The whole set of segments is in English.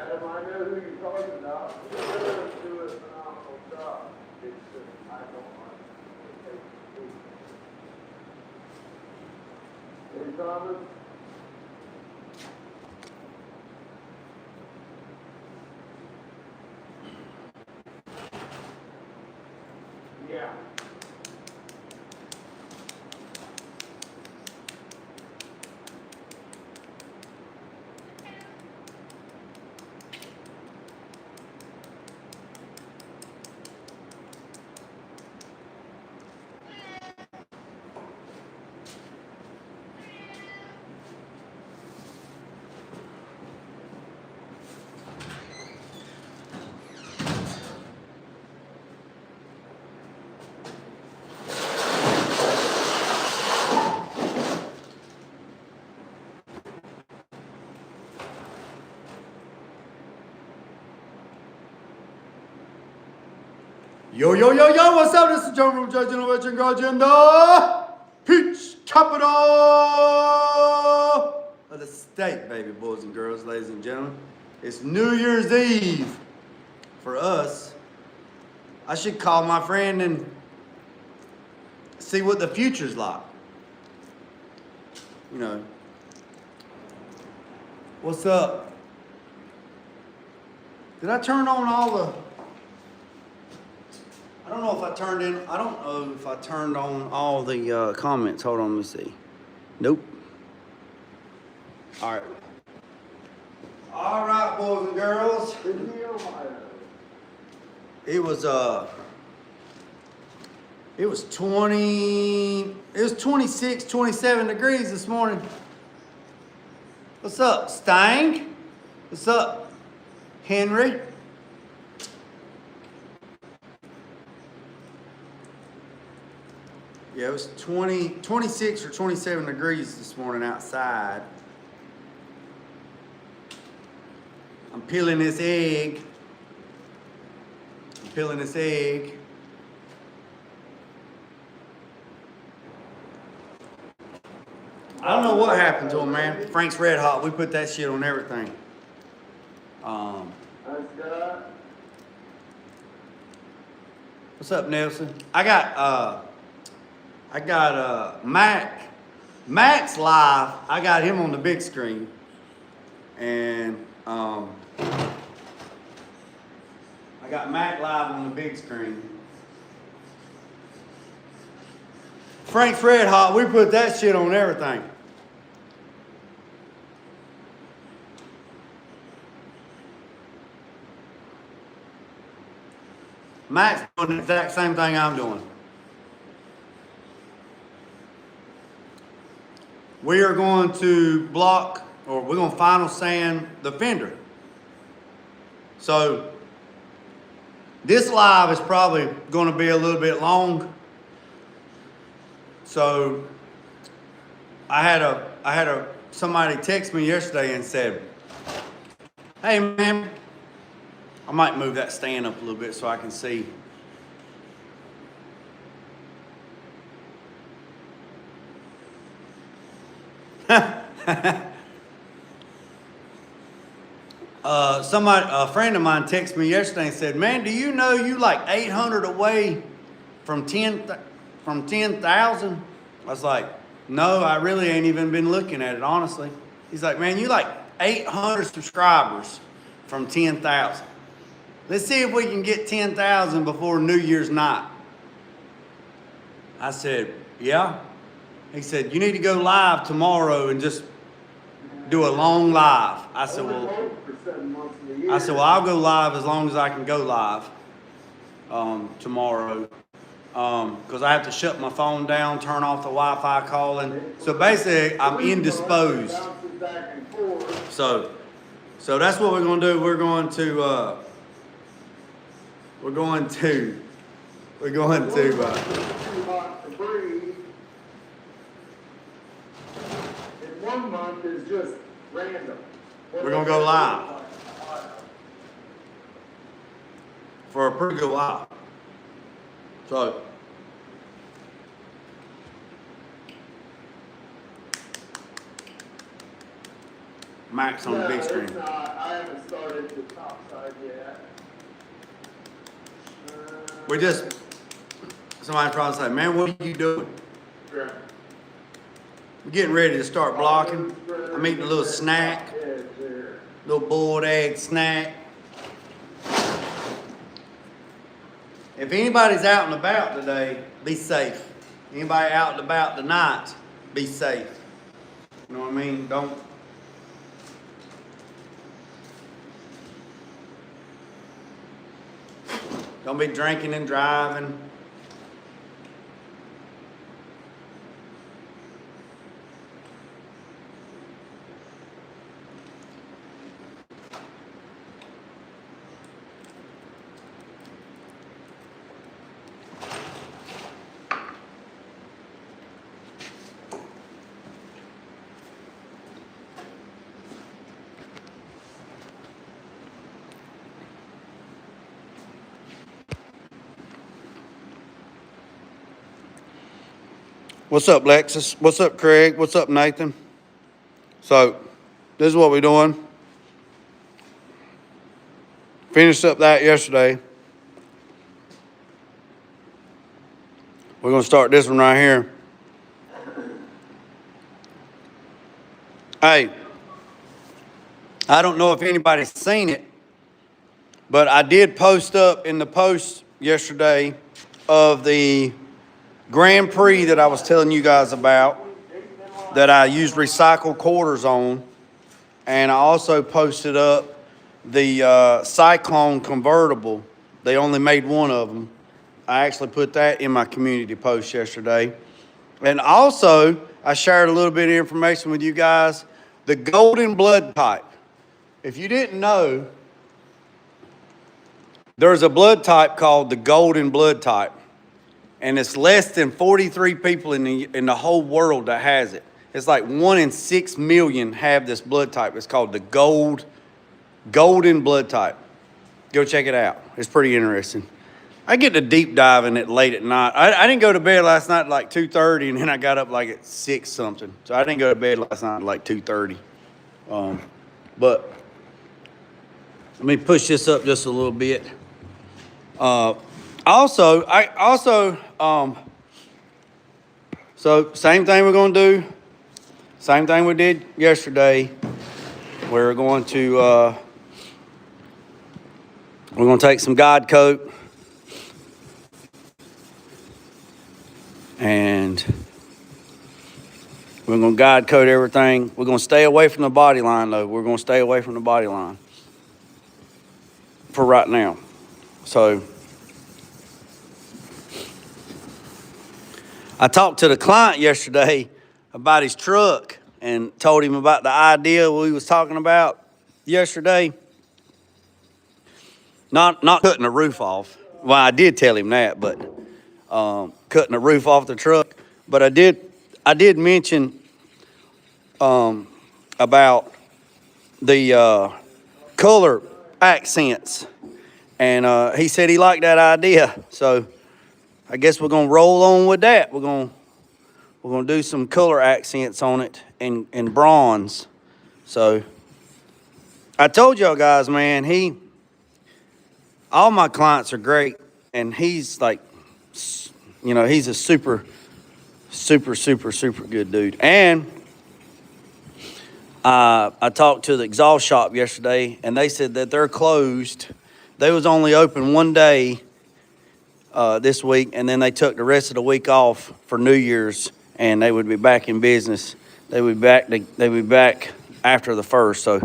Adam. I know who you're talking about. He does do a phenomenal job. It's just, I don't like it. Any comments? Yeah. Yo, yo, yo, yo, what's up? This is John from Judge Innovation Garage in the Peach Capital of the state, baby, boys and girls, ladies and gentlemen. It's New Year's Eve for us. I should call my friend and see what the future's like. You know. What's up? Did I turn on all the... I don't know if I turned on all the comments. Hold on, let me see. Nope. All right. All right, boys and girls. It was 26, 27 degrees this morning. What's up, Stang? What's up, Henry? Yeah, it was 26 or 27 degrees this morning outside. I'm peeling this egg. I don't know what happened to him, man. Frank's Red Hot, we put that shit on everything. What's up, Nelson? I got Mac's live. I got him on the big screen. And I got Mac live on the big screen. Frank's Red Hot, we put that shit on everything. Mac's doing the exact same thing I'm doing. We are going to block, or we're going to final sand the fender. So this live is probably going to be a little bit long. So I had somebody text me yesterday and said, "Hey man," I might move that stand up a little bit so I can see. A friend of mine texted me yesterday and said, "Man, do you know you like 800 away from 10,000?" I was like, "No, I really ain't even been looking at it, honestly." He's like, "Man, you like 800 subscribers from 10,000. Let's see if we can get 10,000 before New Year's night." I said, "Yeah." He said, "You need to go live tomorrow and just do a long live." I said, well, I'll go live as long as I can go live tomorrow. Because I have to shut my phone down, turn off the Wi-Fi calling. So basically, I'm indisposed. So that's what we're going to do. We're going to 1 month is just random. We're going to go live for a pretty good while. So Mac's on the big screen. I haven't started the top side yet. We just, somebody probably say, man, what are you doing? Yeah. We're getting ready to start blocking. I'm eating a little snack, little boiled egg snack. If anybody's out and about today, be safe. Anybody out and about tonight, be safe. You know what I mean? Don't be drinking and driving. What's up, Lexus? What's up, Craig? What's up, Nathan? So, this is what we're doing. Finished up that yesterday. We're going to start this one right here. Hey, I don't know if anybody's seen it, but I did post up in the post yesterday of the Grand Prix that I was telling you guys about, that I used recycled quarters on. And I also posted up the Cyclone convertible. They only made one of them. I actually put that in my community post yesterday. And also, I shared a little bit of information with you guys. The golden blood type. If you didn't know, there's a blood type called the golden blood type. And it's less than 43 people in the whole world that has it. It's like 1 in 6 million have this blood type. It's called the golden blood type. Go check it out. It's pretty interesting. I get to deep dive in it late at night. I didn't go to bed last night at like 2:30, and then I got up like at 6 something. So I didn't go to bed last night at like 2:30. But let me push this up just a little bit. So same thing we're going to do. Same thing we did yesterday. We're going to take some God coat and we're going to God coat everything. We're going to stay away from the body line though. We're going to stay away from the body line for right now. So I talked to the client yesterday about his truck and told him about the idea we was talking about yesterday. Not cutting the roof off. Well, I did tell him that, but cutting the roof off the truck. But I did mention about the color accents, and he said he liked that idea. So I guess we're gonna roll on with that. We're gonna do some color accents on it in bronze. So I told y'all guys, man, all my clients are great, and he's like, you know, he's a super good dude. And I talked to the exhaust shop yesterday, and they said that they're closed. They was only open one day this week, and then they took the rest of the week off for New Year's, and they would be back in business. They would be back after the 1st. So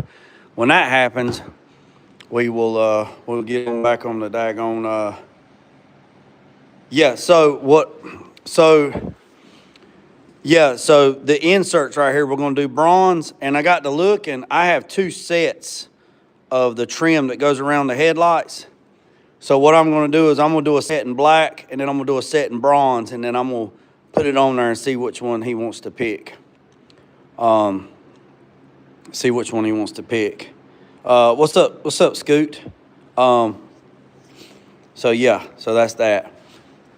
when that happens, we'll get them back on the daggone. So the inserts right here, we're gonna do bronze, and I got to look, and I have 2 sets of the trim that goes around the headlights. So what I'm going to do is I'm going to do a set in black, and then I'm going to do a set in bronze, and then I'm going to put it on there and see which one he wants to pick. What's up, Scoot? So that's that.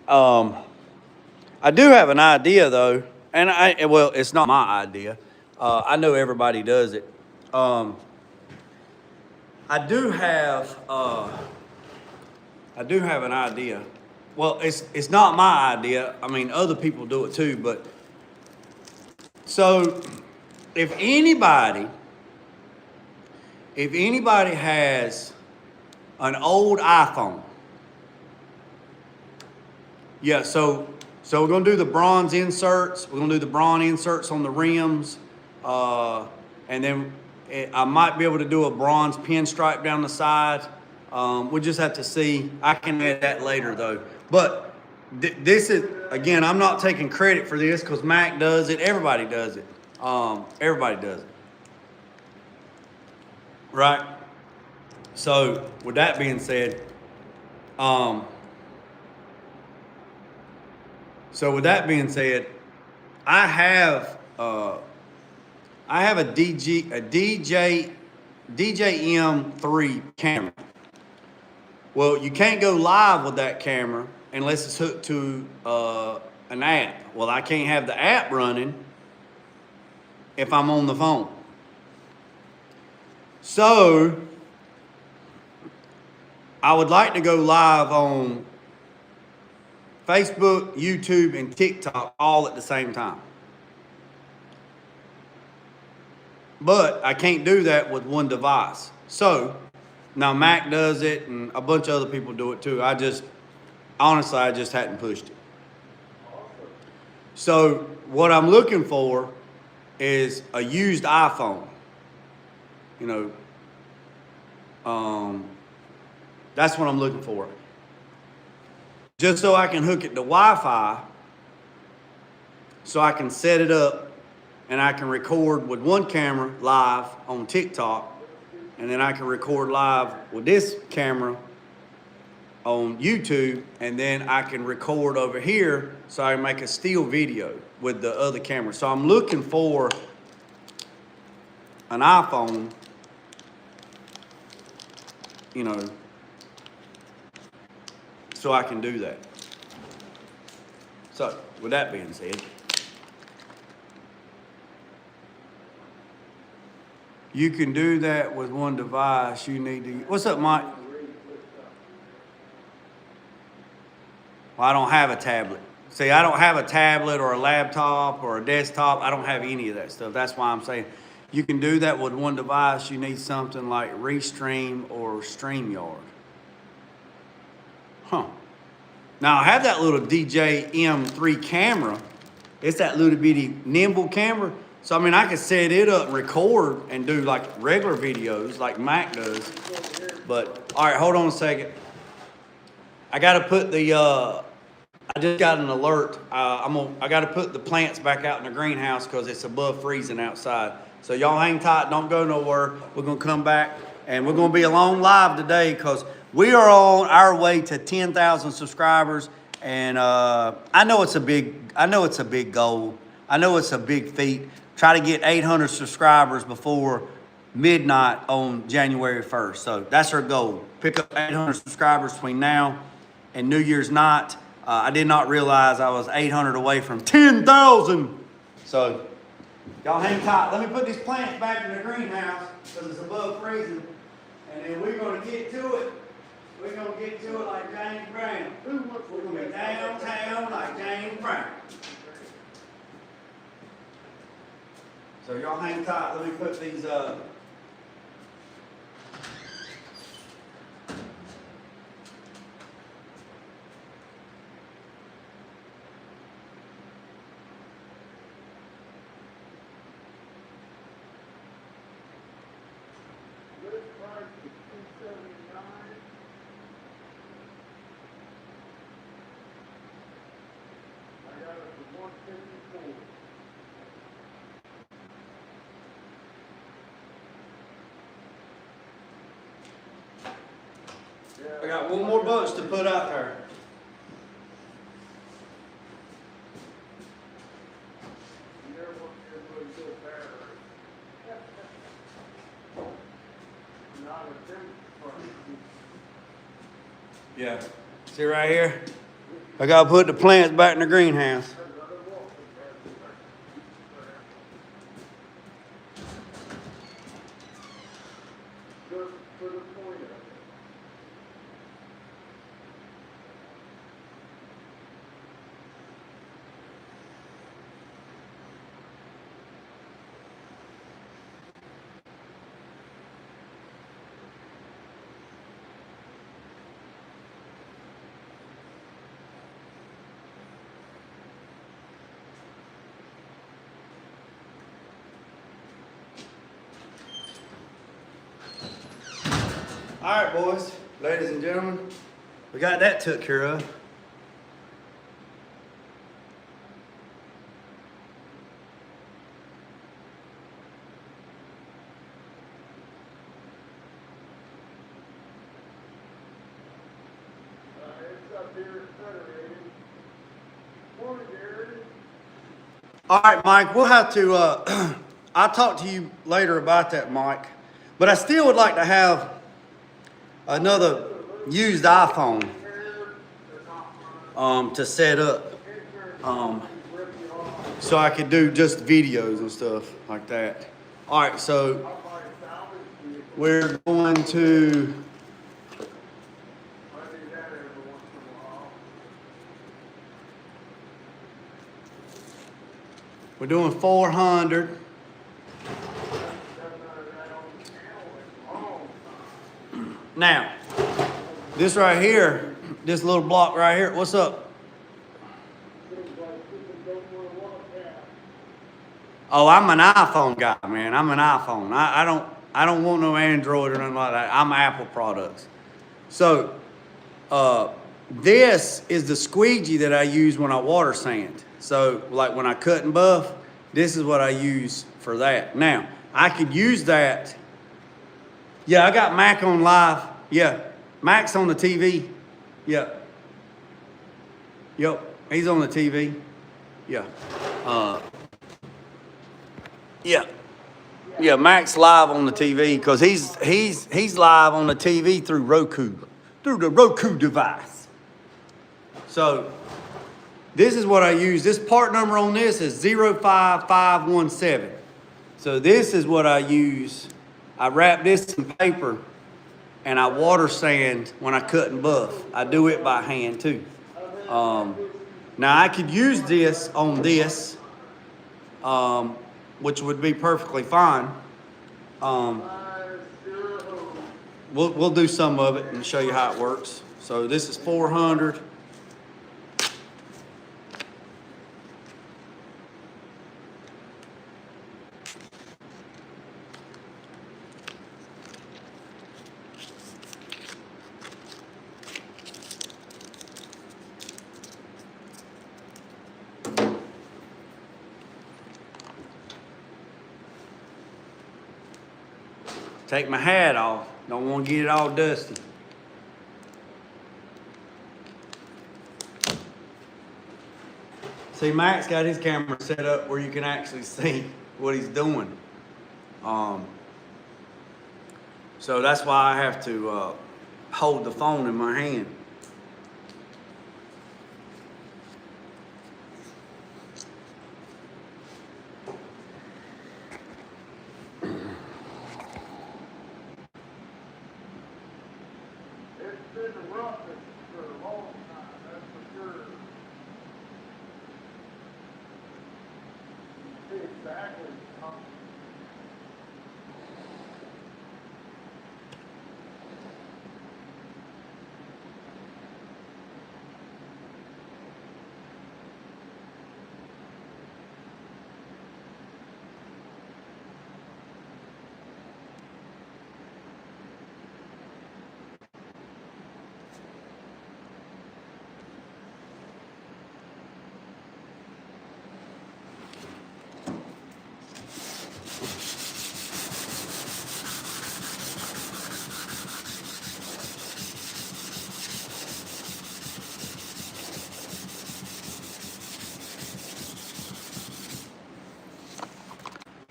I do have an idea though, and it's not my idea. I know everybody does it. I do have an idea. Well, it's not my idea. I mean, other people do it too. But so, if anybody has an old iPhone, yeah. So we're gonna do the bronze inserts. We're gonna do the bronze inserts on the rims, and then I might be able to do a bronze pinstripe down the side. We'll just have to see. I can add that later though. But this is, again, I'm not taking credit for this because Mac does it. Everybody does it. Everybody does it. Right? So with that being said, I have a DJM3 camera. Well, you can't go live with that camera unless it's hooked to an app. Well, I can't have the app running if I'm on the phone. So I would like to go live on Facebook, YouTube, and TikTok all at the same time. But I can't do that with one device. So now Mac does it and a bunch of other people do it too. I just hadn't pushed it. So what I'm looking for is a used iPhone. You know, that's what I'm looking for. Just so I can hook it to Wi-Fi, so I can set it up and I can record with one camera live on TikTok, and then I can record live with this camera on YouTube, and then I can record over here so I can make a still video with the other camera. So I'm looking for an iPhone, you know, so I can do that. So with that being said, you can do that with one device. You need to. What's up, Mike? Well, I don't have a tablet. See, I don't have a tablet or a laptop or a desktop. I don't have any of that stuff. That's why I'm saying you can do that with one device. You need something like Restream or StreamYard. Huh. Now, I have that little DJM3 camera. It's that little bitty nimble camera. So, I mean, I can set it up and record and do like regular videos like Mac does. But, all right, hold on a second. I got to put the, I just got an alert. I got to put the plants back out in the greenhouse because it's above freezing outside. So, y'all hang tight. Don't go nowhere. We're going to come back and we're going to be alone live today because we are on our way to 10,000 subscribers. And I know it's a big goal. I know it's a big feat. Try to get 800 subscribers before midnight on January 1st. So that's our goal. Pick up 800 subscribers between now and New Year's night. I did not realize I was 800 away from 10,000. So y'all hang tight. Let me put these plants back in the greenhouse because it's above freezing. And then we're going to get to it. We're going to get to it like James Brown. We're going to be downtown like James Brown. So y'all hang tight. Let me put these I got one more bunch to put out there. Yeah. See right here? I gotta put the plants back in the greenhouse. For the All right, boys, ladies and gentlemen, we got that took care of. It's up here federated. Morning, Gary. All right, Mike, we'll have to, I'll talk to you later about that, Mike. But I still would like to have another used iPhone to set up so I could do just videos and stuff like that. All right, so we're going to, we're doing 400. Now, this right here, this little block right here, what's up? Oh, I'm an iPhone guy, man. I'm an iPhone. I don't want no Android or nothing like that. I'm Apple products. So, this is the squeegee that I use when I water sand. So, like when I cut and buff, this is what I use for that. Now, I could use that. Yeah, I got Mac on live. Yeah, Mac's on the TV. Yeah. Yep, he's on the TV. Yeah. Yeah, Mac's live on the TV because he's live on the TV through the Roku device. So this is what I use. This part number on this is 05517. So this is what I use. I wrap this in paper and I water sand when I cut and buff. I do it by hand too. Now I could use this on this, which would be perfectly fine. We'll do some of it and show you how it works. So this is 400. Take my hat off. Don't want to get it all dusty. See, Mac's got his camera set up where you can actually see what he's doing. So that's why I have to hold the phone in my hand. It's been the roughest for a long time, that's for sure. See exactly how.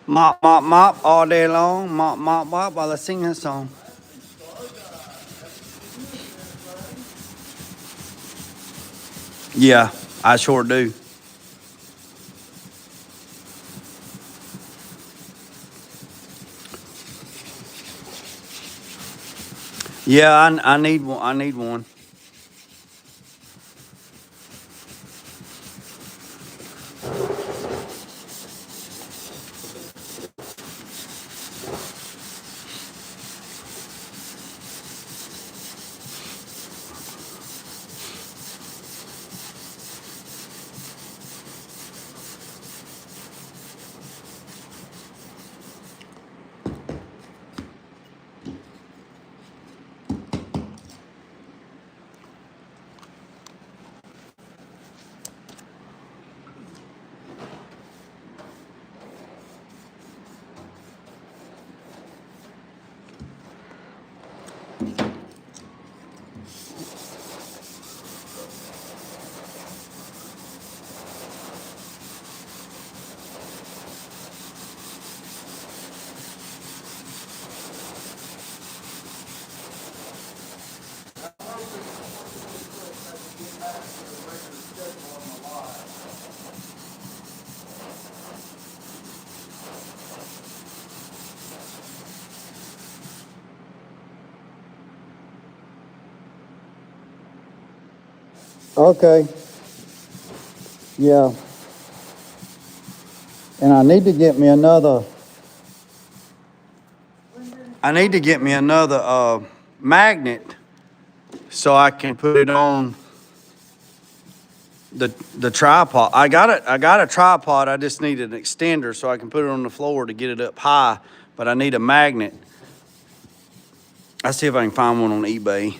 Mop, mop, mop all day long. Mop, mop, mop while I sing this song. Yeah, I sure do. Yeah, I need one. I need one. Okay. Yeah. And I need to get me another. I need to get me another magnet so I can put it on the tripod. I got a tripod. I just need an extender so I can put it on the floor to get it up high. But I need a magnet. I'll see if I can find one on eBay.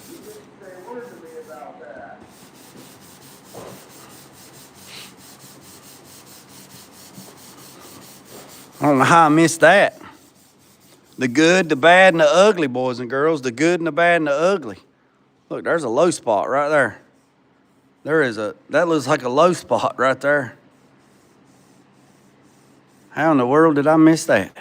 You didn't say a word to me about that. I don't know how I missed that. The good, the bad, and the ugly, boys and girls. The good and the bad and the ugly. Look, there's a low spot right there. That looks like a low spot right there. How in the world did I miss that?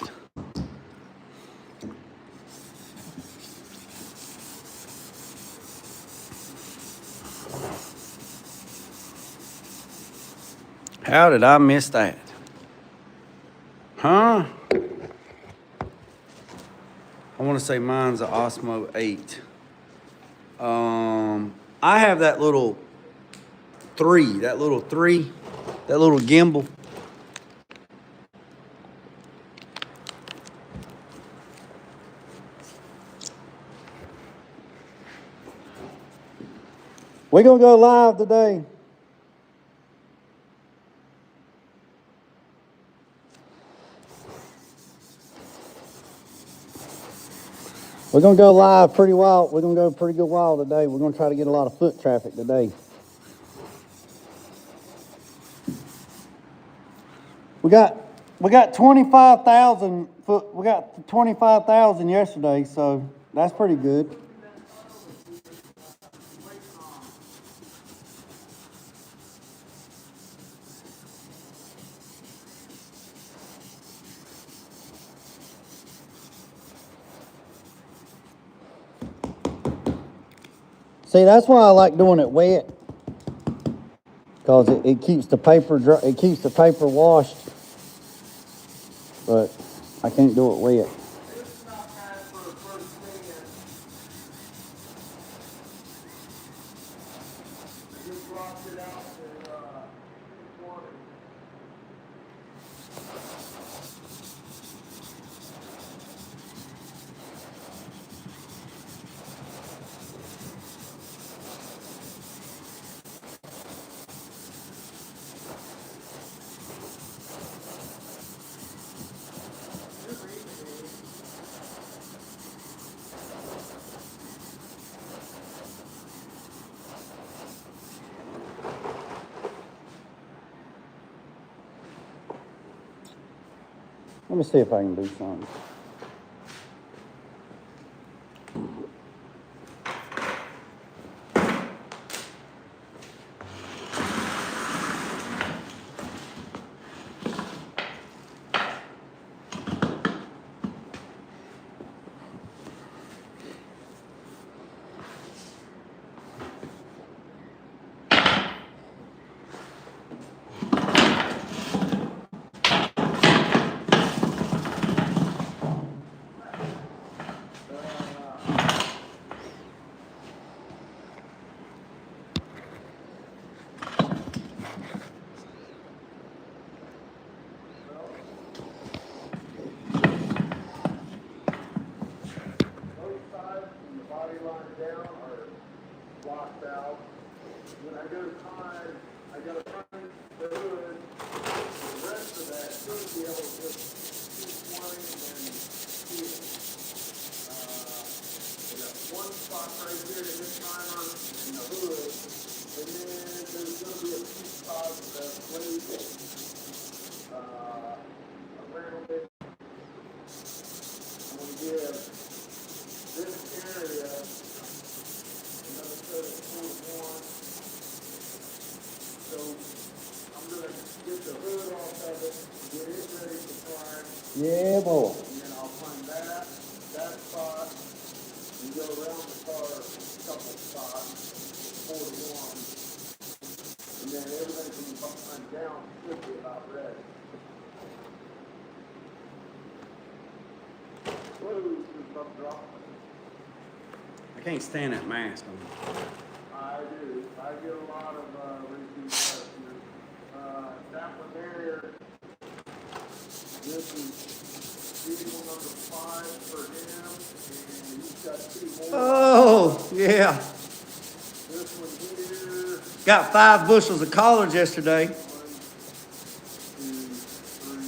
How did I miss that? Huh? I want to say mine's an Osmo 8. I have that little that little gimbal. We're going to go live today. We're going to go live pretty wild. We're going to go pretty good while today. We're going to try to get a lot of foot traffic today. We got 25,000 foot. We got 25,000 yesterday, so that's pretty good. See, that's why I like doing it wet, because it keeps the paper dry, it keeps the paper washed. But I can't do it wet. It's not bad for a first stand. I just dropped it out at 220. Let me see if I can do something. Both sides from the body line down are blocked out. When I go time, I got to find the hood. The rest of that should be able to just 220 and see it. I got one spot right here in this timer and the hood. And then there's going to be a few spots that weight around it. I'm going to give this area another set of 21. So I'm going to get the hood off of it, get it ready to prime. Yeah, boy. And then I'll prime that spot, and go around the car a couple spots, 41. And then everything from up and down should be about ready. Whoa, there's some dropping. I can't stand that mask on. I do. I get a lot of repeat customers. That one there, this is vehicle number 5 for him, and he's got 2 more. Oh, yeah. This one here, Got 5 bushels of collards yesterday. 1, 2,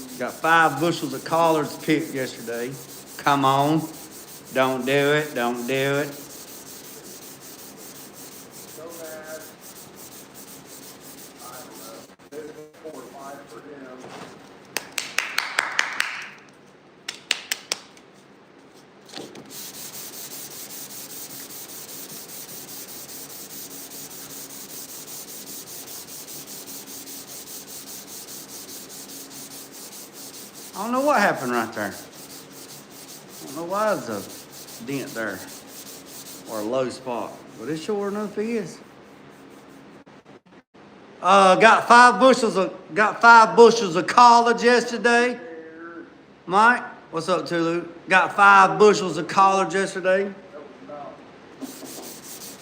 3. Got 5 bushels of collards picked yesterday. Come on. Don't do it. Don't do it. So mad. I don't know. There's 4 or 5 for him. I don't know what happened right there. I don't know why there's a dent there. Or a low spot. But it sure enough is. Got 5 bushels of collards yesterday. Mike, what's up, Tulu? Got 5 bushels of collards yesterday. That was about, I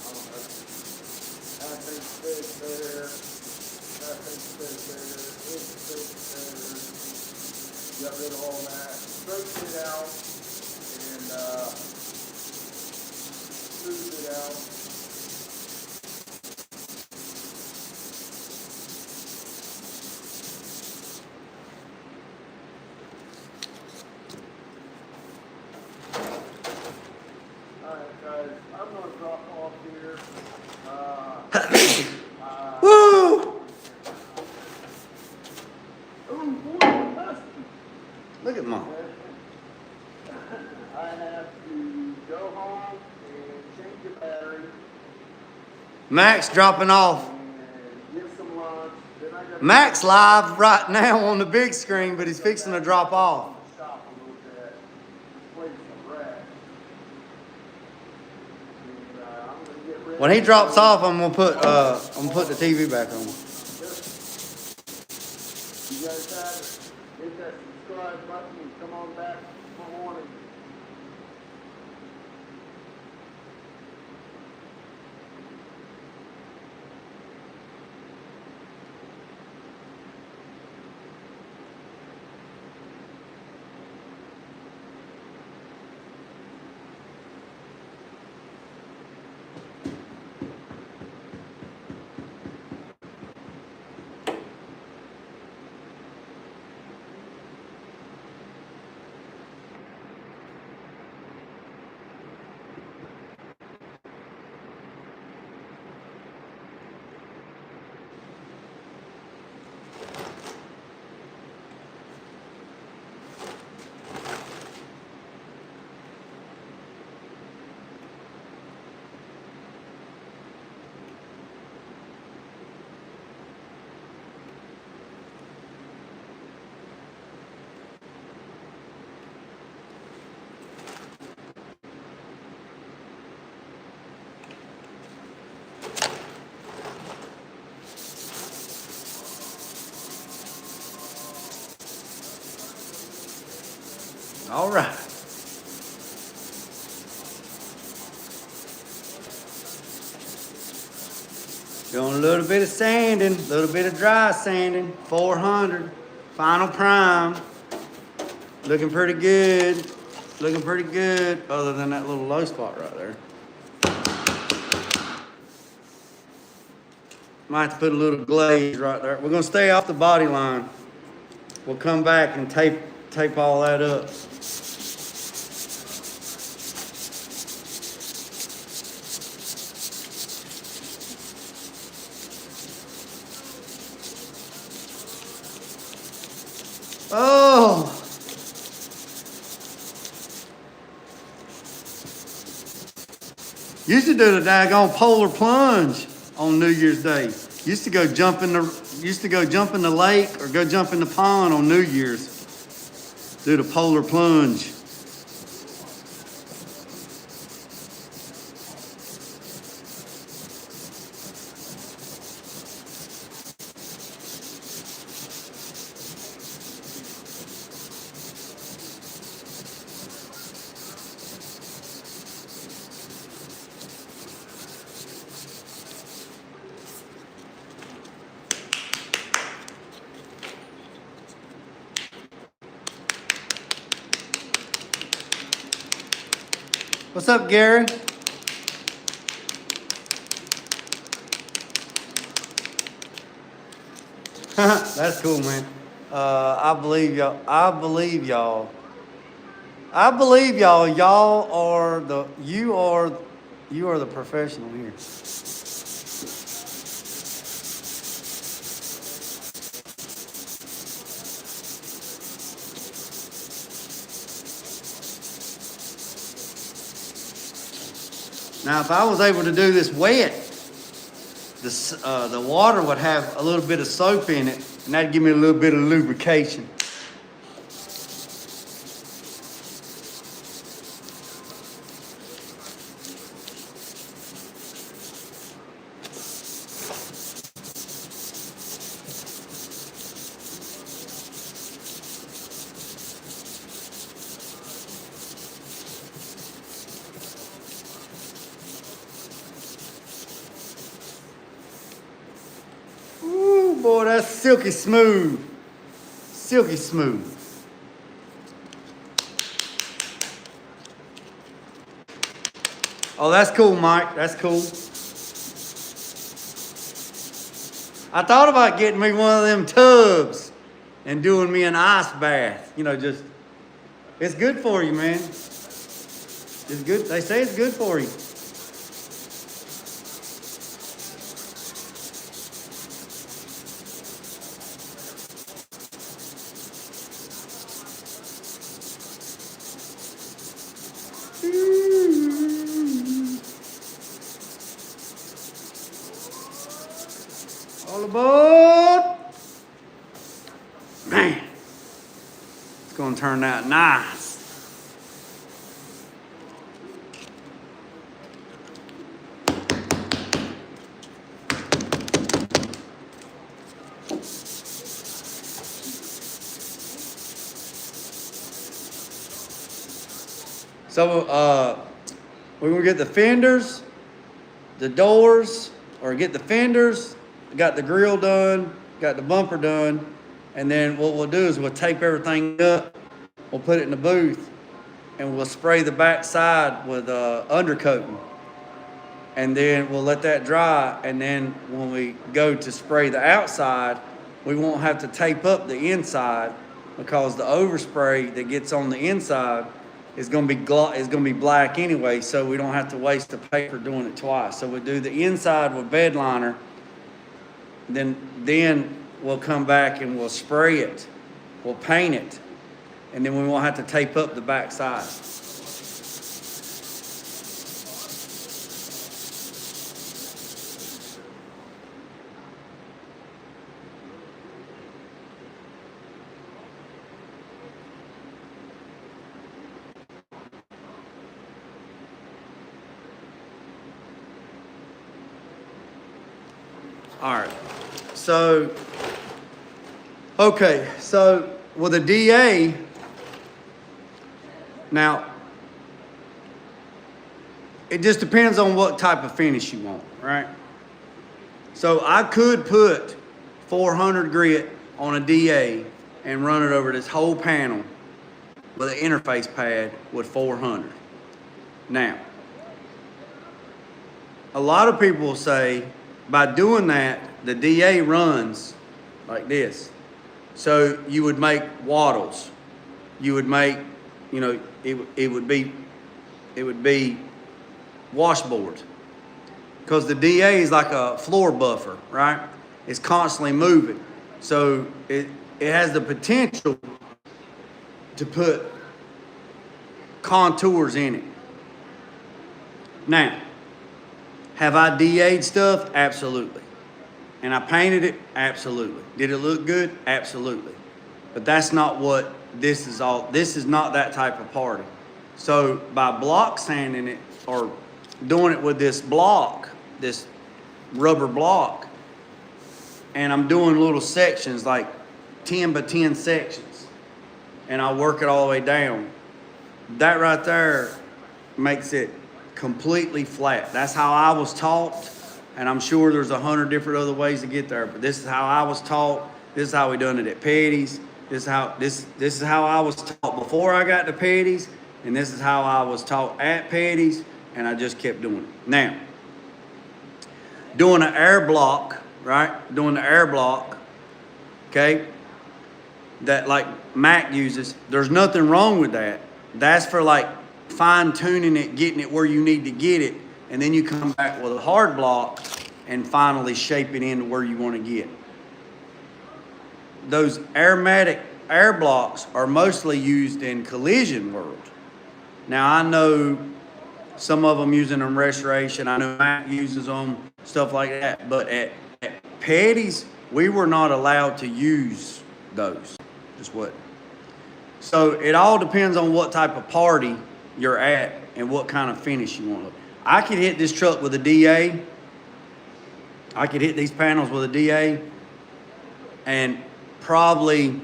don't know. That thing fit there. That thing fit there. It fit there. Got rid of all that. Straightened it out. And smoothed it out. Alright guys, I'm gonna drop off here. Woo! Oh boy, husky. Look at Mom. I have to go home and change the battery Max dropping off. and get some lunch. Then I got Max live right now on the big screen, but he's fixing to drop off. shop a little bit. Play some rest. And I'm gonna get ready. When he drops off, I'm gonna put the TV back on. You guys have it. Hit that subscribe button and come on back tomorrow morning. All right. Doing a little bit of sanding, a little bit of dry sanding. 400, final prime. Looking pretty good. Looking pretty good, other than that little low spot right there. Might have to put a little glaze right there. We're gonna stay off the body line. We'll come back and tape all that up. Oh! Used to do the daggone polar plunge on New Year's Day. Used to go jump in the lake or go jump in the pond on New Year's. Do the polar plunge. What's up, Gary? That's cool, man. I believe y'all. I believe y'all. I believe y'all. Y'all are the. You are the professional here. Now, if I was able to do this wet, the water would have a little bit of soap in it, and that'd give me a little bit of lubrication. Ooh, boy, that's silky smooth. Silky smooth. Oh, that's cool, Mike. That's cool. I thought about getting me one of them tubs and doing me an ice bath. You know, just, it's good for you, man. It's good. They say it's good for you. All aboard. Man, it's going to turn out nice. So, we're going to get the fenders, the doors, or get the fenders, got the grill done, got the bumper done, and then what we'll do is we'll tape everything up, we'll put it in the booth, and we'll spray the back side with undercoating. And then we'll let that dry, and then when we go to spray the outside, we won't have to tape up the inside because the overspray that gets on the inside is going to be black anyway, so we don't have to waste the paper doing it twice. So we'll do the inside with bed liner, then we'll come back and we'll spray it, we'll paint it, and then we won't have to tape up the back side. All right, so with a DA, now, it just depends on what type of finish you want, right? So I could put 400 grit on a DA and run it over this whole panel with an interface pad with 400. Now, a lot of people will say, by doing that, the DA runs like this. So you would make wattles. You would make, it would be washboards. Because the DA is like a floor buffer, right? It's constantly moving. So it has the potential to put contours in it. Now, have I DA'd stuff? Absolutely. And I painted it? Absolutely. Did it look good? Absolutely. But that's not what this is all. This is not that type of party. So by block sanding it or doing it with this block, this rubber block, and I'm doing little sections like 10 by 10 sections, and I work it all the way down. That right there makes it completely flat. That's how I was taught, and I'm sure there's 100 different other ways to get there, but this is how I was taught. This is how we done it at Petty's. This is how I was taught before I got to Petty's, And this is how I was taught at Petty's, and I just kept doing it. Now, doing an air block, right? Doing the air block, okay? That like Mac uses, there's nothing wrong with that. That's for like fine tuning it, getting it where you need to get it, and then you come back with a hard block and finally shape it into where you want to get. Those aromatic air blocks are mostly used in collision world. Now I know some of them using them restoration. I know Mac uses them, stuff like that. But at Petty's, we were not allowed to use those. Just what? So it all depends on what type of party you're at and what kind of finish you want. I could hit this truck with a DA. I could hit these panels with a DA, and probably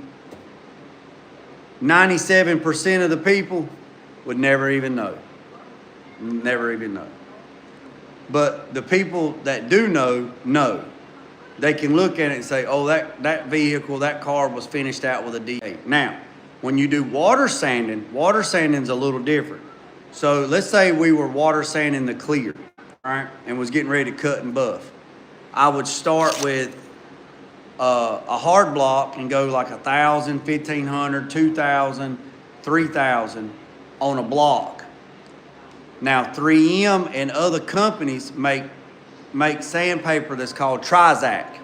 97% of the people would never even know. Never even know. But the people that do know. They can look at it and say, oh, that vehicle, that car was finished out with a DA. Now, when you do water sanding's a little different. So let's say we were water sanding the clear, right, and was getting ready to cut and buff. I would start with a hard block and go like 1,000, 1,500, 2,000, 3,000 on a block. Now 3M and other companies make sandpaper that's called Trizac,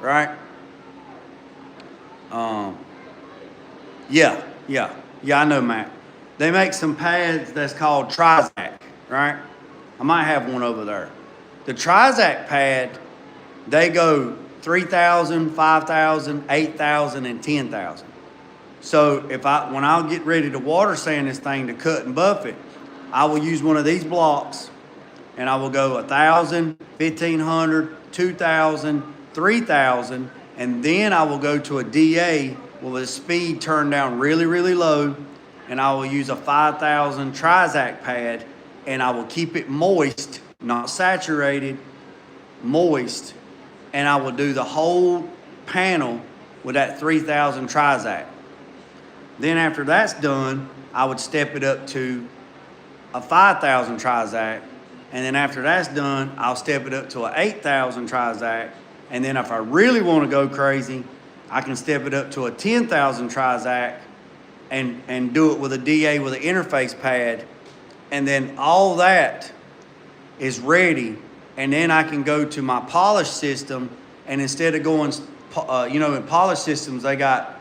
right? Yeah, I know, Mac. They make some pads that's called Trizac, right? I might have one over there. The Trizac pad, they go 3,000, 5,000, 8,000, and 10,000. So when I'll get ready to water sand this thing to cut and buff it, I will use one of these blocks, and I will go 1,000, 1,500, 2,000, 3,000, and then I will go to a DA with a speed turned down really, really low, and I will use a 5,000 Trizac pad, and I will keep it moist, not saturated, moist, and I will do the whole panel with that 3,000 Trizac. Then after that's done, I would step it up to a 5,000 Trizac, and then after that's done, I'll step it up to a 8,000 Trizac, and then if I really want to go crazy, I can step it up to a 10,000 Trizac and do it with a DA with an interface pad, and then all that is ready, and then I can go to my polish system, and instead of going, in polish systems, they got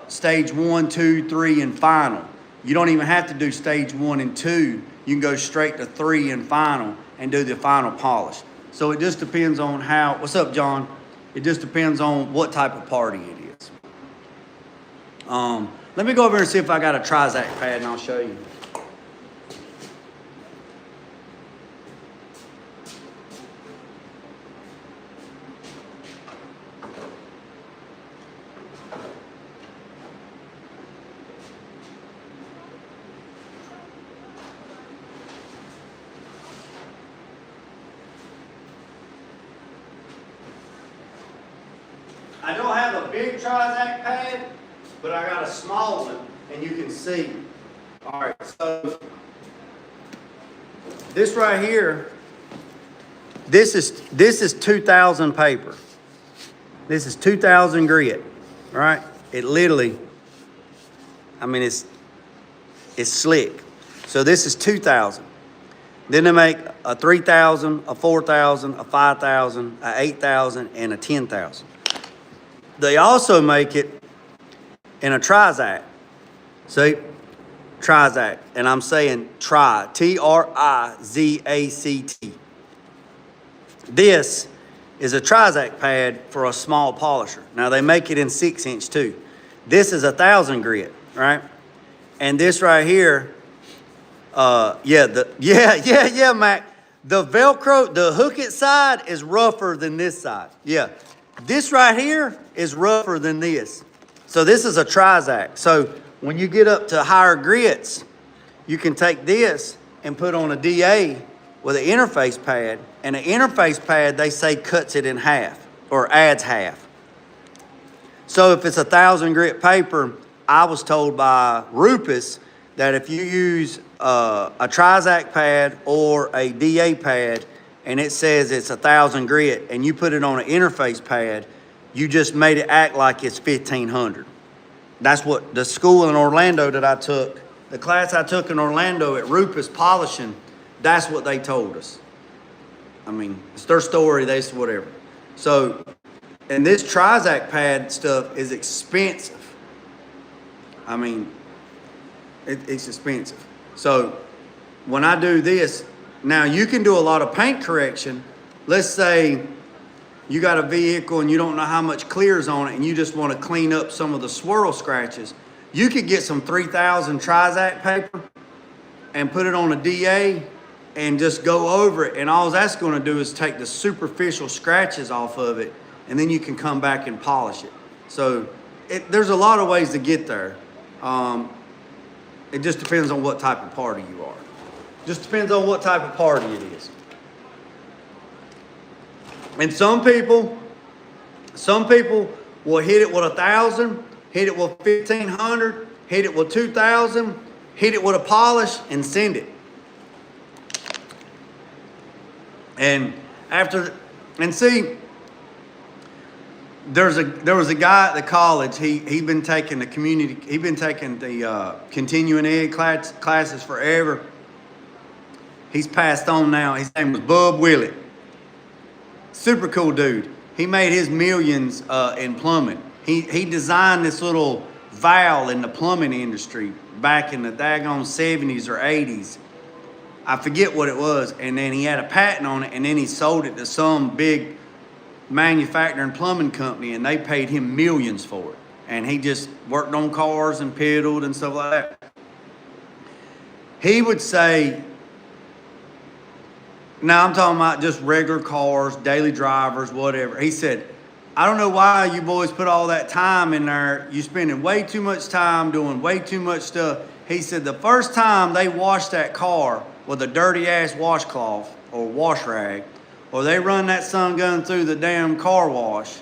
stage 1, 2, 3, and final. You don't even have to do stage 1 and 2. You can go straight to 3 and final and do the final polish. So it just depends on what's up, John? It just depends on what type of party it is. Let me go over and see if I got a Trizac pad, and I'll show you. I don't have a big Trizac pad, but I got a small one, and you can see. All right, so this right here, this is 2,000 paper. This is 2,000 grit, right? It literally, it's slick. So this is 2,000. Then they make a 3,000, a 4,000, a 5,000, a 8,000, and a 10,000. They also make it in a Trizac. See? Trizac. And I'm saying Trizact. This is a Trizac pad for a small polisher. Now they make it in 6-inch too. This is 1,000 grit, right? And this right here, Mac. The Velcro, the hook it side is rougher than this side. Yeah. This right here is rougher than this. So this is a Trizac. So when you get up to higher grits, you can take this and put on a DA with an interface pad. And an interface pad, they say, cuts it in half or adds half. So if it's 1,000 grit paper, I was told by Rupus that if you use a Trizac pad or a DA pad and it says it's 1,000 grit and you put it on an interface pad, you just made it act like it's 1,500. That's what the school in Orlando that I took, the class I took in Orlando at Rupus Polishing, that's what they told us. I mean, it's their story, they said whatever. So, and this Trizac pad stuff is expensive. I mean, it's expensive. So when I do this, now you can do a lot of paint correction. Let's say you got a vehicle and you don't know how much clears on it and you just want to clean up some of the swirl scratches. You could get some 3000 Trizac paper and put it on a DA and just go over it. And all that's going to do is take the superficial scratches off of it, and then you can come back and polish it. So there's a lot of ways to get there. It just depends on what type of party you are. Just depends on what type of party it is. And some people will hit it with 1,000, hit it with 1,500, hit it with 2,000, hit it with a polish and send it. And see, there was a guy at the college. He'd been taking the continuing ed classes forever. He's passed on now. His name was Bub Willett. Super cool dude. He made his millions in plumbing. He designed this little valve in the plumbing industry back in the daggone 70s or 80s. I forget what it was. And then he had a patent on it, and then he sold it to some big manufacturing plumbing company, and they paid him millions for it. And he just worked on cars and piddled and stuff like that. He would say, now I'm talking about just regular cars, daily drivers, whatever. He said, I don't know why you boys put all that time in there. You're spending way too much time doing way too much stuff. He said the first time they washed that car with a dirty ass washcloth or wash rag, or they run that sun gun through the damn car wash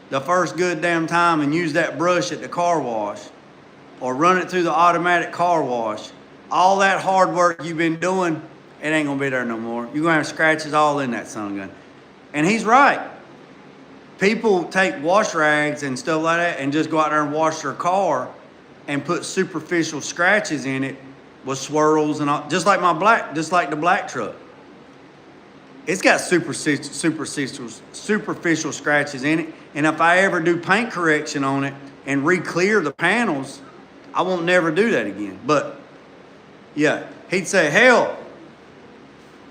the first good damn time and use that brush at the car wash, or run it through the automatic car wash, all that hard work you've been doing, it ain't gonna be there no more. You're gonna have scratches all in that sun gun. And he's right. People take wash rags and stuff like that and just go out there and wash their car and put superficial scratches in it with swirls and all, just like the black truck. It's got superficial scratches in it. And if I ever do paint correction on it and re-clear the panels, I won't never do that again. But yeah, he'd say, hell,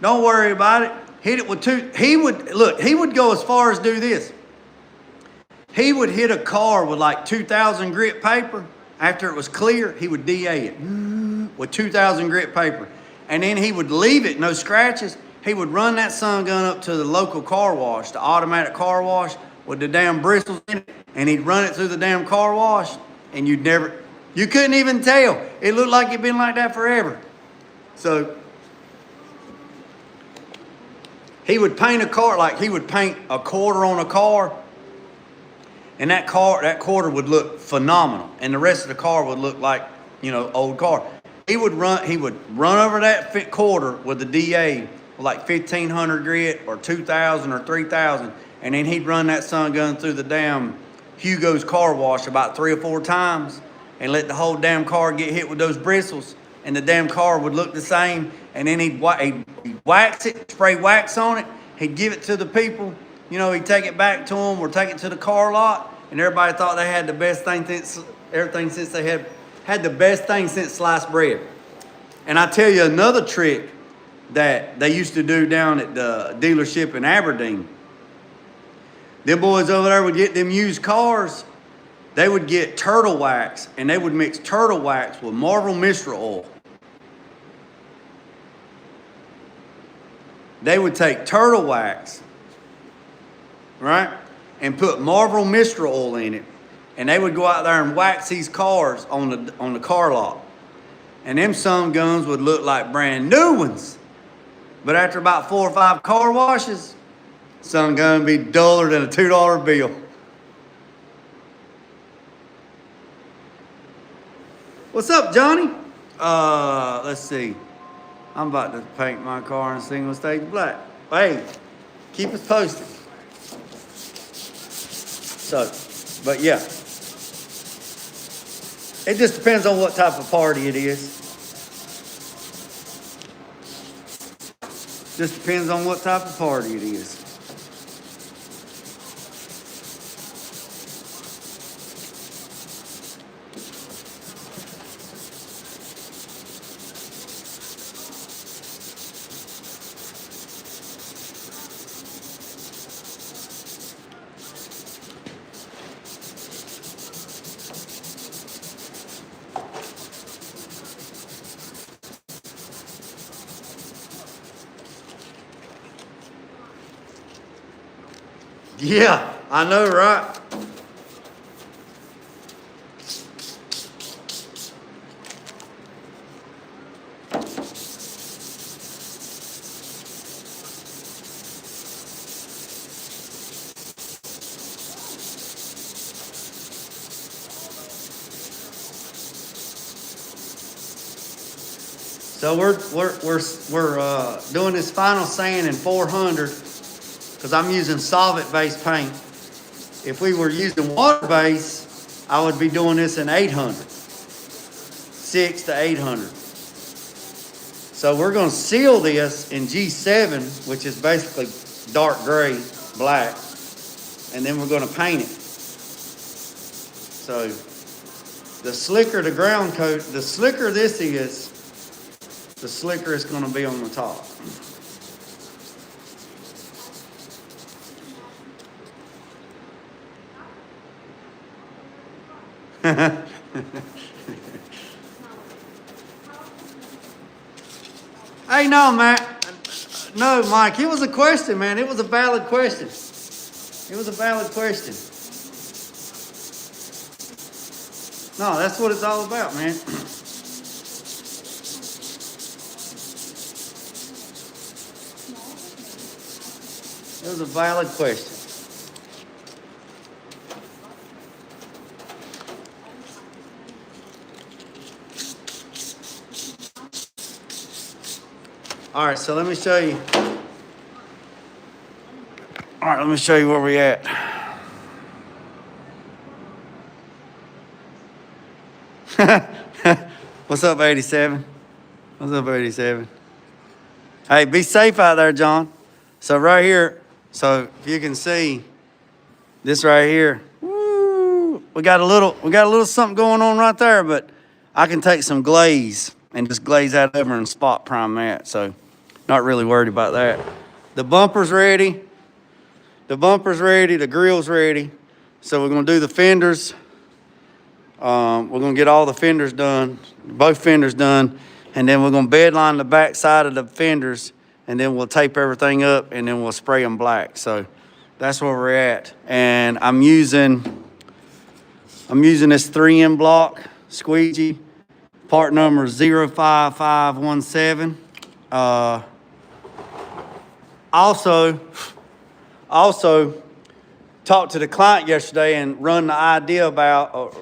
don't worry about it. Hit it with two. He would go as far as do this. He would hit a car with like 2,000 grit paper. After it was clear, he would DA it with 2,000 grit paper. And then he would leave it, no scratches. He would run that sun gun up to the local car wash, the automatic car wash with the damn bristles in it, and he'd run it through the damn car wash, and you couldn't even tell. It looked like it'd been like that forever. So he would paint a car, like he would paint a quarter on a car, and that quarter would look phenomenal, and the rest of the car would look like, old car. He would run over that quarter with the DA like 1,500 grit or 2,000 or 3,000, and then he'd run that sun gun through the damn Hugo's car wash about 3 or 4 times and let the whole damn car get hit with those bristles, and the damn car would look the same. And then he'd wax it, spray wax on it. He'd give it to the people. He'd take it back to them or take it to the car lot, and everybody thought they had the best thing since they had the best thing since sliced bread. And I tell you another trick that they used to do down at the dealership in Aberdeen. Them boys over there would get them used cars. They would get turtle wax, and they would mix turtle wax with Marvel Mistral oil. They would take turtle wax, right, and put Marvel Mistral oil in it, and they would go out there and wax these cars on the car lot. And them sun guns would look like brand new ones. But after about 4 or 5 car washes, sun gun would be duller than a $2 bill. What's up, Johnny? Let's see. I'm about to paint my car in single stage black. Hey, keep us posted. So, but yeah. It just depends on what type of party it is. Just depends on what type of party it is. Yeah, I know, right? So we're doing this final sand in 400 because I'm using solvent-based paint. If we were using water-based, I would be doing this in 800, 6 to 800. So we're going to seal this in G7, which is basically dark gray, black, and then we're going to paint it. So the slicker the ground coat, the slicker this is, the slicker it's going to be on the top. Hey, no, Matt. No, Mike, it was a question, man. It was a valid question. It was a valid question. No, that's what it's all about, man. It was a valid question. All right, so let me show you. All right, let me show you where we at. What's up, 87? What's up, 87? Hey, be safe out there, John. So right here, so if you can see this right here, woo, we got a little something going on right there, but I can take some glaze and just glaze that over and spot prime that. So not really worried about that. The bumper's ready. The bumper's ready. The grill's ready. So we're gonna do the fenders. We're gonna get all the fenders done, both fenders done, and then we're gonna bed line the back side of the fenders, and then we'll tape everything up, and then we'll spray them black. So that's where we're at. And I'm using this 3M block squeegee, part number 05517. Also talked to the client yesterday and run the idea about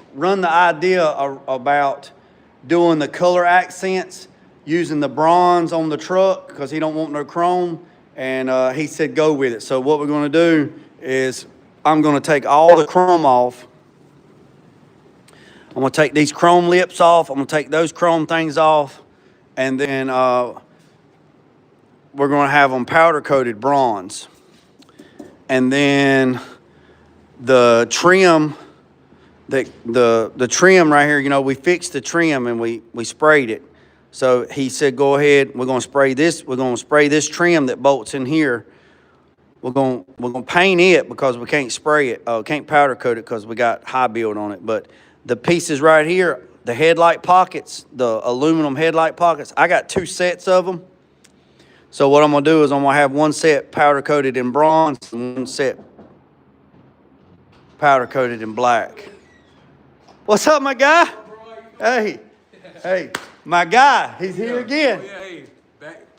doing the color accents using the bronze on the truck because he don't want no chrome, and he said go with it. So what we're going to do is I'm going to take all the chrome off. I'm going to take these chrome lips off. I'm going to take those chrome things off, and then we're going to have them powder coated bronze. And then the trim, the trim right here, you know, we fixed the trim and we sprayed it. So he said, go ahead, we're going to spray this. We're going to spray this trim that bolts in here. We're going to paint it because we can't spray it. Can't powder coat it because we got high build on it. But the pieces right here, the headlight pockets, the aluminum headlight pockets, I got 2 sets of them. So what I'm going to do is I'm going to have one set powder coated in bronze and one set powder coated in black. What's up, my guy? Hey, my guy, he's here again. Oh, yeah, hey,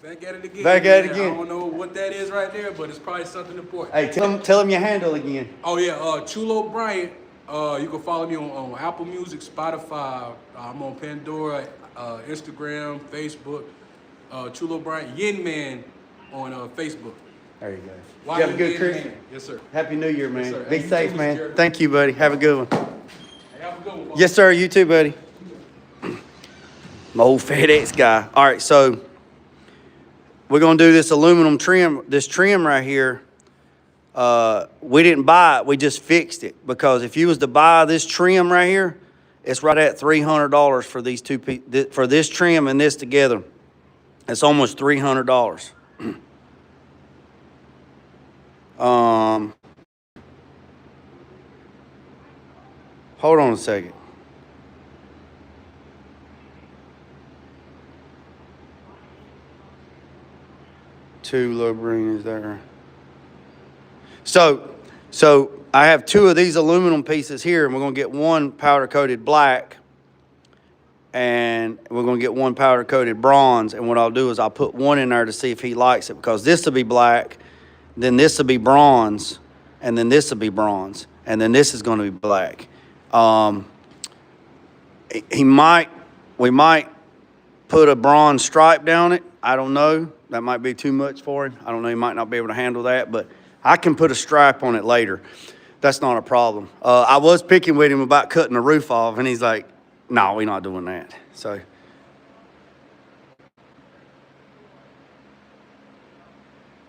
back at it again. Back at it again. I don't know what that is right there, but it's probably something important. Hey, tell him your handle again. Oh yeah, Chulo Bryant. You can follow me on Apple Music, Spotify. I'm on Pandora, Instagram, Facebook, Chulo Bryant, Yin Man on Facebook. There you go. Why You have a good Yin Christmas. Man? Yes, sir. Happy New Year, man. Yes, sir. Be Hey, you safe, too, Mr. man. Jerry. Thank you, buddy. Have a good one. Hey, have a good one, boss. Yes, sir. You too, buddy. My old FedEx guy. All right, so we're gonna do this aluminum trim. This trim right here. We didn't buy it. We just fixed it because if you was to buy this trim right here, it's right at $300 for these for this trim and this together. It's almost $300. Hold on a second. Two low bringers there. So I have two of these aluminum pieces here, and we're gonna get one powder coated black, and we're gonna get one powder coated bronze. And what I'll do is I'll put one in there to see if he likes it, because this will be black, then this will be bronze, and then this will be bronze, and then this is gonna be black. We might put a bronze stripe down it. I don't know. That might be too much for him. I don't know. He might not be able to handle that, but I can put a stripe on it later. That's not a problem. I was picking with him about cutting the roof off, and he's like, no, we're not doing that. So,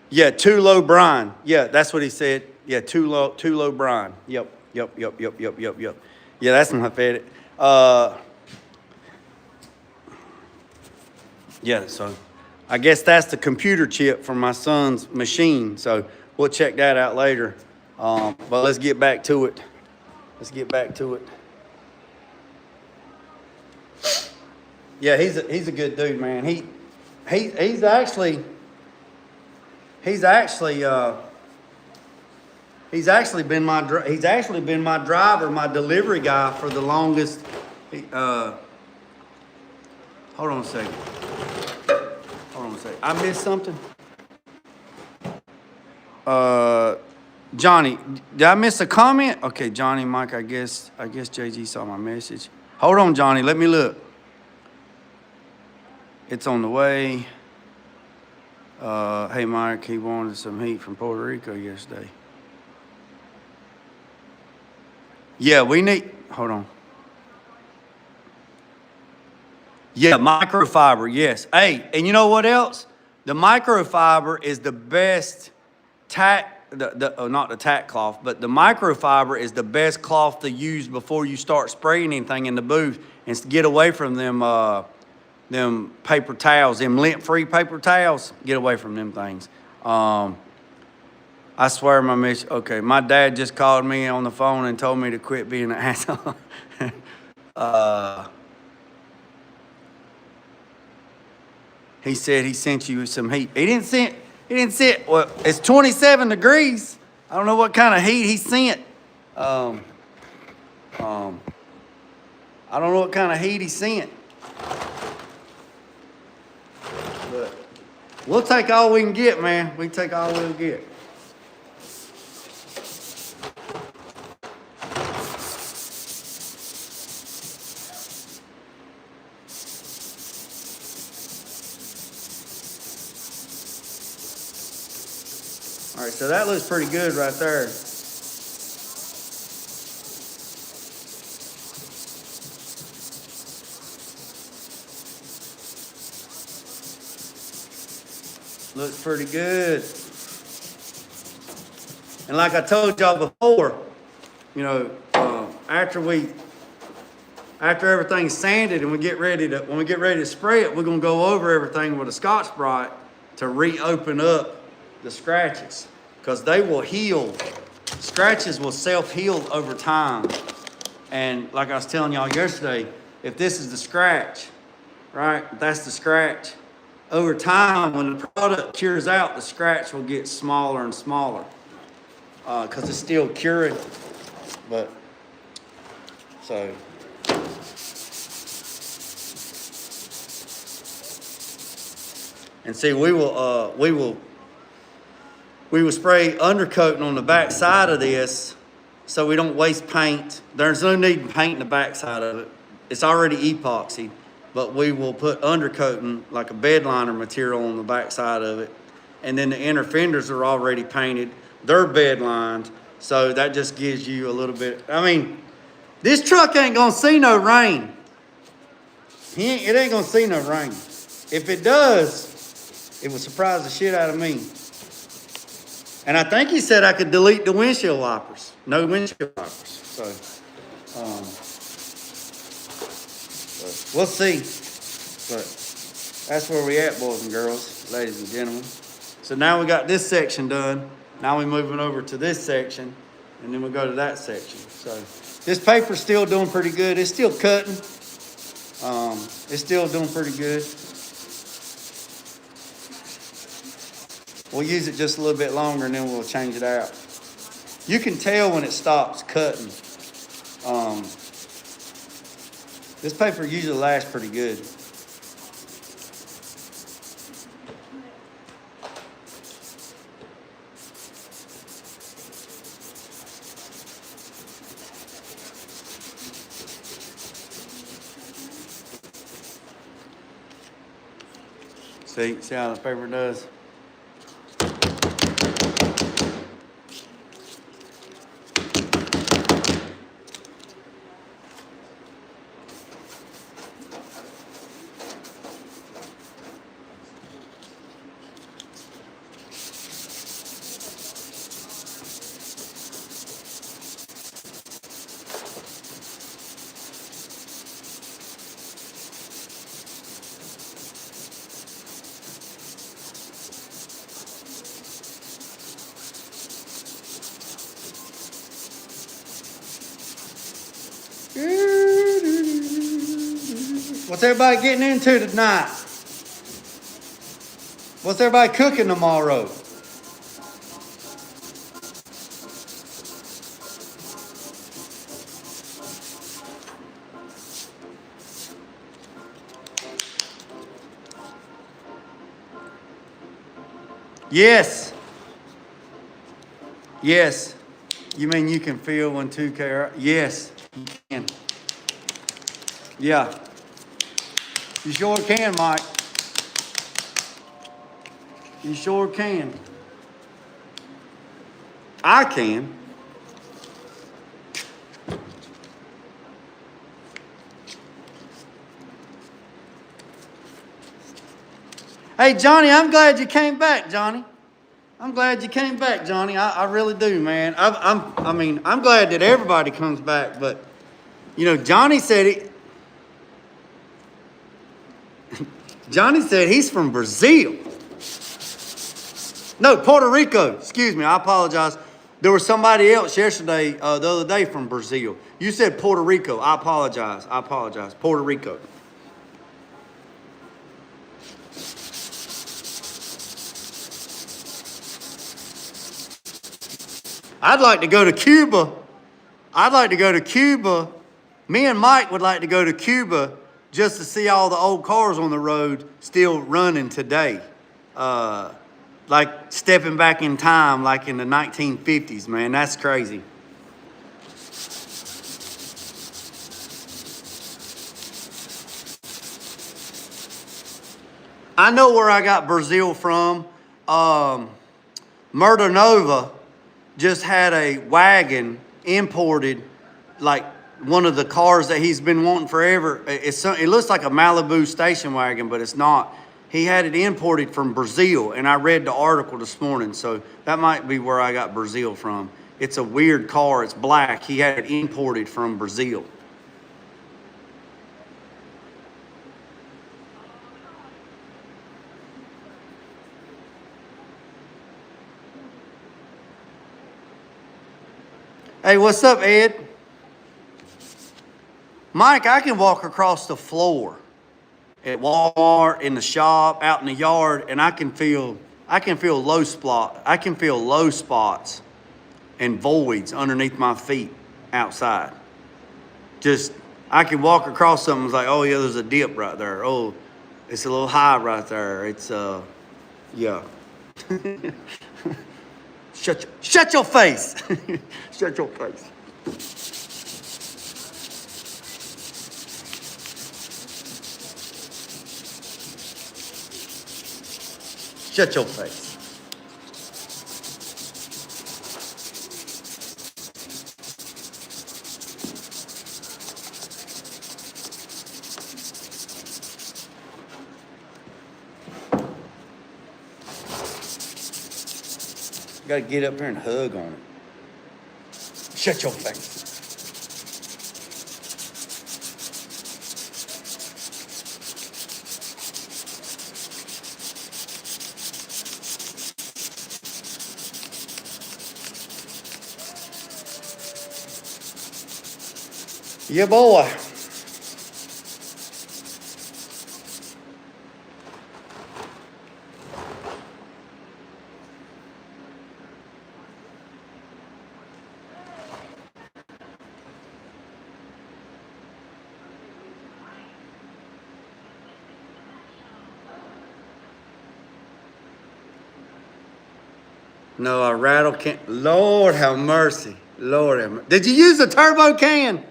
yeah, too low brine. Yeah, that's what he said. Yeah, too low brine. Yep. Yeah, that's my fed. Yeah, so I guess that's the computer chip from my son's machine. So we'll check that out later. But let's get back to it. Yeah, he's a good dude, man. He's actually been my driver, my delivery guy for the longest. Hold on a second. I missed something. Johnny, did I miss a comment? Okay, Johnny, Mike, I guess JG saw my message. Hold on, Johnny, let me look. It's on the way. Hey, Mike, he wanted some heat from Puerto Rico yesterday. Yeah, hold on. Yeah, microfiber, yes. Hey, and you know what else? The microfiber is the best not the tack cloth, but the microfiber is the best cloth to use before you start spraying anything in the booth, and to get away from them paper towels, them lint-free paper towels. Get away from them things. I swear my dad just called me on the phone and told me to quit being an asshole. He said he sent you some heat. He didn't send, well, it's 27 degrees. I don't know what kind of heat he sent. I don't know what kind of heat he sent. But we'll take all we can get, man. We can take all we'll get. All right, so that looks pretty good right there. Looks pretty good. And like I told y'all before, you know, after everything's sanded and when we get ready to spray it, we're gonna go over everything with a Scotch-Brite to reopen up the scratches, because they will heal. Scratches will self-heal over time. And like I was telling y'all yesterday, if this is the scratch, right, that's the scratch. Over time, when the product cures out, the scratch will get smaller and smaller, because it's still curing. But so. And see, we will spray undercoating on the back side of this so we don't waste paint. There's no need to paint the back side of it. It's already epoxied. but we will put undercoating, like a bed liner material on the back side of it. And then the inner fenders are already painted. They're bed lined. So that just gives you a little bit. I mean, this truck ain't gonna see no rain. It ain't gonna see no rain. If it does, it will surprise the shit out of me. And I think he said I could delete the windshield wipers. No windshield wipers. So, we'll see. But that's where we at, boys and girls, ladies and gentlemen. So now we got this section done. Now we're moving over to this section, and then we'll go to that section. So this paper's still doing pretty good. It's still cutting. It's still doing pretty good. We'll use it just a little bit longer, and then we'll change it out. You can tell when it stops cutting. This paper usually lasts pretty good. See how the paper does? What's everybody getting into tonight? What's everybody cooking tomorrow? Yes. Yes. You mean you can feel when 2K? Yes, you can. Yeah. You sure can, Mike. You sure can. I can. Hey, Johnny, I'm glad you came back, Johnny. I'm glad you came back, Johnny. I really do, man. I'm glad that everybody comes back, but you know, Johnny said it. Johnny said he's from Brazil. No, Puerto Rico. Excuse me, I apologize. There was somebody else yesterday, the other day from Brazil. You said Puerto Rico. I apologize. Puerto Rico. I'd like to go to Cuba. Me and Mike would like to go to Cuba just to see all the old cars on the road still running today. Like stepping back in time, like in the 1950s, man. That's crazy. I know where I got Brazil from. Murder Nova just had a wagon imported, like one of the cars that he's been wanting forever. It looks like a Malibu station wagon, but it's not. He had it imported from Brazil, and I read the article this morning, so that might be where I got Brazil from. It's a weird car. It's black. He had it imported from Brazil. Hey, what's up, Ed? Mike, I can walk across the floor at Walmart, in the shop, out in the yard, and I can feel low spots and voids underneath my feet outside. Just, I can walk across something, it's like, oh yeah, there's a dip right there. Oh, it's a little high right there. It's, yeah. Shut your face. Shut your face. Shut your face. You gotta get up here and hug on it. Shut your face. Yeah, boy. No, a rattle can. Lord have mercy. Lord have mercy. Did you use the turbo can?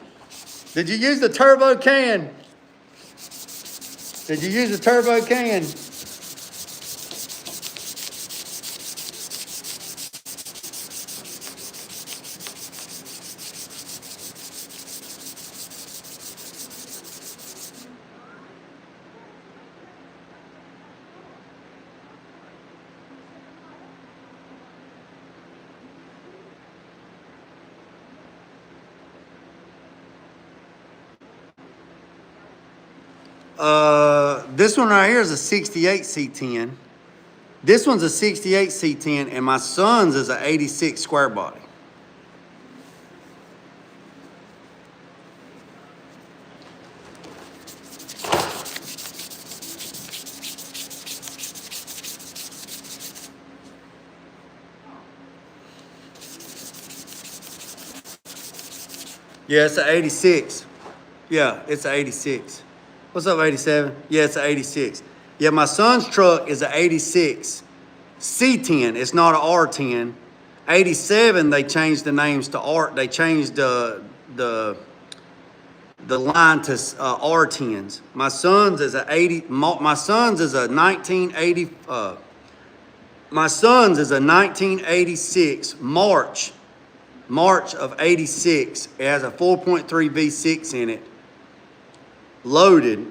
Did you use the turbo can? Did you use the turbo can? This one right here is a 68 C10. This one's a 68 C10, and my son's is an 86 square body. Yeah, it's an 86. Yeah, it's an 86. What's up, 87? Yeah, it's an 86. Yeah, my son's truck is an 86 C10. It's not an R10. 87, they changed the names to R. They changed the line to R10s. My son's is a 80. My son's is a 1980. My son's is a 1986 March of 86. It has a 4.3 V6 in it, loaded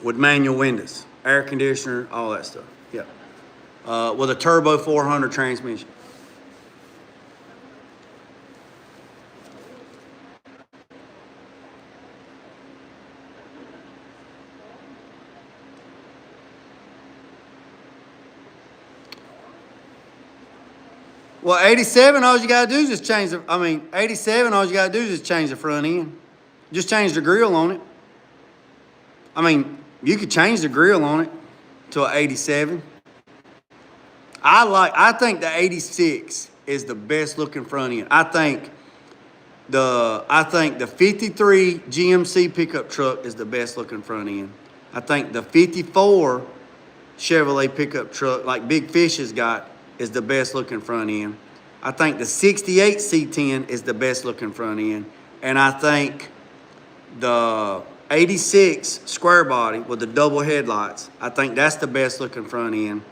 with manual windows, air conditioner, all that stuff. Yeah, with a turbo 400 transmission. Well, 87, all you gotta do is just change the, 87, all you gotta do is just change the front end. Just change the grill on it. I mean, you could change the grill on it to an 87. I think the 86 is the best looking front end. I think the 53 GMC pickup truck is the best looking front end. I think the 54 Chevrolet pickup truck, like Big Fish has got, is the best looking front end. I think the 68 C10 is the best looking front end. And I think the 86 square body with the double headlights, I think that's the best looking front end.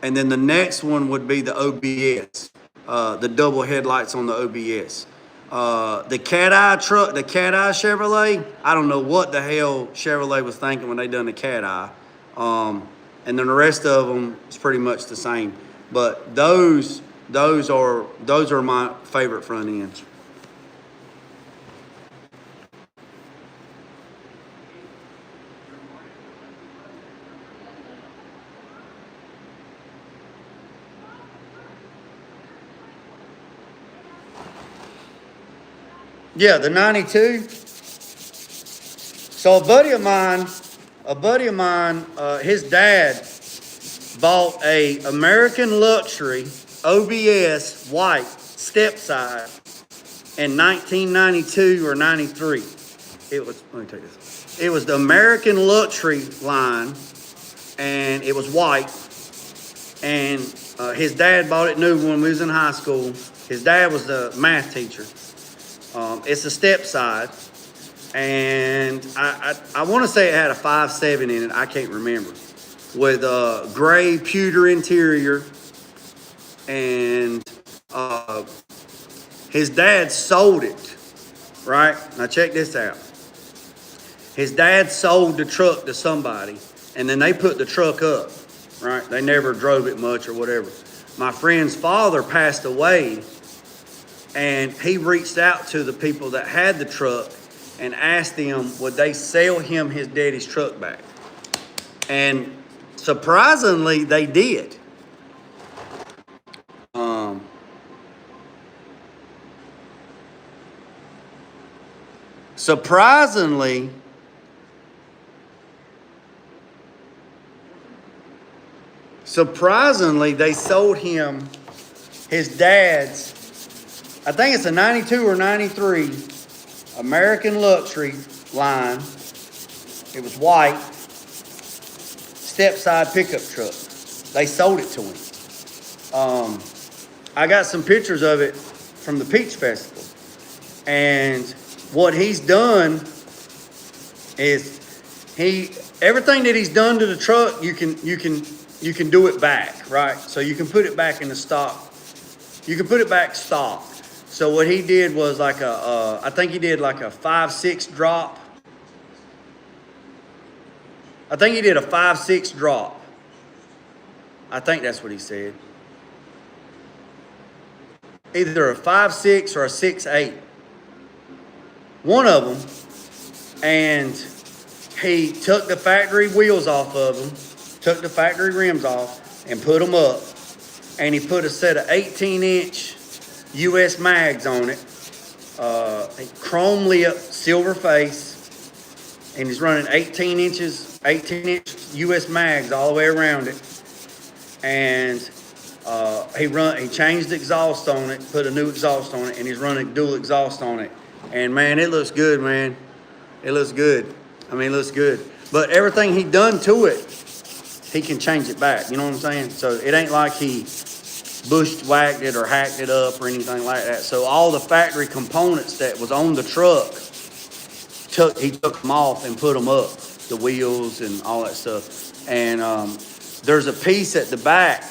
And then the next one would be the OBS, the double headlights on the OBS. The Cat-Eye truck, the Cat-Eye Chevrolet, I don't know what the hell Chevrolet was thinking when they done the Cat-Eye. And then the rest of them is pretty much the same. But those are my favorite front ends. Yeah, the 92. So a buddy of mine, his dad bought a American Luxury OBS white step side in 1992 or 93. Let me take this. It was the American Luxury line, and it was white. And his dad bought it new when we was in high school. His dad was the math teacher. It's a step side, and I want to say it had a 5.7 in it. I can't remember. with a gray pewter interior, and his dad sold it, right? Now check this out. His dad sold the truck to somebody, and then they put the truck up, right? They never drove it much or whatever. My friend's father passed away, and he reached out to the people that had the truck and asked them, would they sell him his daddy's truck back? And surprisingly, they did. Surprisingly, they sold him his dad's, I think it's a 92 or 93 American Luxury line. It was white, step-side pickup truck. They sold it to him. I got some pictures of it from the Peach Festival. And what he's done is everything that he's done to the truck, you can do it back, right? So you can put it back in the stock. You can put it back stock. So what he did was like I think he did like a 5/6 drop. I think he did a 5/6 drop. I think that's what he said. Either a 5/6 or a 6/8. One of them. And he took the factory wheels off of them, took the factory rims off, and put them up. And he put a set of 18-inch US mags on it. Chrome lip, silver face. And he's running 18-inch US mags all the way around it. And he changed the exhaust on it, put a new exhaust on it, and he's running dual exhaust on it. And man, it looks good, man. It looks good. I mean, it looks good. But everything he done to it, he can change it back. You know what I'm saying? So it ain't like he bushwhacked it or hacked it up or anything like that. So all the factory components that was on the truck, he took them off and put them up, the wheels and all that stuff. And there's a piece at the back.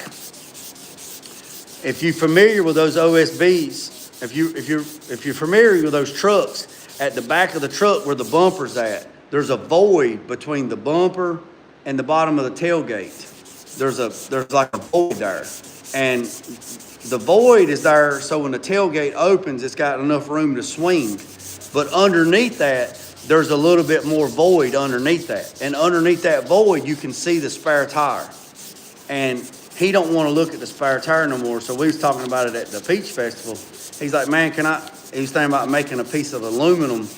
If you're familiar with those OSBs, if you're familiar with those trucks, at the back of the truck where the bumper's at, there's a void between the bumper and the bottom of the tailgate. There's like a void there. And the void is there so when the tailgate opens, it's got enough room to swing. But underneath that, there's a little bit more void underneath that. And underneath that void, you can see the spare tire. And he don't want to look at the spare tire no more. So we was talking about it at the Peach Festival. He's like, man, he was thinking about making a piece of aluminum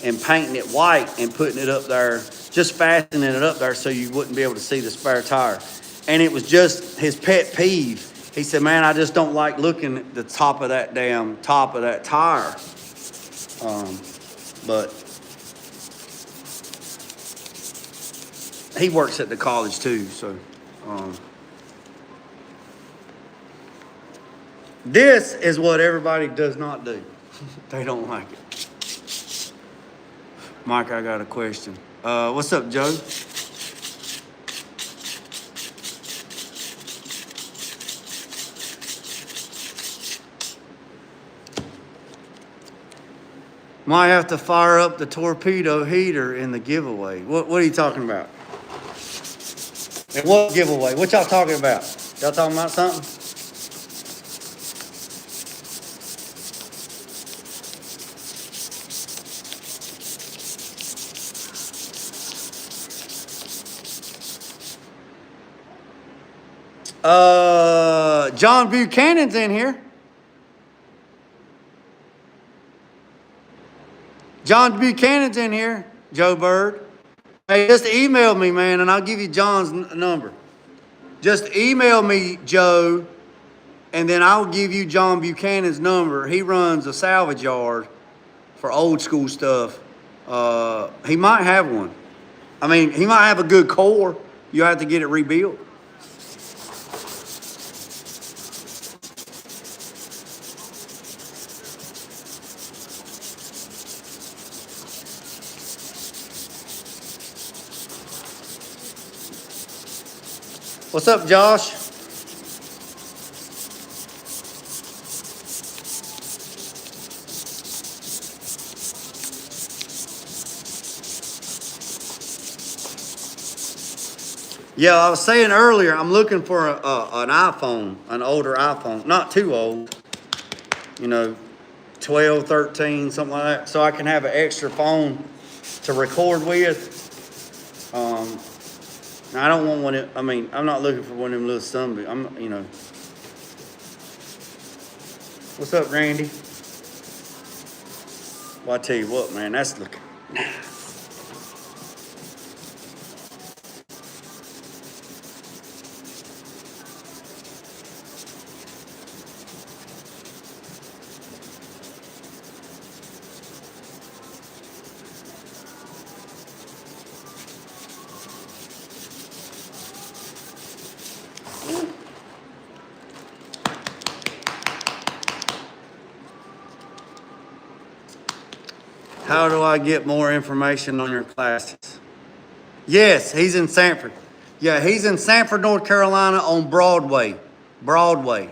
and painting it white and putting it up there, just fastening it up there so you wouldn't be able to see the spare tire. And it was just his pet peeve. He said, man, I just don't like looking at the top of that tire. But he works at the college too, so. This is what everybody does not do. They don't like it. Mike, I got a question. What's up, Joe? Might have to fire up the torpedo heater in the giveaway. What are you talking about? And what giveaway? What y'all talking about? Y'all talking about something? John Buchanan's in here. John Buchanan's in here, Joe Bird. Hey, just email me, man, and I'll give you John's number. Just email me, Joe, and then I'll give you John Buchanan's number. He runs a salvage yard for old school stuff. He might have one. I mean, he might have a good core. You have to get it rebuilt. What's up, Josh? Yeah, I was saying earlier, I'm looking for an iPhone, an older iPhone, not too old, 12, 13, something like that, so I can have an extra phone to record with. I don't want one. I'm not looking for one of them little What's up, Randy? Well, I tell you what, man, that's looking nice. How do I get more information on your classes? Yes, he's in Sanford. Yeah, he's in Sanford, North Carolina on Broadway. Broadway.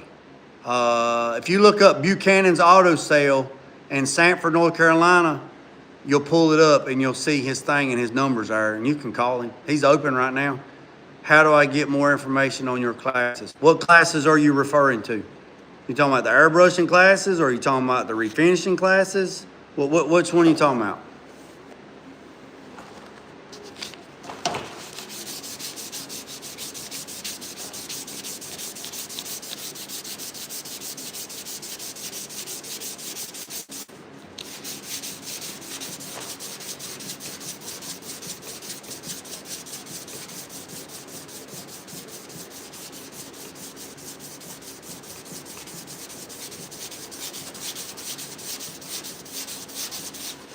If you look up Buchanan's Auto Sale in Sanford, North Carolina, you'll pull it up and you'll see his thing and his numbers are, and you can call him. He's open right now. How do I get more information on your classes? What classes are you referring to? You talking about the airbrushing classes, or are you talking about the refinishing classes? Which one are you talking about?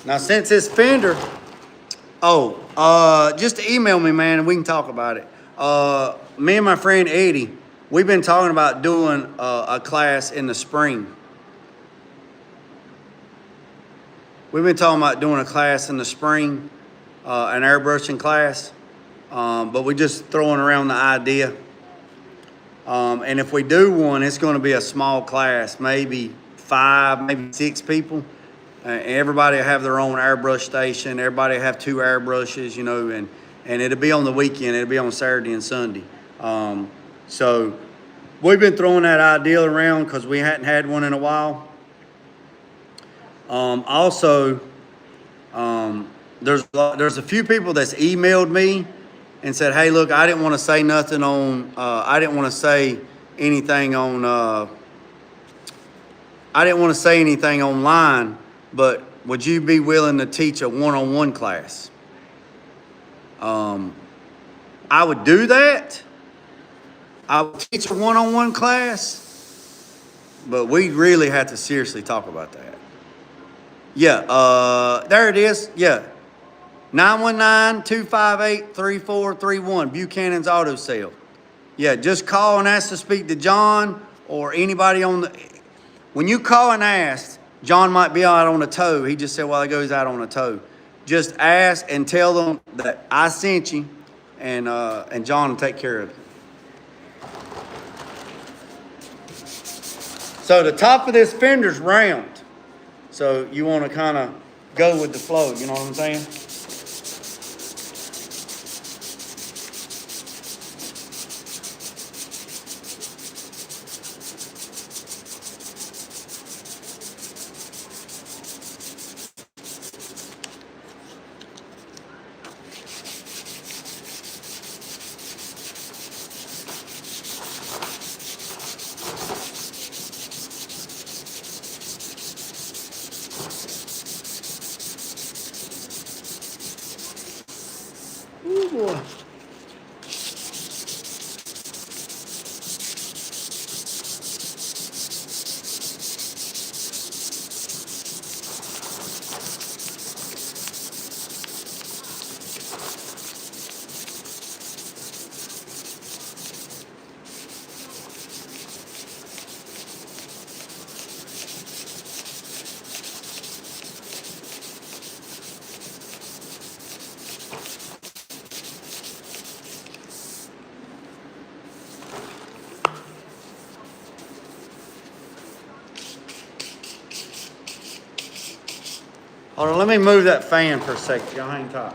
Now, since it's fender, just email me, man, and we can talk about it. Me and my friend Eddie, we've been talking about doing a class in the spring. We've been talking about doing a class in the spring, an airbrushing class, but we're just throwing around the idea. And if we do one, it's going to be a small class, maybe 5, maybe 6 people. Everybody will have their own airbrush station. Everybody will have 2 airbrushes, and it'll be on the weekend. It'll be on Saturday and Sunday. So we've been throwing that idea around because we hadn't had one in a while. There's a few people that's emailed me and said, hey, look, I didn't want to say nothing on, I didn't want to say anything online, but would you be willing to teach a one-on-one class? I would do that. I would teach a one-on-one class, but we really have to seriously talk about that. Yeah, there it is. Yeah, 919-258-3431, Buchanan's Auto Sale. Yeah, just call and ask to speak to John or anybody on the... When you call and ask, John might be out on a tow. He just said a while ago he's out on a tow. Just ask and tell them that I sent you, and John will take care of it. So the top of this fender's round. So you want to kind of go with the flow, you know what I'm saying? Ooh, boy. Hold on, let me move that fan for a second. Y'all hang tight.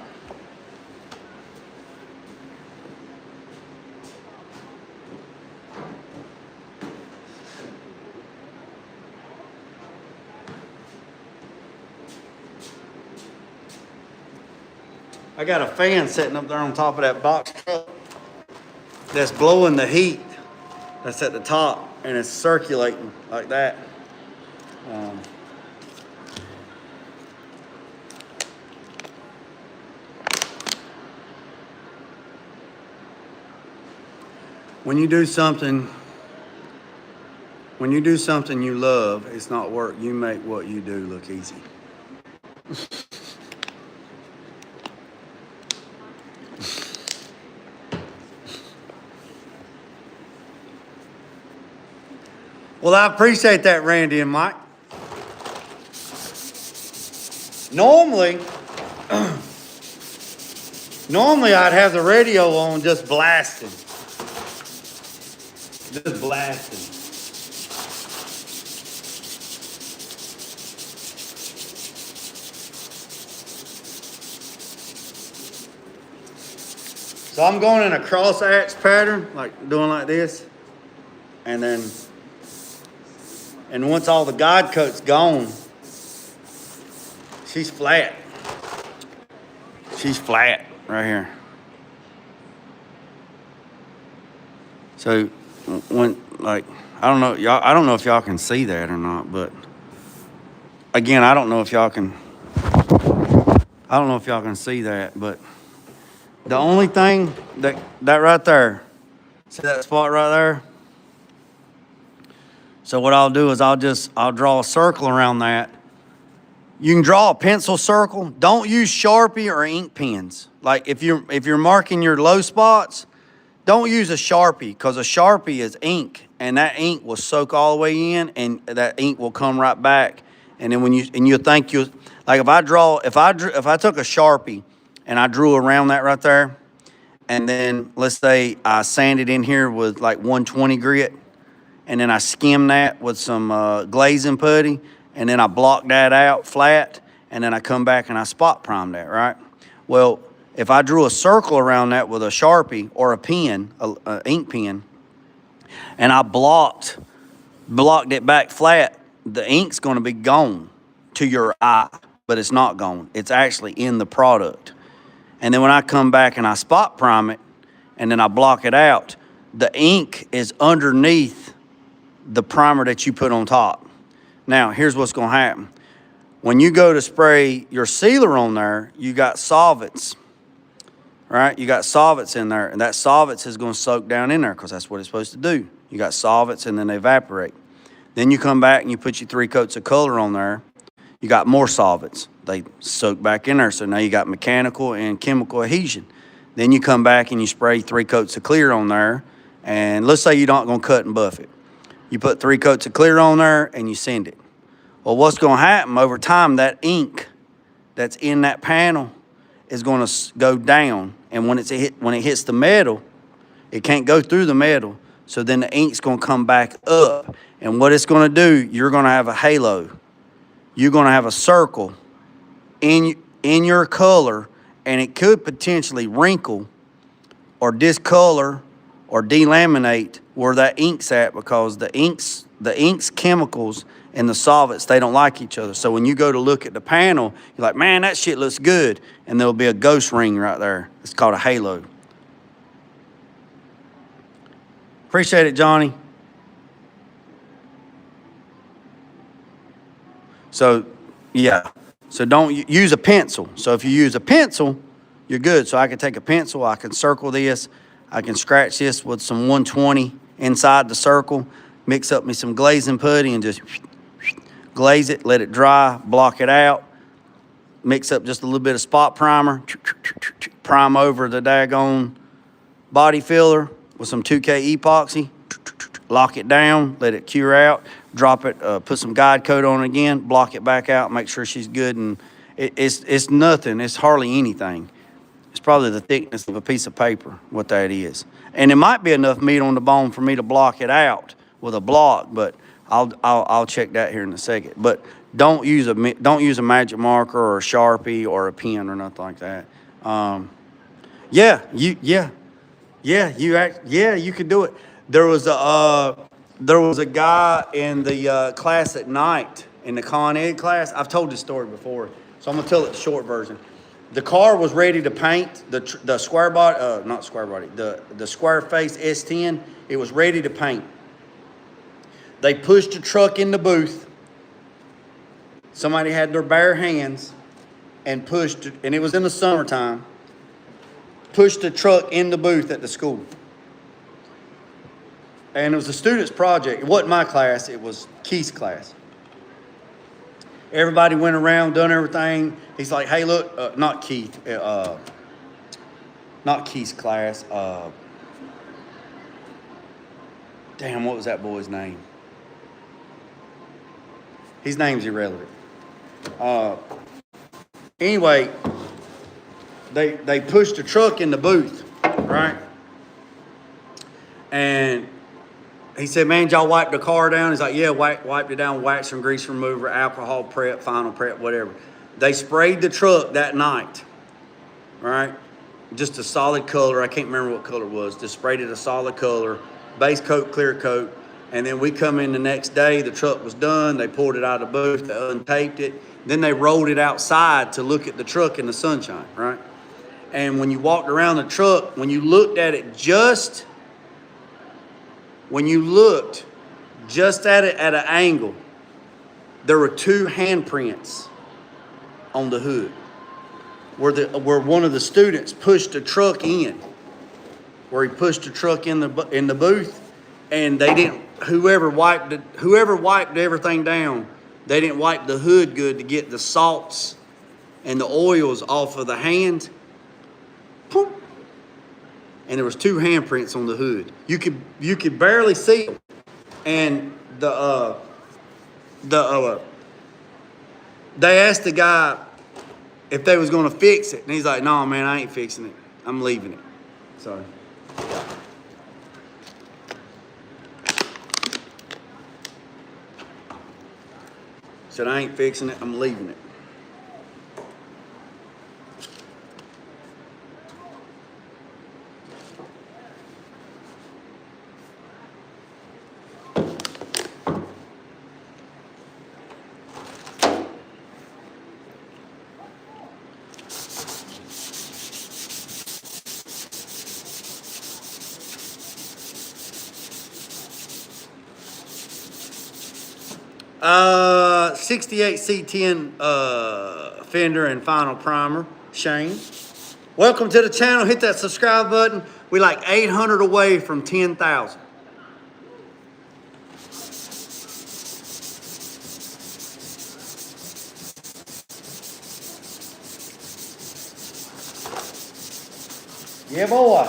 I got a fan sitting up there on top of that box truck that's blowing the heat that's at the top, and it's circulating like that. When you do something you love, it's not work. You make what you do look easy. Well, I appreciate that, Randy and Mike. Normally I'd have the radio on just blasting. Just blasting. So I'm going in a cross axe pattern, like doing like this. And once all the guide coat's gone, she's flat. She's flat right here. So when, like, I don't know if y'all can see that or not, but again, I don't know if y'all can see that, but the only thing that right there, see that spot right there? So what I'll do is I'll draw a circle around that. You can draw a pencil circle. Don't use Sharpie or ink pens. Like if you're marking your low spots, don't use a Sharpie, because a Sharpie is ink, and that ink will soak all the way in, and that ink will come right back. And then you'll think like if I took a Sharpie and I drew around that right there, and then let's say I sanded in here with like 120 grit, and then I skim that with some glazing putty, and then I block that out flat, and then I come back and I spot prime that, right? Well, if I drew a circle around that with a Sharpie or a pen, a ink pen, and I blocked it back flat, the ink's going to be gone to your eye, but it's not gone. It's actually in the product. And then when I come back and I spot prime it, and then I block it out, the ink is underneath the primer that you put on top. Now, here's what's going to happen. When you go to spray your sealer on there, you got solvents, right? You got solvents in there, and that solvents is going to soak down in there because that's what it's supposed to do. You got solvents, and then they evaporate. Then you come back and you put your 3 coats of color on there. You got more solvents. They soak back in there, so now you got mechanical and chemical adhesion. Then you come back and you spray 3 coats of clear on there, and let's say you're not going to cut and buff it. You put 3 coats of clear on there and you send it. Well, what's going to happen over time, that ink that's in that panel is going to go down. And when it hits the metal, it can't go through the metal. So then the ink's going to come back up. And what it's going to do, you're going to have a halo. You're going to have a circle in your color, and it could potentially wrinkle or discolor or delaminate where that ink's at, because the ink's chemicals and the solvents, they don't like each other. So when you go to look at the panel, you're like, man, that shit looks good. And there'll be a ghost ring right there. It's called a halo. Appreciate it, Johnny. So, yeah. So don't use a pencil. So if you use a pencil, you're good. So I can take a pencil, I can circle this, I can scratch this with some 120 inside the circle, mix up me some glazing putty and just glaze it, let it dry, block it out, mix up just a little bit of spot primer, prime over the daggone body filler with some 2K epoxy, lock it down, let it cure out, drop it, put some guide coat on it again, block it back out, make sure she's good. And it's nothing, it's hardly anything. It's probably the thickness of a piece of paper, what that is. And it might be enough meat on the bone for me to block it out with a block, but I'll check that here in a second. But don't use a magic marker or a Sharpie or a pen or nothing like that. You could do it. There was a guy in the class at night, in the Con Ed class. I've told this story before, so I'm gonna tell it the short version. The car was ready to paint the square body, not square body, the square face S10. It was ready to paint. They pushed the truck in the booth. Somebody had their bare hands and pushed it, and it was in the summertime. Pushed the truck in the booth at the school. And it was a student's project. It wasn't my class, it was Keith's class. Everybody went around, done everything. He's like, hey, look, not Keith, not Keith's class. Damn, what was that boy's name? His name's irrelevant. Anyway, they pushed the truck in the booth, right? And he said, man, y'all wipe the car down? He's like, yeah, wiped it down, wax and grease remover, alcohol prep, final prep, whatever. They sprayed the truck that night, right? Just a solid color. I can't remember what color it was. Just sprayed it a solid color, base coat, clear coat. And then we come in the next day, the truck was done. They pulled it out of the booth, they untaped it. Then they rolled it outside to look at the truck in the sunshine, right? And when you walked around the truck, when you looked at it at it at an angle, there were two handprints on the hood where one of the students pushed the truck in, where he pushed the truck in the booth, and they didn't. Whoever wiped everything down, they didn't wipe the hood good to get the salts and the oils off of the hand. Poof. And there was two handprints on the hood. You could barely see them. And they asked the guy if they was gonna fix it, and he's like, "No, man, I ain't fixing it. I'm leaving it." So. Said, I ain't fixing it, I'm leaving it. Uh, 68 C10 fender and final primer, Shane. Welcome to the channel. Hit that subscribe button. We like 800 away from 10,000. Yeah, boy.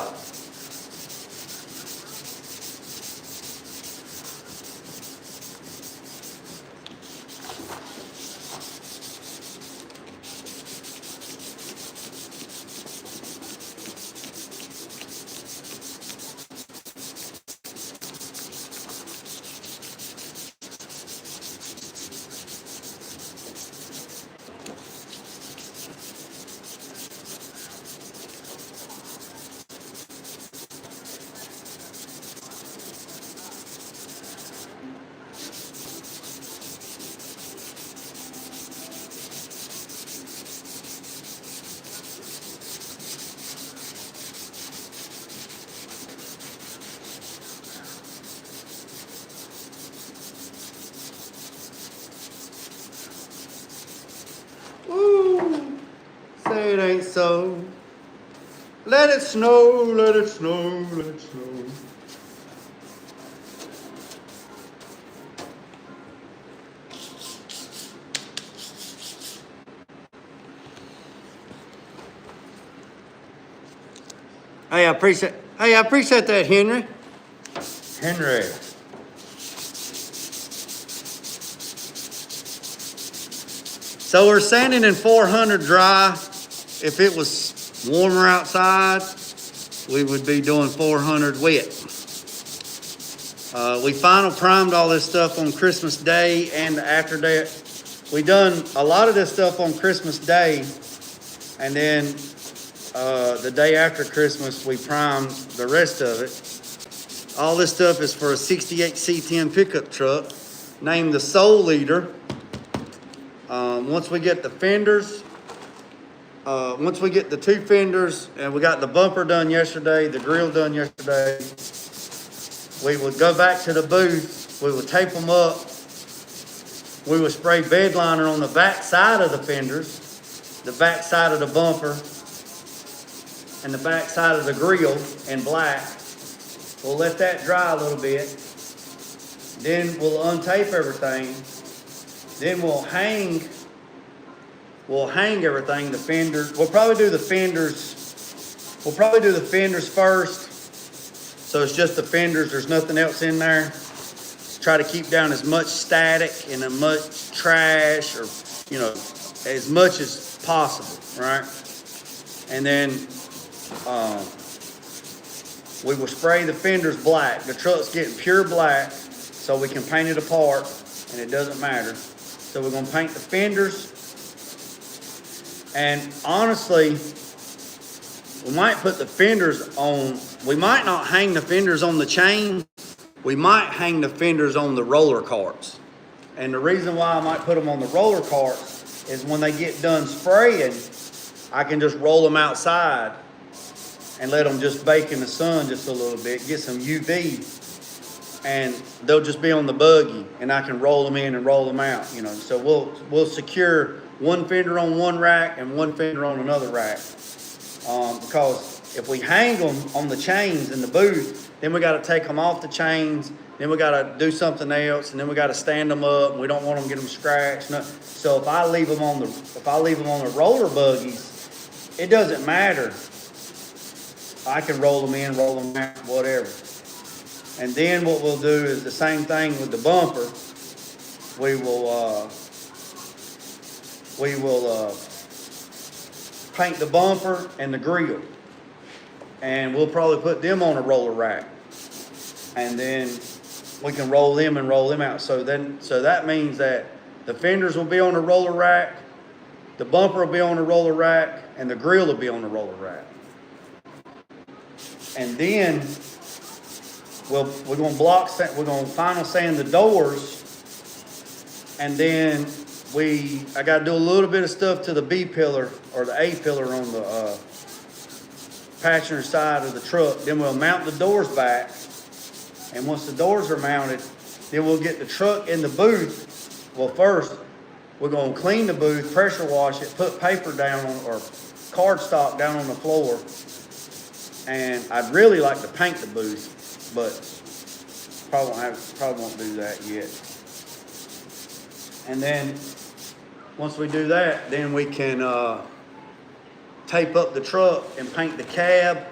Ooh, say it ain't so. Let it snow, let it snow, let it snow. Hey, I appreciate that, Henry. Henry. So we're sanding in 400 dry. If it was warmer outside, we would be doing 400 wet. We final primed all this stuff on Christmas Day and after that. we done a lot of this stuff on Christmas Day, and then the day after Christmas, we primed the rest of it. All this stuff is for a 68 C10 pickup truck named the Soul Leader. Once we get the fenders, once we get the two fenders, and we got the bumper done yesterday, the grill done yesterday, we would go back to the booth, we would tape them up, we would spray bed liner on the back side of the fenders, the back side of the bumper, and the back side of the grill in black. We'll let that dry a little bit. Then we'll untape everything. Then we'll hang everything, the fenders. We'll probably do the fenders first. So it's just the fenders, there's nothing else in there. Try to keep down as much static and as much trash, or, you know, as much as possible, right? And then we will spray the fenders black. The truck's getting pure black, so we can paint it apart, and it doesn't matter. So we're gonna paint the fenders. And honestly, we might put the fenders on, we might not hang the fenders on the chain, we might hang the fenders on the roller carts. And the reason why I might put them on the roller carts is when they get done spraying, I can just roll them outside and let them just bake in the sun just a little bit, get some UV, and they'll just be on the buggy, and I can roll them in and roll them out, you know. So we'll secure one fender on one rack and one fender on another rack, because if we hang them on the chains in the booth, then we got to take them off the chains, then we got to do something else, and then we got to stand them up, and we don't want them to get them scratched. No. So if I leave them on the roller buggies, it doesn't matter. I can roll them in, roll them out, whatever. And then what we'll do is the same thing with the bumper. We will paint the bumper and the grill, and we'll probably put them on a roller rack, and then we can roll them and roll them out. So that means that the fenders will be on a roller rack, the bumper will be on a roller rack, and the grill will be on a roller rack. And then we're going to final sand the doors, and then I got to do a little bit of stuff to the B pillar or the A pillar on the passenger side of the truck. Then we'll mount the doors back, and once the doors are mounted, then we'll get the truck in the booth. Well, first we're going to clean the booth, pressure wash it, put paper down or cardstock down on the floor. And I'd really like to paint the booth, but probably won't do that yet. And then once we do that, then we can tape up the truck and paint the cab.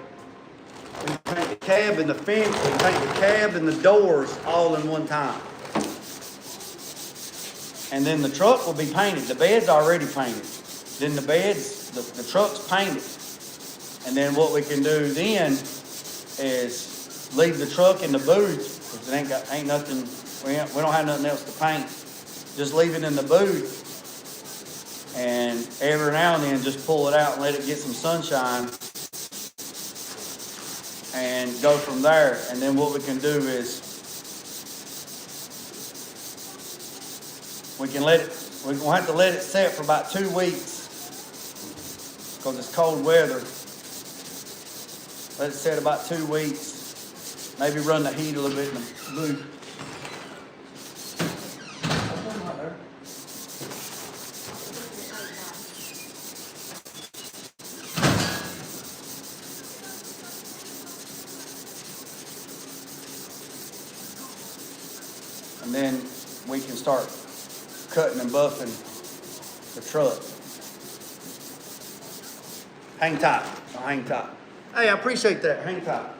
We paint the cab and the fence. We paint the cab and the doors all in one time. And then the truck will be painted. The bed's already painted. Then the truck's painted. And then what we can do then is leave the truck in the booth, because it ain't nothing, we don't have nothing else to paint. Just leave it in the booth, and every now and then just pull it out and let it get some sunshine, and go from there. And then what we can do is we're gonna have to let it set for about 2 weeks, because it's cold weather. Let it set about 2 weeks. Maybe run the heat a little bit in the booth. And then we can start cutting and buffing the truck. Hang tight. Hang tight. Hey, I appreciate that. Hang tight.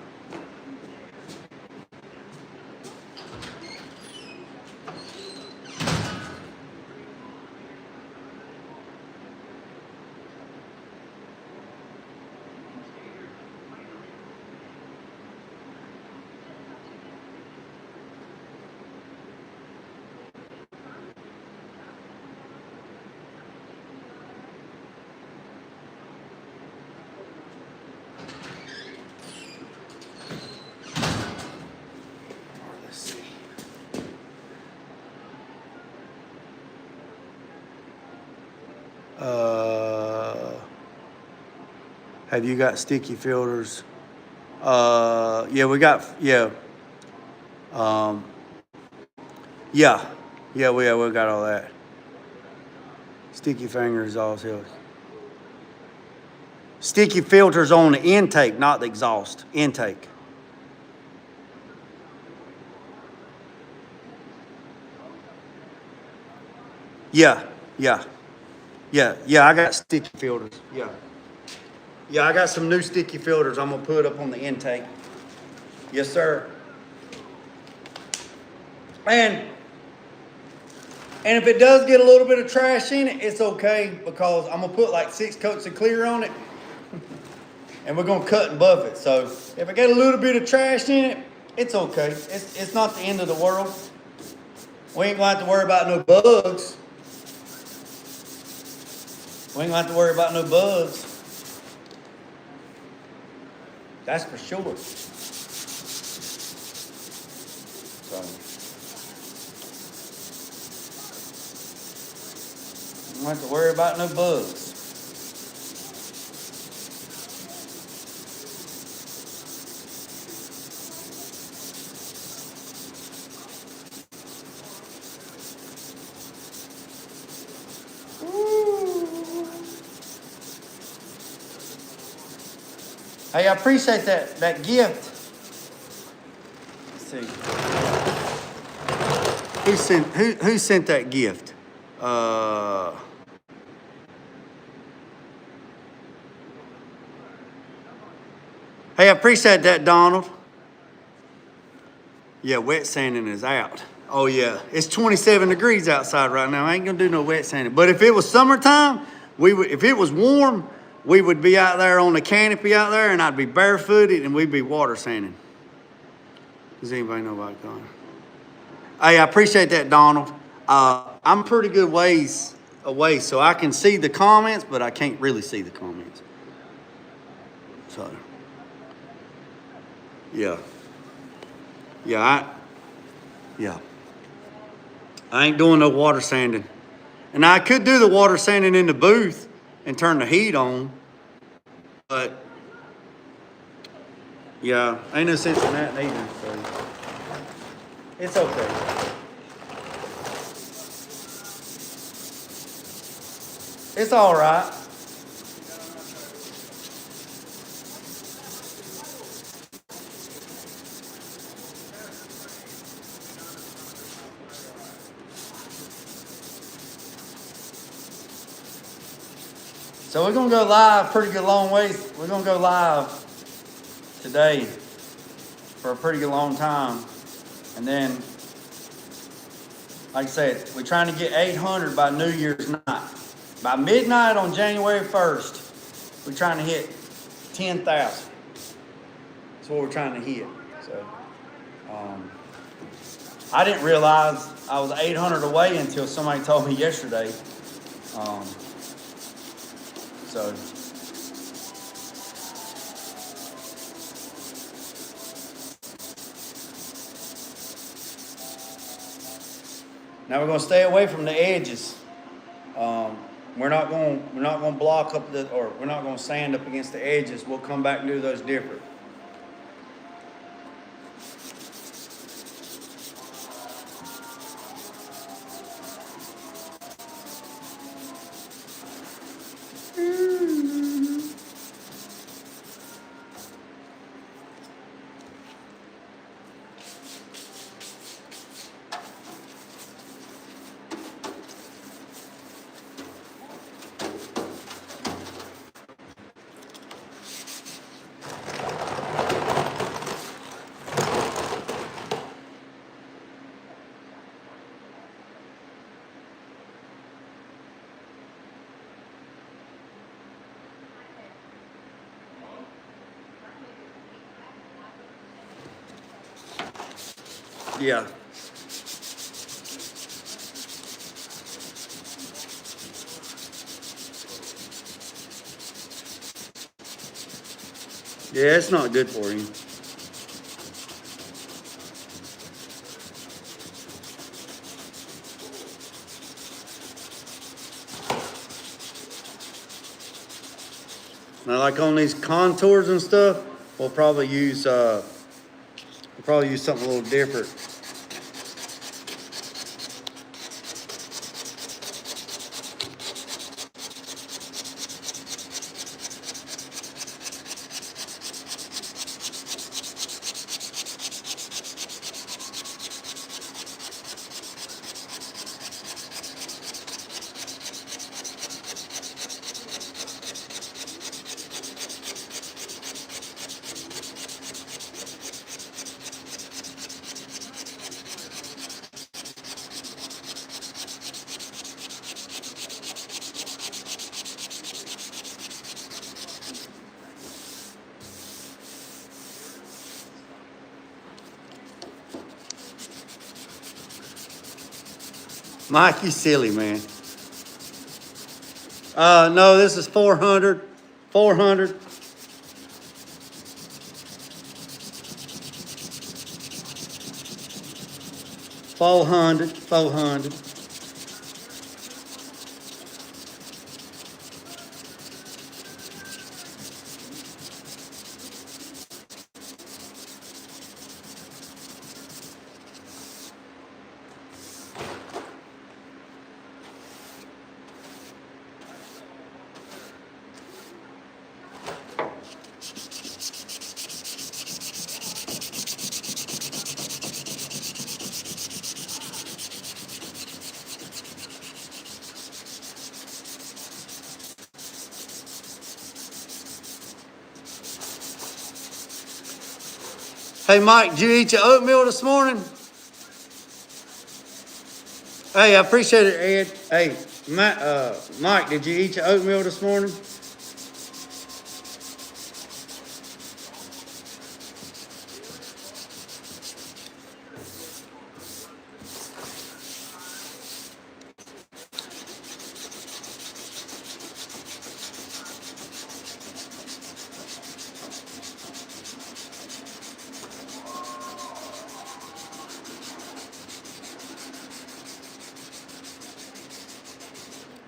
Have you got sticky filters? Yeah, we got, yeah. Um, yeah. Yeah, we got all that. Sticky fingers also. Sticky filters on the intake, not the exhaust. Intake. Yeah, yeah, yeah, I got sticky filters. Yeah. Yeah, I got some new sticky filters I'm gonna put up on the intake. Yes, sir. And if it does get a little bit of trash in it, it's okay because I'm gonna put like 6 coats of clear on it and we're gonna cut and buff it. So if I get a little bit of trash in it, it's okay. It's not the end of the world. We ain't gonna have to worry about no bugs. We ain't gonna have to worry about no bugs. That's for sure. So, you don't have to worry about no bugs. Hey, I appreciate that gift. Let's see. Who sent that gift? Hey, I appreciate that, Donald. Yeah, wet sanding is out. Oh yeah, it's 27 degrees outside right now. I ain't gonna do no wet sanding. But if it was summertime, if it was warm, we would be out there on the canopy out there, and I'd be barefooted, and we'd be water sanding. Does anybody know about that? Hey, I appreciate that, Donald. I'm pretty good ways away, so I can see the comments, but I can't really see the comments. So, yeah. Yeah, I ain't doing no water sanding. And I could do the water sanding in the booth and turn the heat on, but yeah, ain't no sense in that neither, so it's okay. It's all right. So we're gonna go live pretty good long ways. We're gonna go live today for a pretty good long time. And then, like I said, we're trying to get 800 by New Year's night. By midnight on January 1st, we're trying to hit 10,000. That's what we're trying to hit. So, I didn't realize I was 800 away until somebody told me yesterday. So, now we're going to stay away from the edges. We're not going to block up we're not going to sand up against the edges. We'll come back and do those different. Yeah. Yeah, it's not good for you. Now, like on these contours and stuff, we'll probably use something a little different. Mike, you silly, man. No, this is 400. 400. $400. Hey, Mike, did you eat your oatmeal this morning? Hey, I appreciate it, Ed. Hey, Mike, did you eat your oatmeal this morning?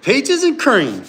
Peaches and cream.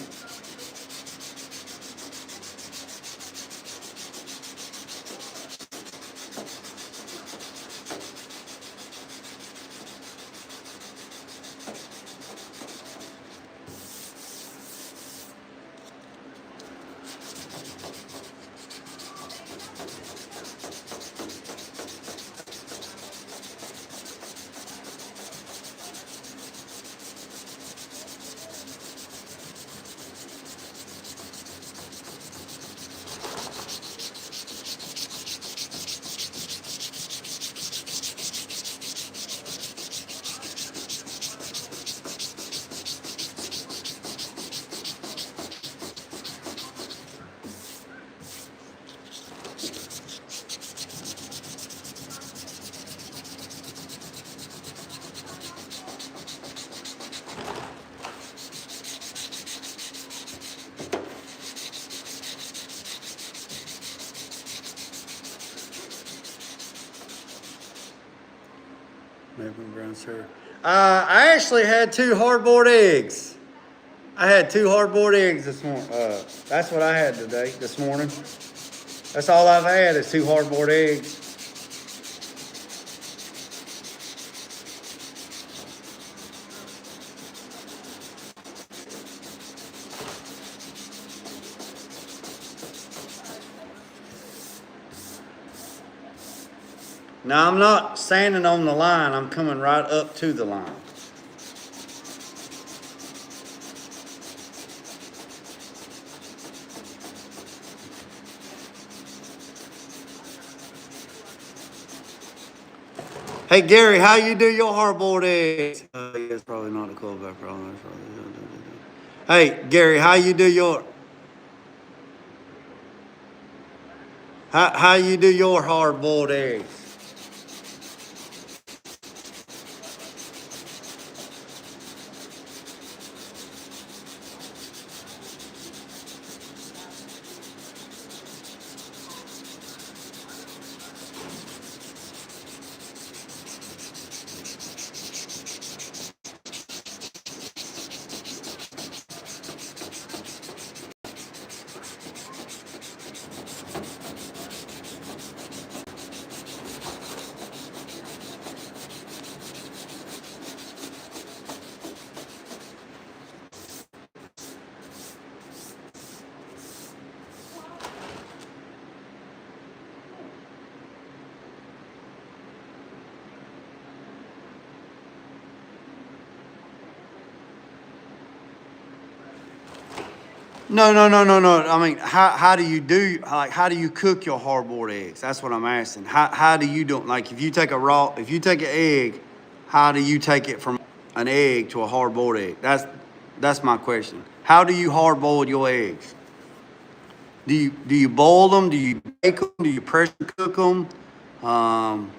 Brown sugar. I actually had 2 hard-boiled eggs. I had 2 hard-boiled eggs this morning. That's what I had this morning. That's all I've had is 2 hard-boiled eggs. Now, I'm not standing on the line. I'm coming right up to the line. Hey, Gary, how you do your hard-boiled eggs? It's probably not a callback problem. Hey, Gary, how you do your... How you do your hard-boiled eggs? No, no, no, no, no. I mean, how do you do, like, how do you cook your hard-boiled eggs? That's what I'm asking. How do you do, like, if you take an egg, how do you take it from an egg to a hard-boiled egg? That's my question. How do you hard-boil your eggs? Do you boil them? Do you bake them? Do you pressure cook them? Um,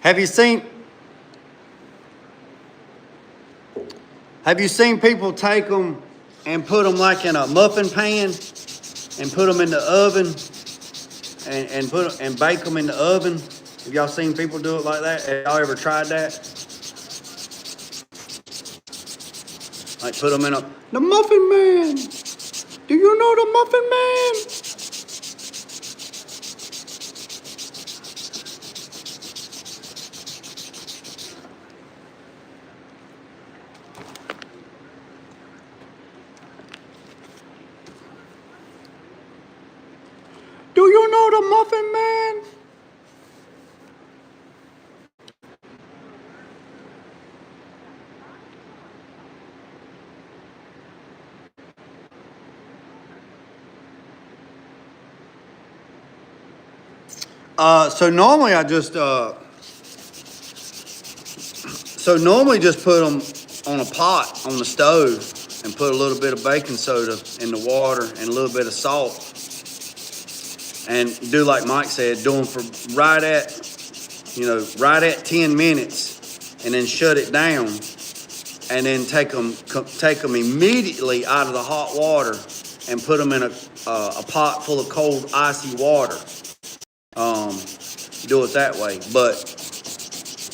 have you seen? Have you seen people take them and put them like in a muffin pan and put them in the oven and bake them in the oven? Have y'all seen people do it like that? Have y'all ever tried that? Like put them in the muffin man. Do you know the muffin man? Do you know the muffin man? So normally I just just put them on a pot on the stove and put a little bit of baking soda in the water and a little bit of salt and do like Mike said, do them for right at 10 minutes and then shut it down and then take them immediately out of the hot water and put them in a pot full of cold icy water. Do it that way. But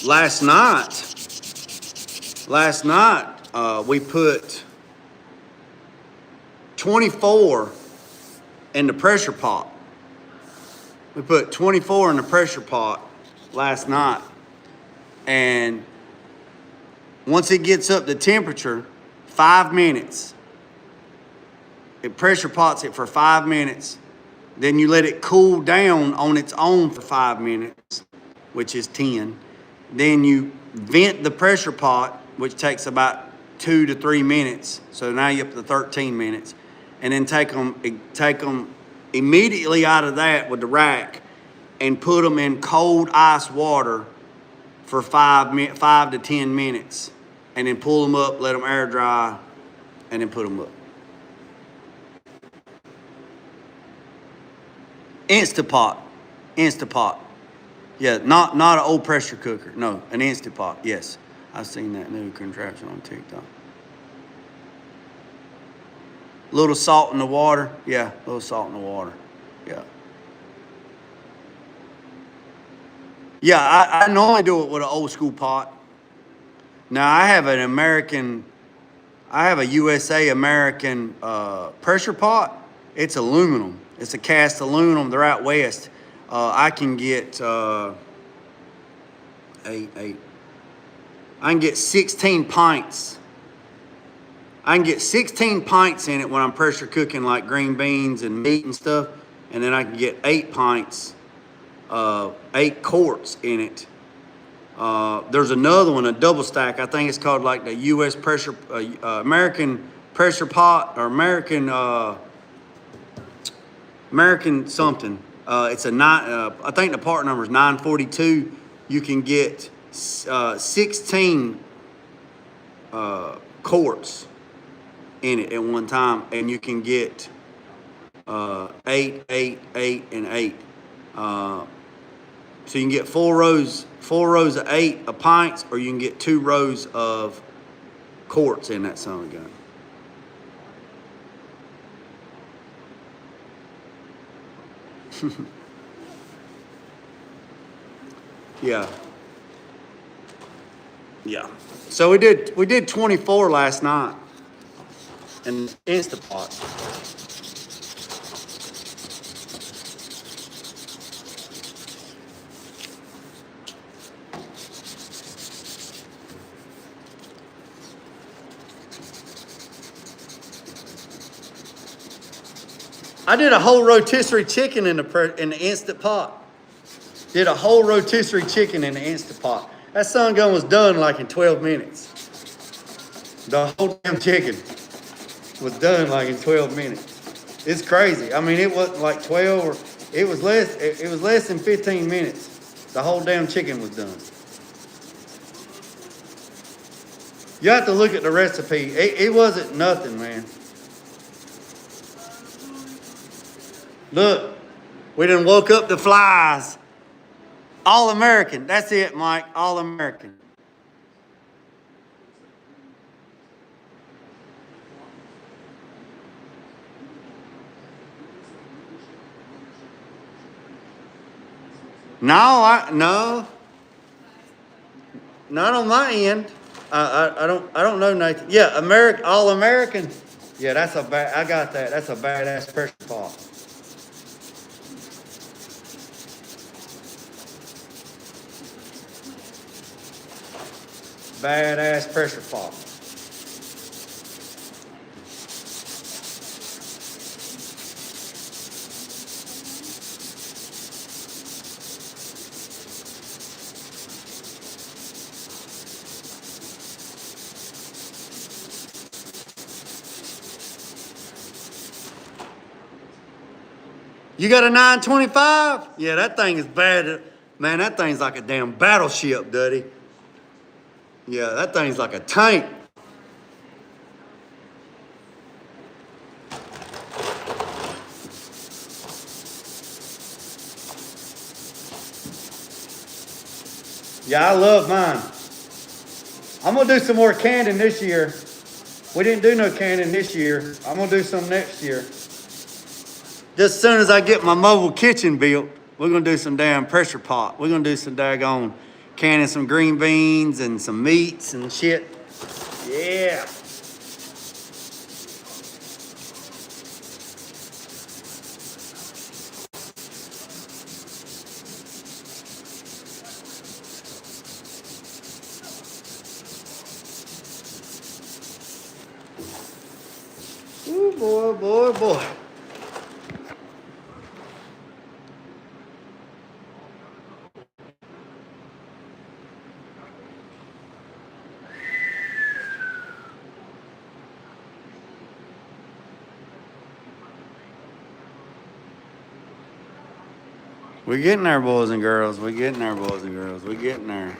last night we put 24 in the pressure pot. We put 24 in the pressure pot last night, and once it gets up to temperature, 5 minutes. It pressure pots it for 5 minutes. Then you let it cool down on its own for 5 minutes, which is 10. Then you vent the pressure pot, which takes about 2 to 3 minutes. So now you're up to 13 minutes. And then take them immediately out of that with the rack and put them in cold ice water for 5 to 10 minutes. And then pull them up, let them air dry, and then put them up. Instapot. Yeah, not an old pressure cooker. No, an Instapot. Yes, I've seen that new contraption on TikTok. Little salt in the water. Yeah, a little salt in the water. Yeah. Yeah, I normally do it with an old school pot. Now I have a USA American pressure pot. It's aluminum. It's a cast aluminum. They're out west. I can get I can get 16 pints. I can get 16 pints in it when I'm pressure cooking like green beans and meat and stuff, and then I can get 8 pints, 8 quarts in it. There's another one, a double stack. I think it's called like the U.S. pressure, American pressure pot or American something. It's I think the part number is 942. You can get 16 quarts in it at one time, and you can get 8, 8, 8, and 8. So you can get 4 rows of 8 of pints, or you can get 2 rows of quarts in that son of a gun. Yeah. Yeah. So we did 24 last night in Instapot. I did a whole rotisserie chicken in the Instant Pot. Did a whole rotisserie chicken in the Instant Pot. That sun gun was done like in 12 minutes. The whole damn chicken was done like in 12 minutes. It's crazy. I mean, it wasn't like 12 or it was less than 15 minutes. The whole damn chicken was done. You have to look at the recipe. It wasn't nothing, man. Look, we done woke up the flies. All American. That's it, Mike. All American. No. Not on my end. I don't know, Nathan. Yeah, All American. Yeah, I got that. That's a badass pressure pot. Badass pressure pot. You got a 925? Yeah, that thing is bad. Man, that thing's like a damn battleship, Duddy. Yeah, that thing's like a tank. Yeah, I love mine. I'm going to do some more canning this year. We didn't do no canning this year. I'm going to do some next year. Just as soon as I get my mobile kitchen built, we're going to do some damn pressure pot. We're going to do some daggone canning some green beans and some meats and shit. Yeah. Ooh, boy. We're getting there, boys and girls. We're getting there, boys and girls. We're getting there.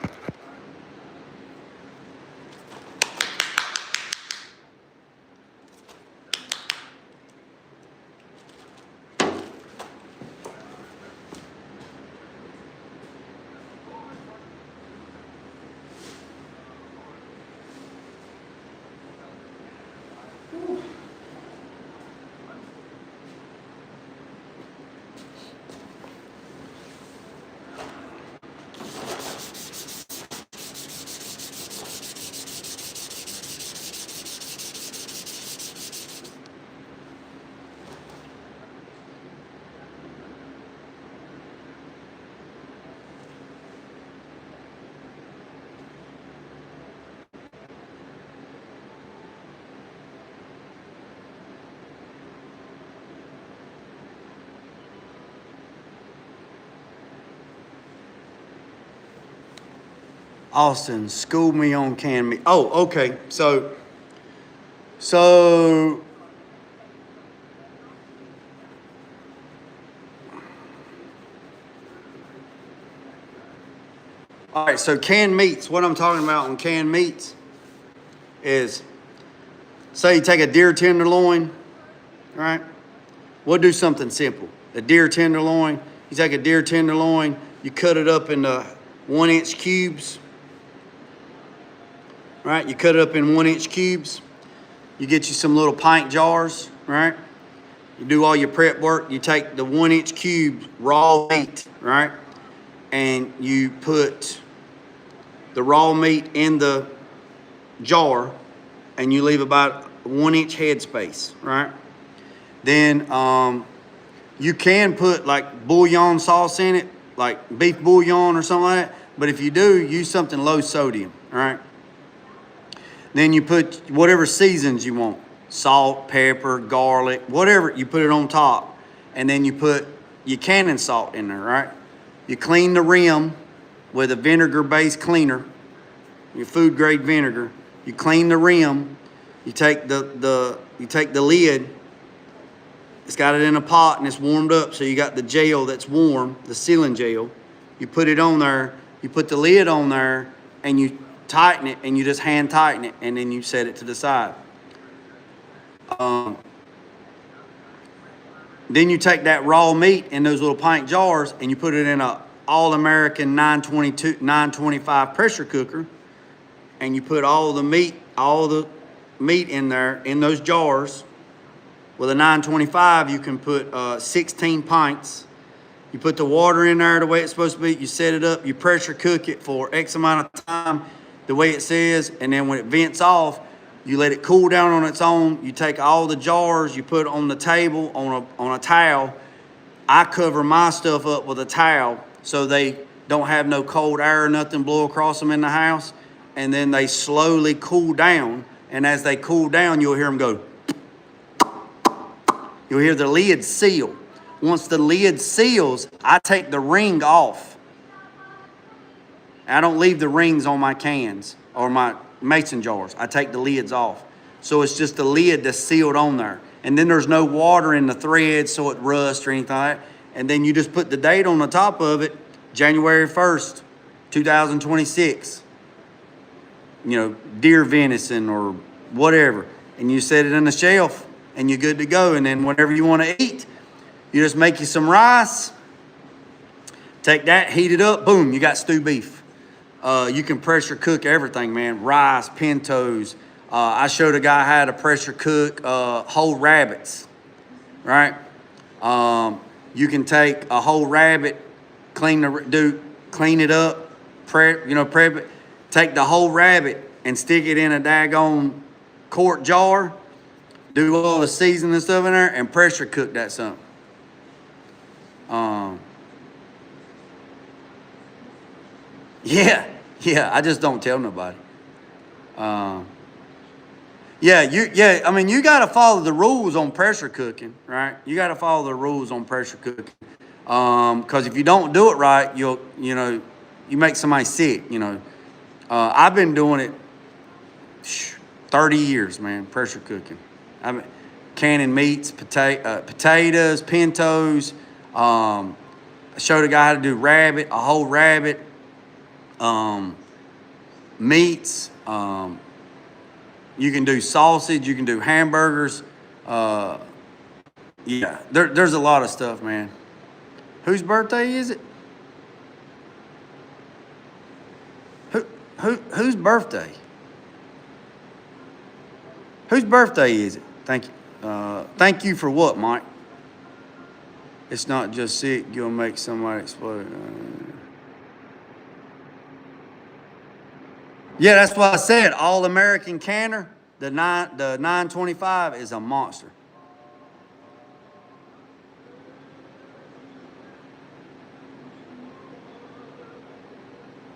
Austin, school me on canned meat. Oh, okay. So, all right. So canned meats. What I'm talking about on canned meats is, say you take a deer tenderloin, right? We'll do something simple. A deer tenderloin. You take a deer tenderloin. You cut it up into 1-inch cubes. right? You cut it up in 1-inch cubes. You get you some little pint jars, right? You do all your prep work. You take the 1-inch cube raw meat, right? And you put the raw meat in the jar and you leave about 1-inch headspace, right? Then you can put like bouillon sauce in it, like beef bouillon or something like that. But if you do, use something low sodium, all right? Then you put whatever seasons you want. Salt, pepper, garlic, whatever, you put it on top. And then you put your cannon salt in there, right? You clean the rim with a vinegar-based cleaner, your food grade vinegar. You clean the rim. You take the lid. It's got it in a pot and it's warmed up, so you got the gel that's warm, the sealing gel. You put it on there. You put the lid on there, and you tighten it, and you just hand tighten it, and then you set it to the side. Then you take that raw meat in those little pint jars and you put it in a All-American 925 pressure cooker, and you put all the meat in there in those jars. With a 925, you can put 16 pints. You put the water in there the way it's supposed to be. You set it up. You pressure cook it for X amount of time, the way it says, and then when it vents off, you let it cool down on its own. You take all the jars, you put it on the table on a towel. I cover my stuff up with a towel so they don't have no cold air or nothing blow across them in the house. And then they slowly cool down. And as they cool down, you'll hear them go. You'll hear the lid seal. Once the lid seals, I take the ring off. I don't leave the rings on my cans or my mason jars. I take the lids off. So it's just the lid that's sealed on there. And then there's no water in the thread so it rusts or anything like that. And then you just put the date on the top of it, January 1st, 2026. You know, deer venison or whatever. And you set it on the shelf and you're good to go. And then whenever you want to eat, you just make you some rice. Take that, heat it up, boom, you got stew beef. You can pressure cook everything, man. Rice, pintos. I showed a guy how to pressure cook whole rabbits, right? You can take a whole rabbit, clean it up, prep it. Take the whole rabbit and stick it in a daggone quart jar. Do all the seasoning and stuff in there and pressure cook that something. Yeah, I just don't tell nobody. I mean, you got to follow the rules on pressure cooking, right? You got to follow the rules on pressure cooking. Because if you don't do it right, you make somebody sick, I've been doing it 30 years, man, pressure cooking. I've been canning meats, potatoes, pintos. I showed a guy how to do a whole rabbit. Meats, you can do sausage, you can do hamburgers. There's a lot of stuff, man. Whose birthday is it? Whose birthday? Whose birthday is it? Thank you. Thank you for what, Mike? It's not just sick, you'll make somebody explode. Yeah, that's what I said. All-American canner, the 925 is a monster.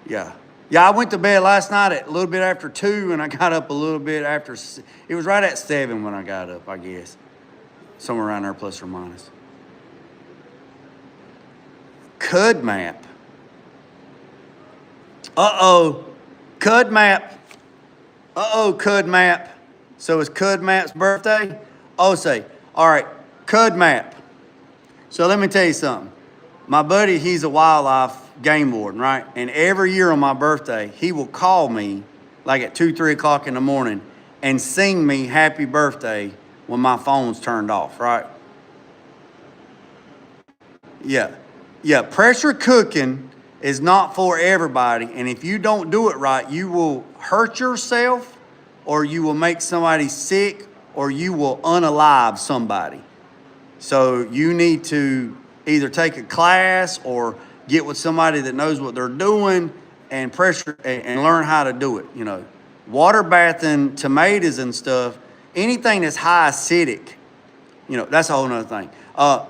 Yeah, I went to bed last night at a little bit after 2, and I got up a little bit after. It was right at 7 when I got up, I guess. Somewhere around there, plus or minus. Cud map. Cud map. Cud map. So it's Cud map's birthday? All right, Cud map. So let me tell you something. My buddy, he's a wildlife game warden, right? And every year on my birthday, he will call me like at 2, 3 o'clock in the morning and sing me happy birthday when my phone's turned off, right? Yeah, pressure cooking is not for everybody. And if you don't do it right, you will hurt yourself, or you will make somebody sick, or you will unalive somebody. So you need to either take a class or get with somebody that knows what they're doing and pressure and learn how to do it. You know, water bathing tomatoes and stuff, anything that's high acidic, you know, that's a whole nother thing.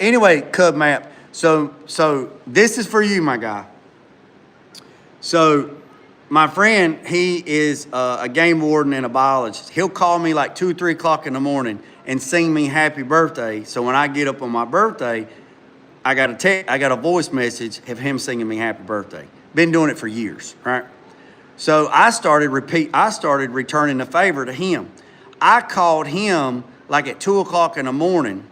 Anyway, Cub Map. So this is for you, my guy. So my friend, he is a game warden and a biologist. He'll call me like 2 or 3 o'clock in the morning and sing me happy birthday. So when I get up on my birthday, I got a voice message of him singing me happy birthday. Been doing it for years, right? So I started returning the favor to him. I called him like at 2 o'clock in the morning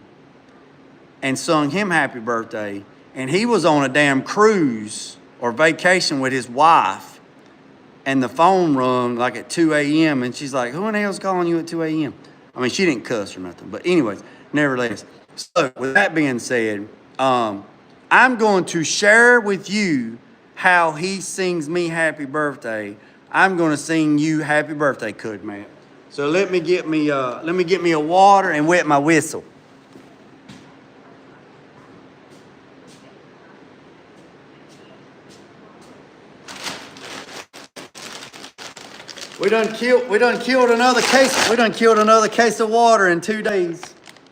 and sung him happy birthday. And he was on a damn cruise or vacation with his wife. And the phone rung like at 2 a.m. And she's like, who in the hell's calling you at 2 a.m.? I mean, she didn't cuss or nothing. But anyways, nevertheless. So with that being said, I'm going to share with you how he sings me happy birthday. I'm going to sing you happy birthday, Cud Man. So let me get me a water and wet my whistle. We done killed another case of water in 2 days.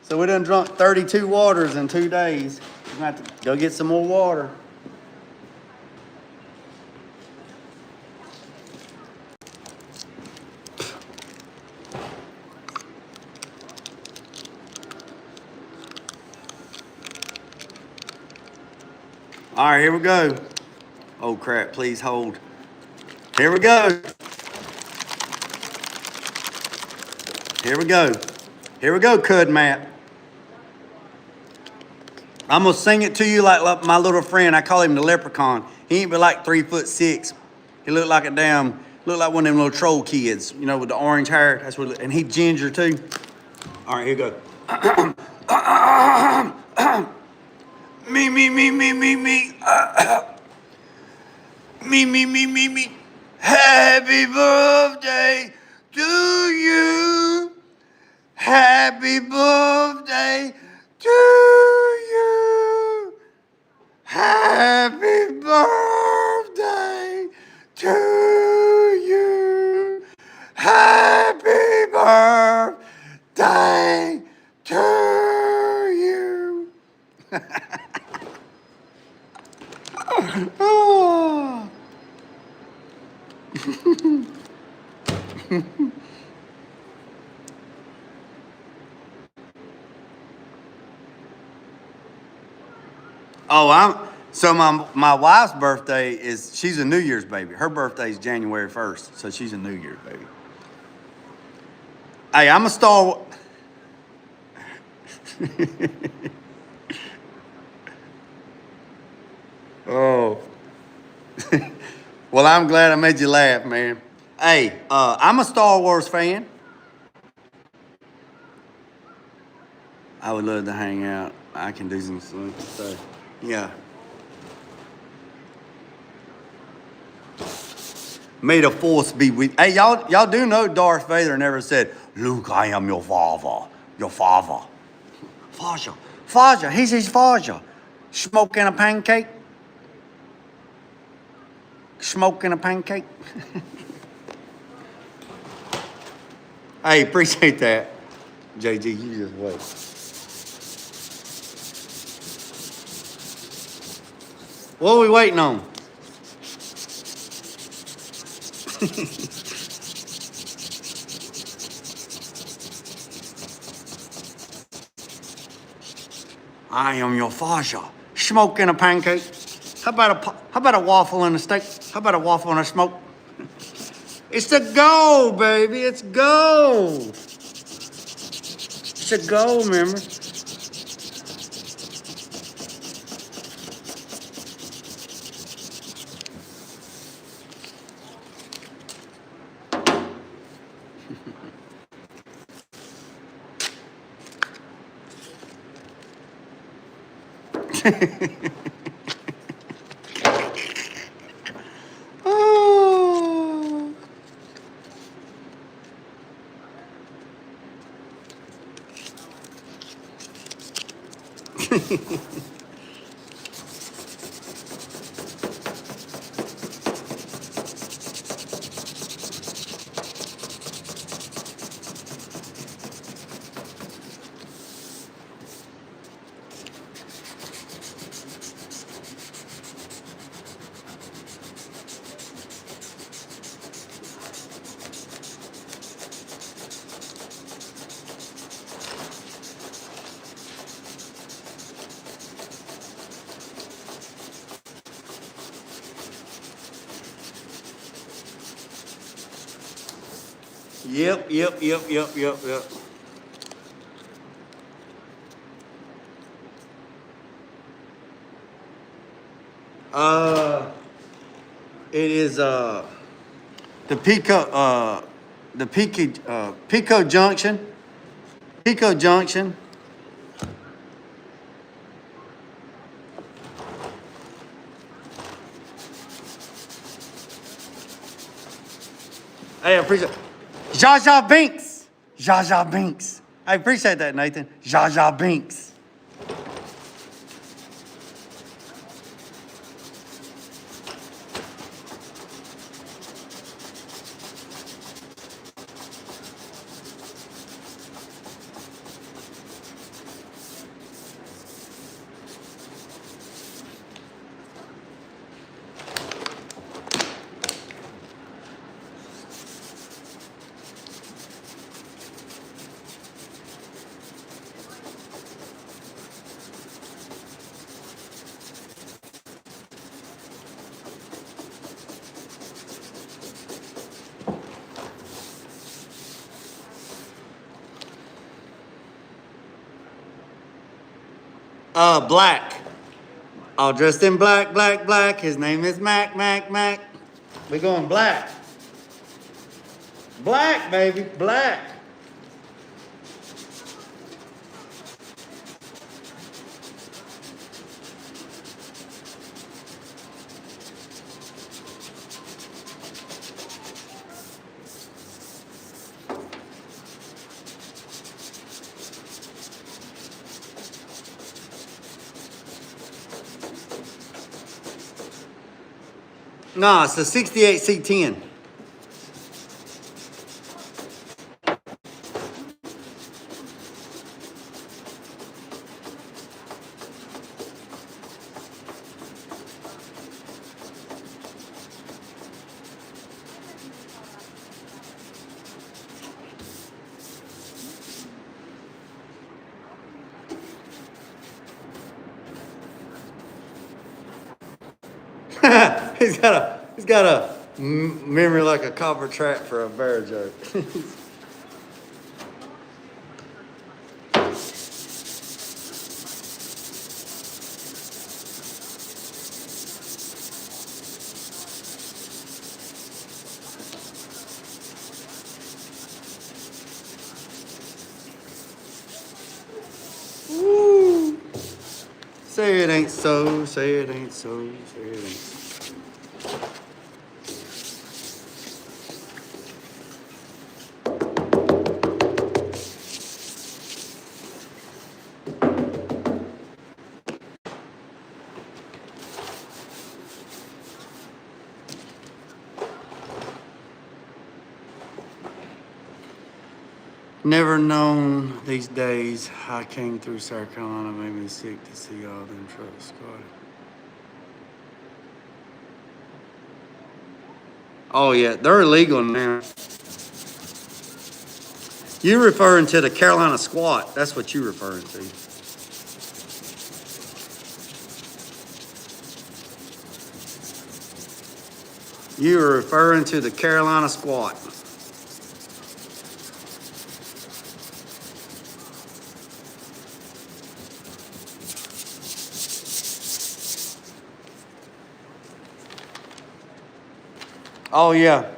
So we done drunk 32 waters in 2 days. We're gonna have to go get some more water. All right, here we go. Oh crap, please hold. Here we go. Here we go. Here we go, Cud Matt. I'm gonna sing it to you like my little friend. I call him the leprechaun. He ain't but like 3'6". He look like one of them little troll kids, you know, with the orange hair. That's what. And he ginger too. All right, here we go. Me. Me. Happy birthday to you. Happy birthday to you. Happy birthday to you. Happy birthday to you. Oh. So my wife's birthday she's a New Year's baby. Her birthday is January 1st, so she's a New Year's baby. Hey, I'm a Star Oh. Well, I'm glad I made you laugh, man. Hey, I'm a Star Wars fan. I would love to hang out. I can do some stuff. Yeah. May the force be with. Hey, y'all do know Darth Vader never said, "Luke, I am your father." Your father. Father. He's his father. Smoking a pancake. Hey, appreciate that. JG, you just wait. What are we waiting on? I am your father. Smoking a pancake. How about a waffle and a steak? How about a waffle and a smoke? It's a go, baby. It's go. It's a go, remember? Yep. It is the Pico Junction. Pico Junction. Hey, I appreciate Zsa Zsa Binks. Zsa Zsa Binks. I appreciate that, Nathan. Zsa Zsa Binks. Black. All dressed in black. His name is Mac. We going black. Black, baby, black. No, it's a 68 C10. He's got a memory like a copper trap for a bear joke. Woo. Say it ain't so, say it ain't so, say it ain't so. Never known these days. I came through South Carolina, made me sick to see all them trucks squatted. Oh yeah, they're illegal now. You're referring to the Carolina squat. That's what you're referring to. You are referring to the Carolina squat. Oh yeah.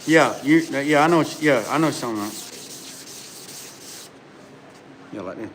Yeah, I know what you're talking about. Yeah, like that.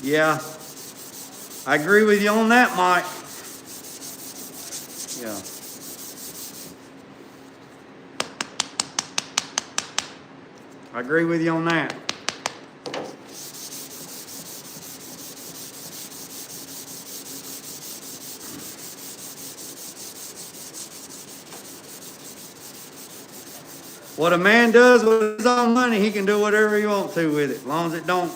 Yeah, I agree with you on that, Mike. Yeah. I agree with you on that. What a man does with his own money, he can do whatever he wants to with it. As long as it don't.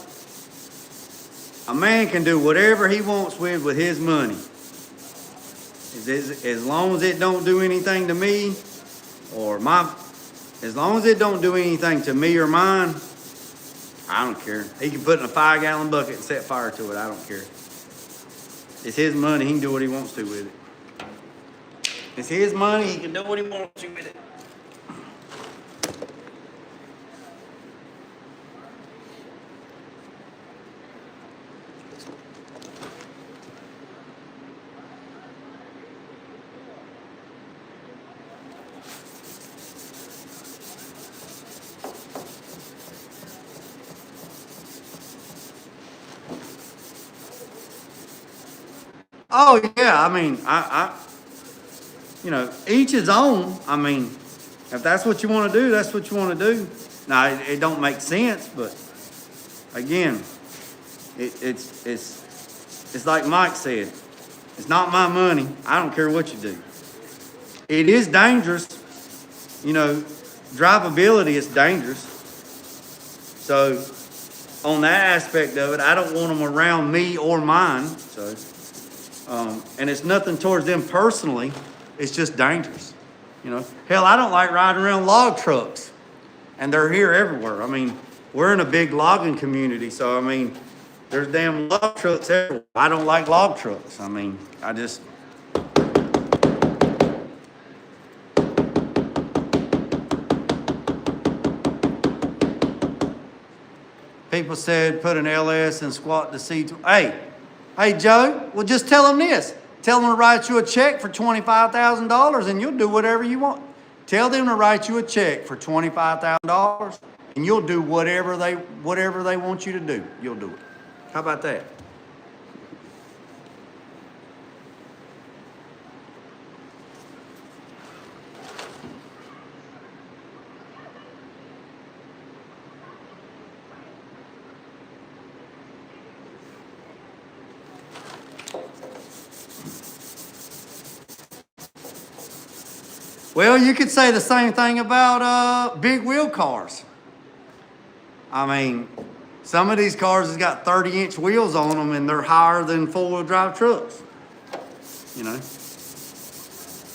A man can do whatever he wants with his money. As long as it don't do anything to me or as long as it don't do anything to me or mine, I don't care. He can put it in a 5-gallon bucket and set fire to it. I don't care. It's his money. He can do what he wants to with it. It's his money. He can do what he wants to with it. Oh yeah, I mean, each his own. I mean, if that's what you want to do, that's what you want to do. Now it don't make sense, but again, it's like Mike said. It's not my money. I don't care what you do. It is dangerous. Drivability is dangerous. So on that aspect of it, I don't want them around me or mine. So. And it's nothing towards them personally. It's just dangerous. Hell, I don't like riding around log trucks, and they're here everywhere. I mean, we're in a big logging community, so I mean, there's damn log trucks everywhere. I don't like log trucks. I mean, people said put an LS and squat the C. Hey, Joe, well, just tell them this. Tell them to write you a check for $25,000 and you'll do whatever you want. Tell them to write you a check for $25,000 and you'll do whatever they want you to do. You'll do it. How about that? Well, you could say the same thing about big wheel cars. I mean, some of these cars has got 30-inch wheels on them and they're higher than 4-wheel drive trucks.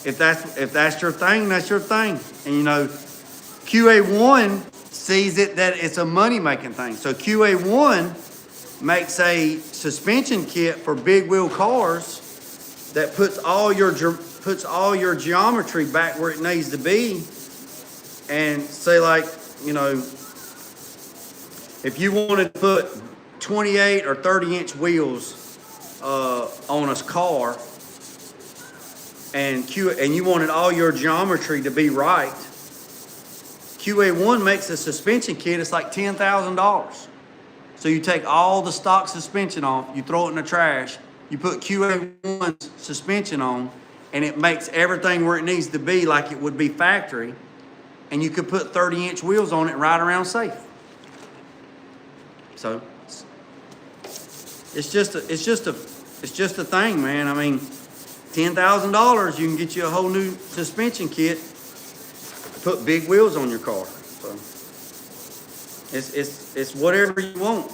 If that's your thing, that's your thing. And QA1 sees it that it's a money-making thing. So QA1 makes a suspension kit for big wheel cars that puts all your geometry back where it needs to be. And say if you wanted to put 28 or 30-inch wheels on a car and you wanted all your geometry to be right, QA1 makes a suspension kit. It's like $10,000. So you take all the stock suspension off, you throw it in the trash, you put QA1 suspension on, and it makes everything where it needs to be like it would be factory, and you could put 30-inch wheels on it and ride around safe. So it's just a thing, man. I mean, $10,000, you can get you a whole new suspension kit, put big wheels on your car. So it's whatever you want,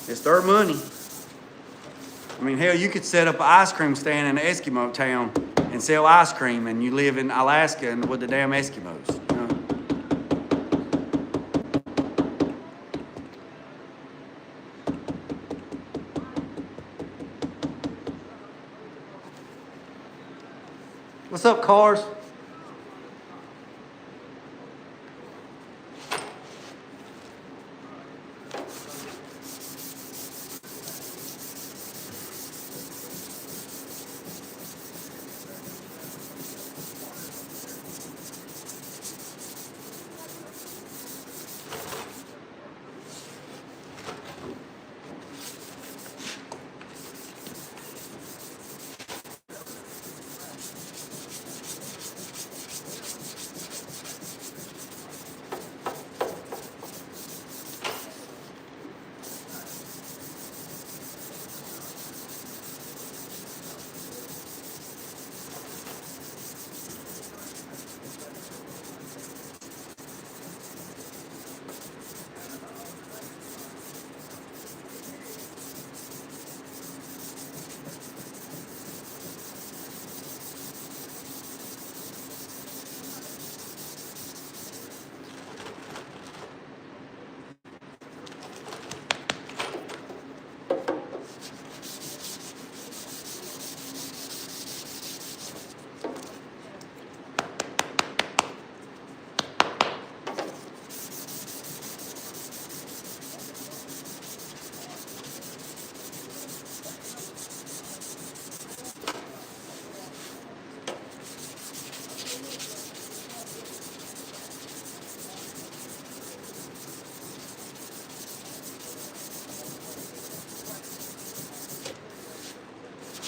It's their money. I mean, hell, you could set up an ice cream stand in an Eskimo town and sell ice cream, and you live in Alaska and with the damn Eskimos. What's up, cars?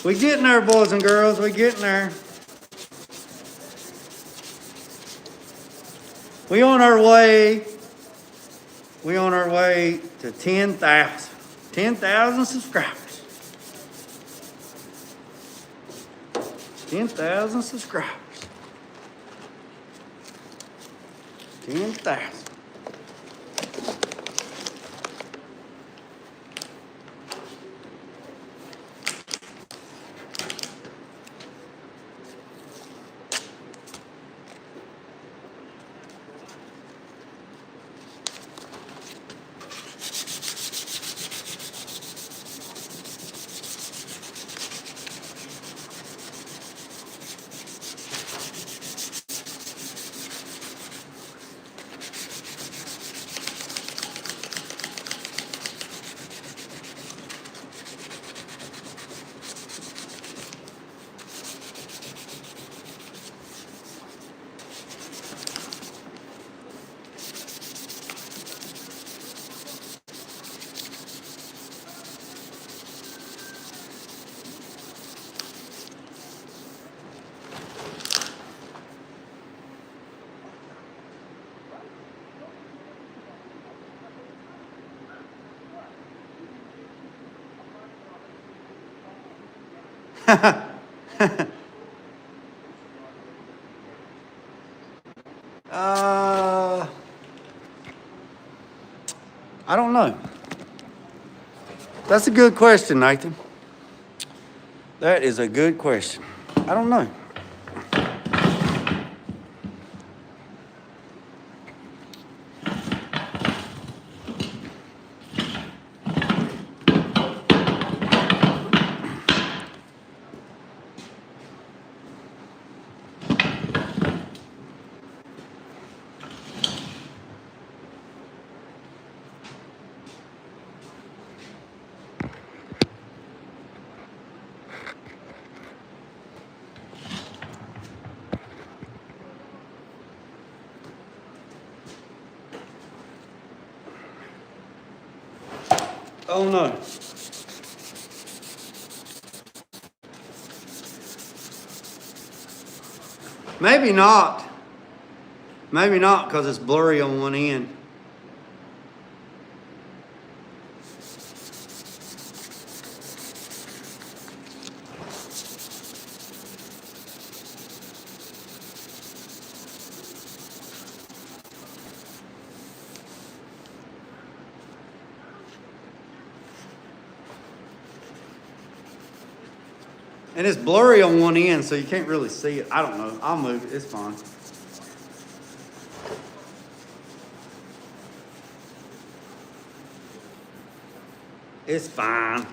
We getting there, boys and girls. We getting there. We on our way. We on our way to 10,000. 10,000 subscribers. 10,000 subscribers. 10,000. I don't know. That's a good question, Nathan. That is a good question. I don't know. Oh no. Maybe not. Maybe not because it's blurry on one end. And it's blurry on one end, so you can't really see it. I don't know. I'll move it. It's fine. It's fine.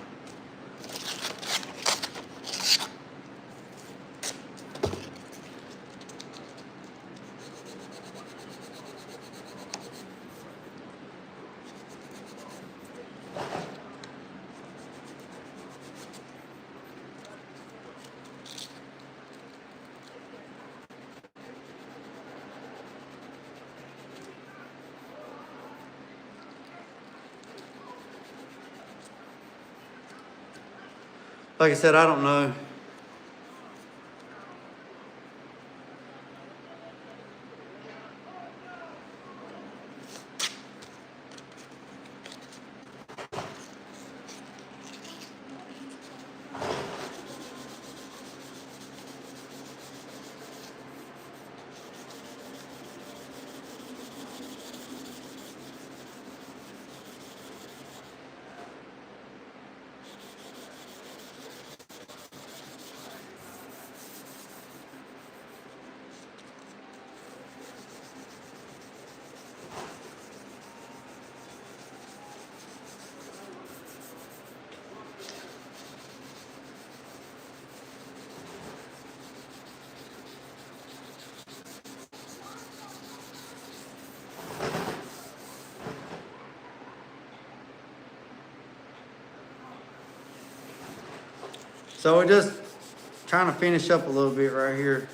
Like I said, I don't know. So we're just trying to finish up a little bit right here.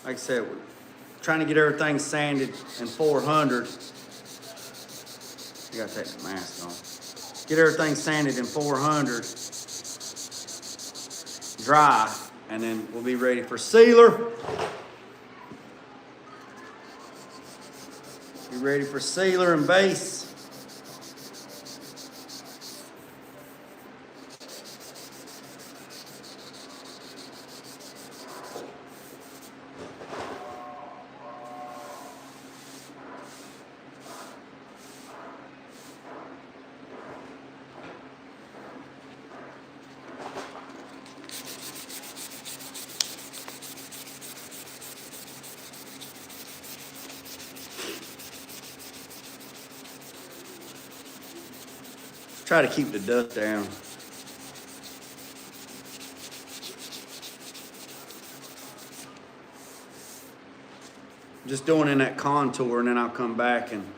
Like I said, trying to get everything sanded in 400. I gotta take the mask on. Get everything sanded in 400, dry, and then we'll be ready for sealer. Be ready for sealer and base. Try to keep the dust down. Just doing in that contour, and then I'll come back and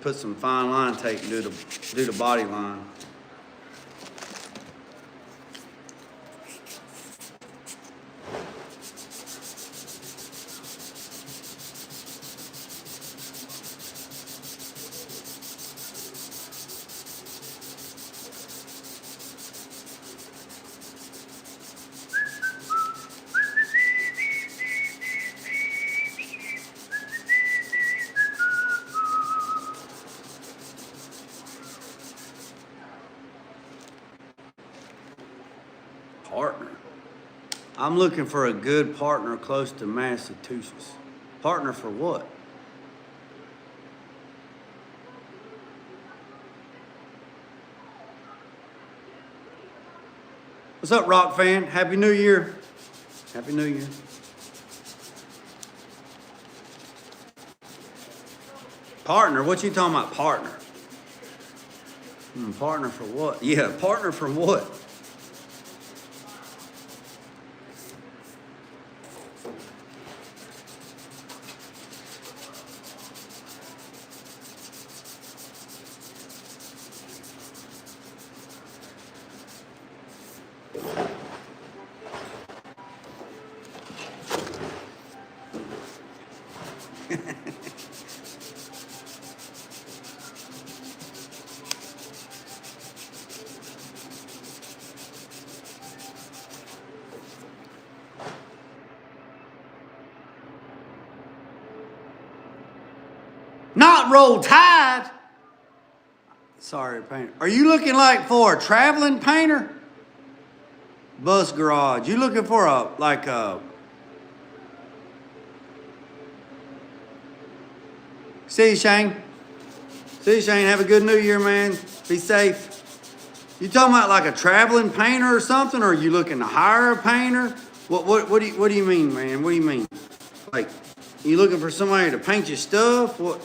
put some fine line tape and do the body line. Partner. I'm looking for a good partner close to Massachusetts. Partner for what? What's up, rock fan? Happy New Year. Happy New Year. Partner? What you talking about, partner? Partner for what? Yeah, partner for what? Not Roll Tide. Sorry, painter. Are you looking like for a traveling painter? Bus garage. You looking for See you, Shane. See you, Shane. Have a good New Year, man. Be safe. You talking about like a traveling painter or something? Or are you looking to hire a painter? What do you mean, man? What do you mean? Like, you looking for somebody to paint your stuff? What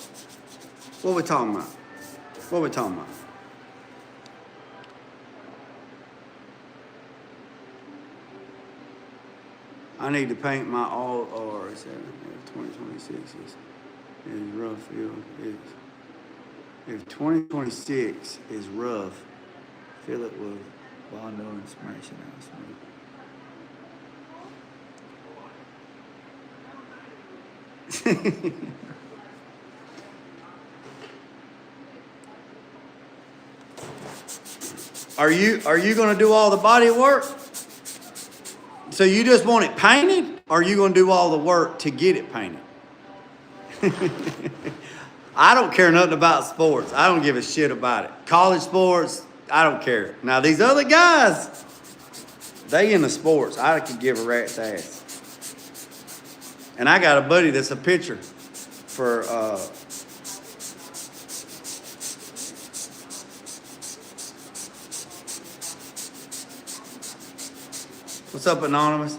we talking about? What we talking about? I need to paint my all R's. 2026 is rough. If 2026 is rough, fill it with Bondo and Smashing House. Are you gonna do all the body work? So you just want it painted, or are you gonna do all the work to get it painted? I don't care nothing about sports. I don't give a shit about it. College sports, I don't care. Now these other guys, they in the sports. I could give a rat's ass. And I got a buddy that's a pitcher for what's up, Anonymous?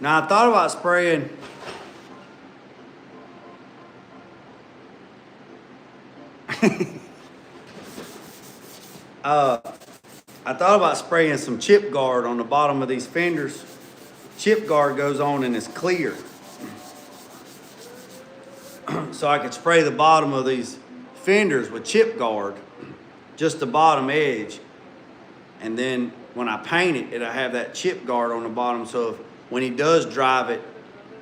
Now I thought about spraying. I thought about spraying some chip guard on the bottom of these fenders. Chip guard goes on and it's clear. So I could spray the bottom of these fenders with chip guard, just the bottom edge. And then when I paint it, it'll have that chip guard on the bottom. So when he does drive it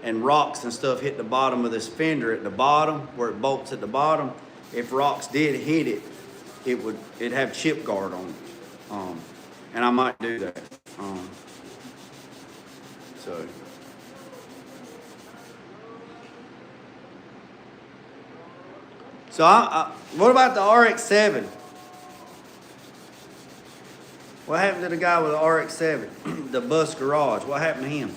and rocks and stuff hit the bottom of this fender at the bottom, where it bolts at the bottom, if rocks did hit it, it'd have chip guard on it. And I might do that. So what about the RX-7? What happened to the guy with the RX-7? The bus garage, what happened to him?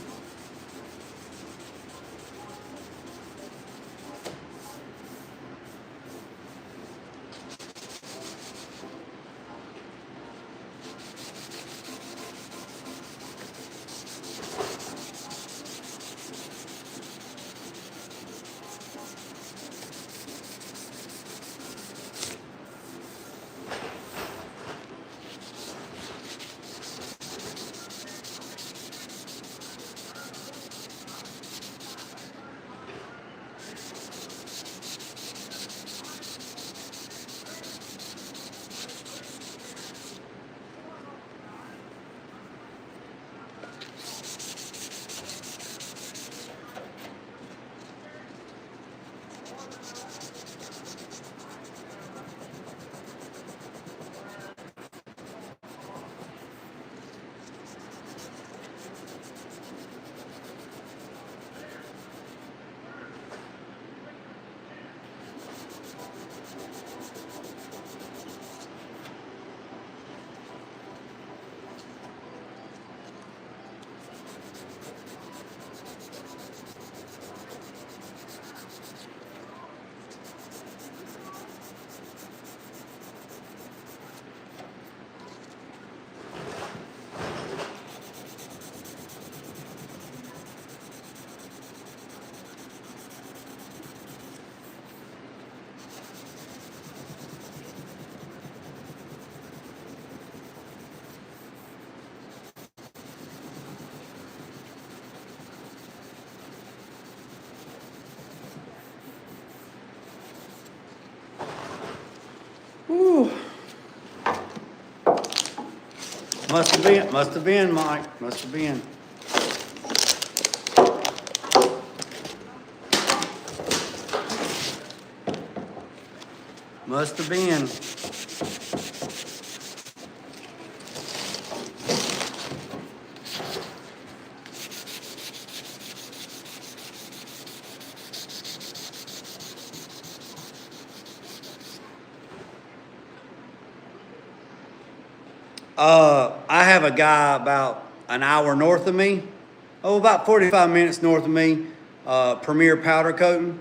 Whew. Must have been, Mike. Must have been. Must have been. I have a guy about an hour north of me, about 45 minutes north of me, Premier Powder Coating.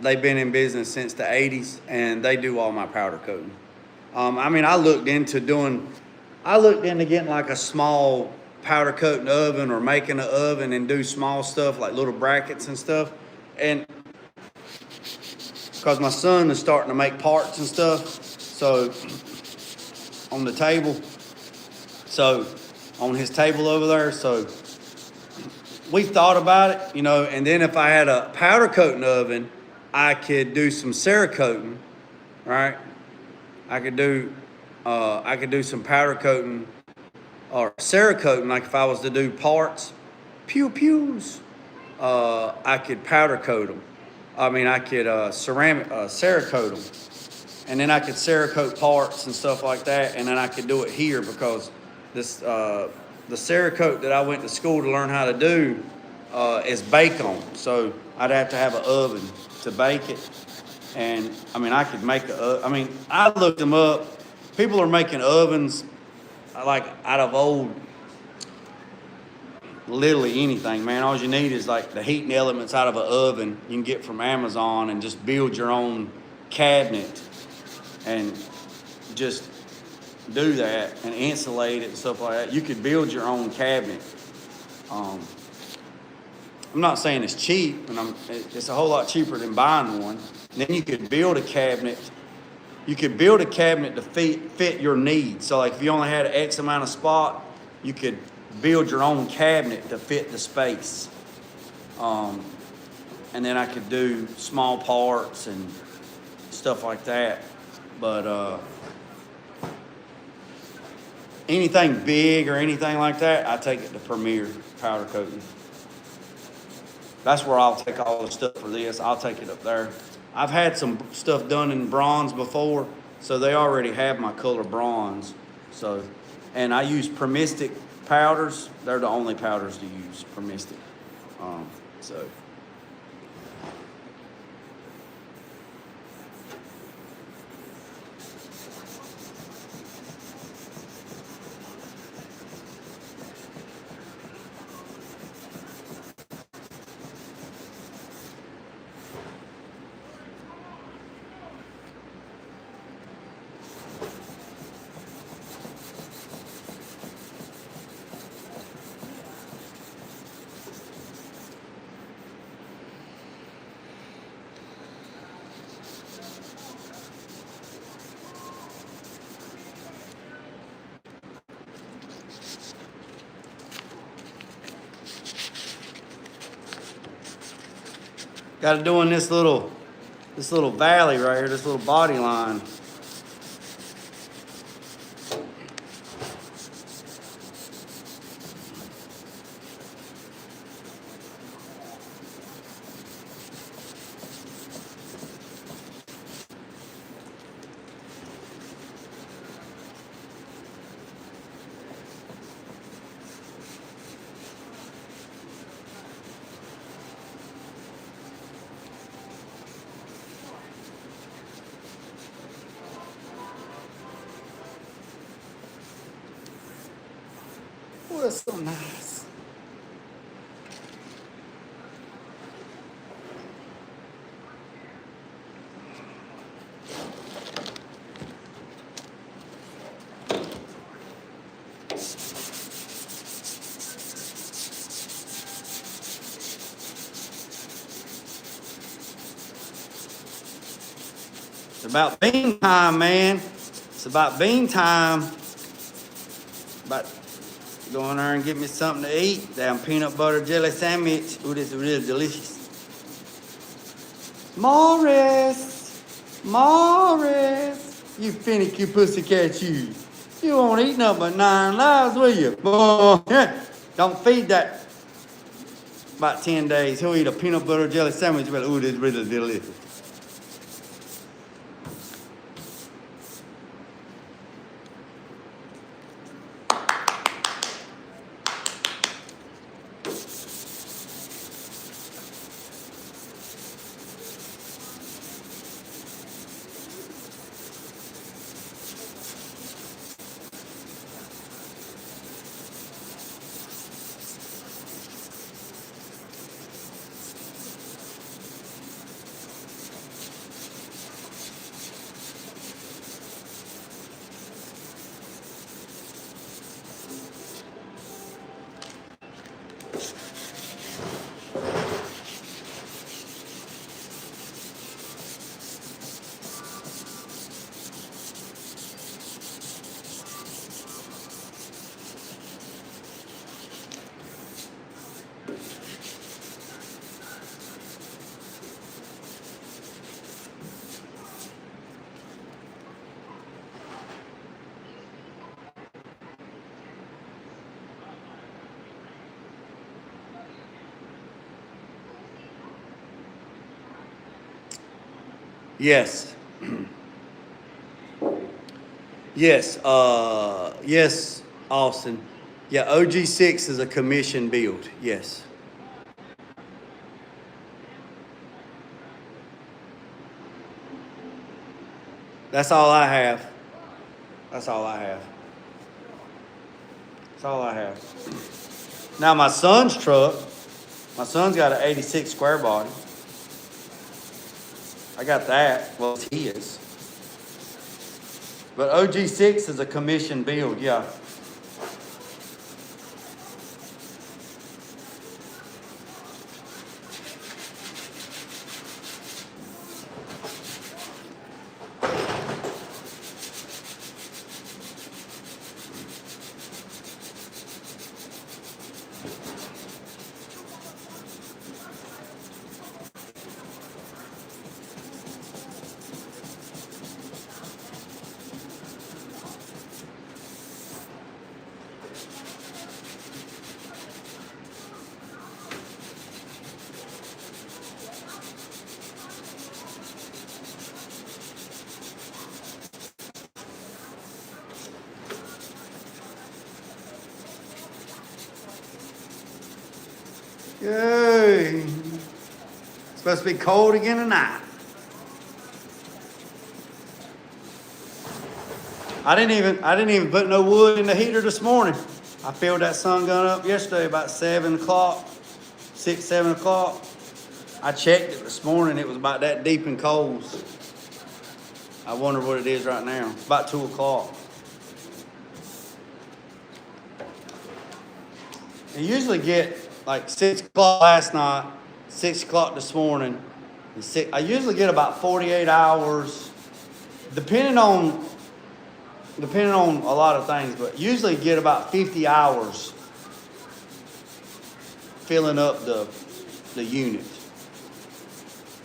They've been in business since the 80s, and they do all my powder coating. I looked into getting like a small powder coating oven or making an oven and do small stuff like little brackets and stuff. And because my son is starting to make parts and stuff, so on the table, so on his table over there, so we thought about it, and then if I had a powder coating oven, I could do some Cerakoting, right? I could do some powder coating or Cerakoting, like if I was to do parts, pews, I could powder coat them. I could ceramic Cerakote them, and then I could Cerakote parts and stuff like that, and then I could do it here because this the Cerakote that I went to school to learn how to do is bake on. So I'd have to have an oven to bake it. And I could make I looked them up. People are making ovens like out of old, literally anything, man. All you need is like the heating elements out of an oven you can get from Amazon, and just build your own cabinet and just do that and insulate it and stuff like that. You could build your own cabinet. I'm not saying it's cheap, and it's a whole lot cheaper than buying one. And then you could build a cabinet. You could build a cabinet to fit your needs. So like if you only had an X amount of spot, you could build your own cabinet to fit the space. And then I could do small parts and stuff like that. But anything big or anything like that, I take it to Premier powder coating. That's where I'll take all the stuff for this. I'll take it up there. I've had some stuff done in bronze before, so they already have my color bronze. So, and I use Permistic powders. They're the only powders to use, Permistic. So. Got to do in this little valley right here, this little body line. Oh, that's so nice. It's about bean time, man. It's about bean time. About go in there and get me something to eat. Damn peanut butter jelly sandwich. Ooh, this is really delicious. Morris, you finicky pussycat, you. You won't eat nothing but 9 lives, will you? Don't feed that. About 10 days, he'll eat a peanut butter jelly sandwich. But ooh, this is really delicious. Yes. Yes. Yes, Austin. Yeah, OG6 is a commission build. Yes. That's all I have. That's all I have. That's all I have. Now my son's truck, my son's got an 86 square body. I got that. Well, it's his. But OG6 is a commission build, yeah. Yay. It's supposed to be cold again tonight. I didn't even put no wood in the heater this morning. I filled that sun gun up yesterday about 7 o'clock, 6, 7 o'clock. I checked it this morning. It was about that deep in coals. I wonder what it is right now. It's about 2 o'clock. I usually get like 6 o'clock last night, 6 o'clock this morning. And I usually get about 48 hours, depending on a lot of things, but usually get about 50 hours filling up the unit.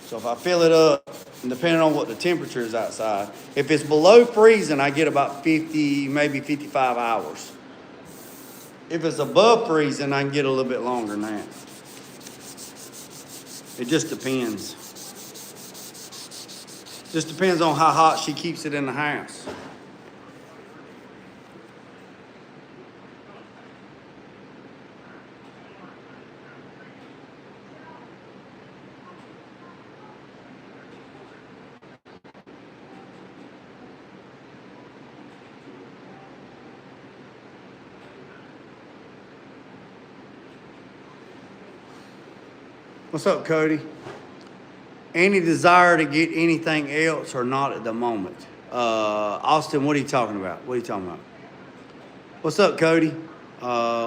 So if I fill it up, and depending on what the temperature is outside, if it's below freezing, I get about 50, maybe 55 hours. If it's above freezing, I can get a little bit longer than that. It just depends. Just depends on how hot she keeps it in the house. What's up, Cody? Any desire to get anything else or not at the moment? Austin, what are you talking about? What are you talking about? What's up, Cody?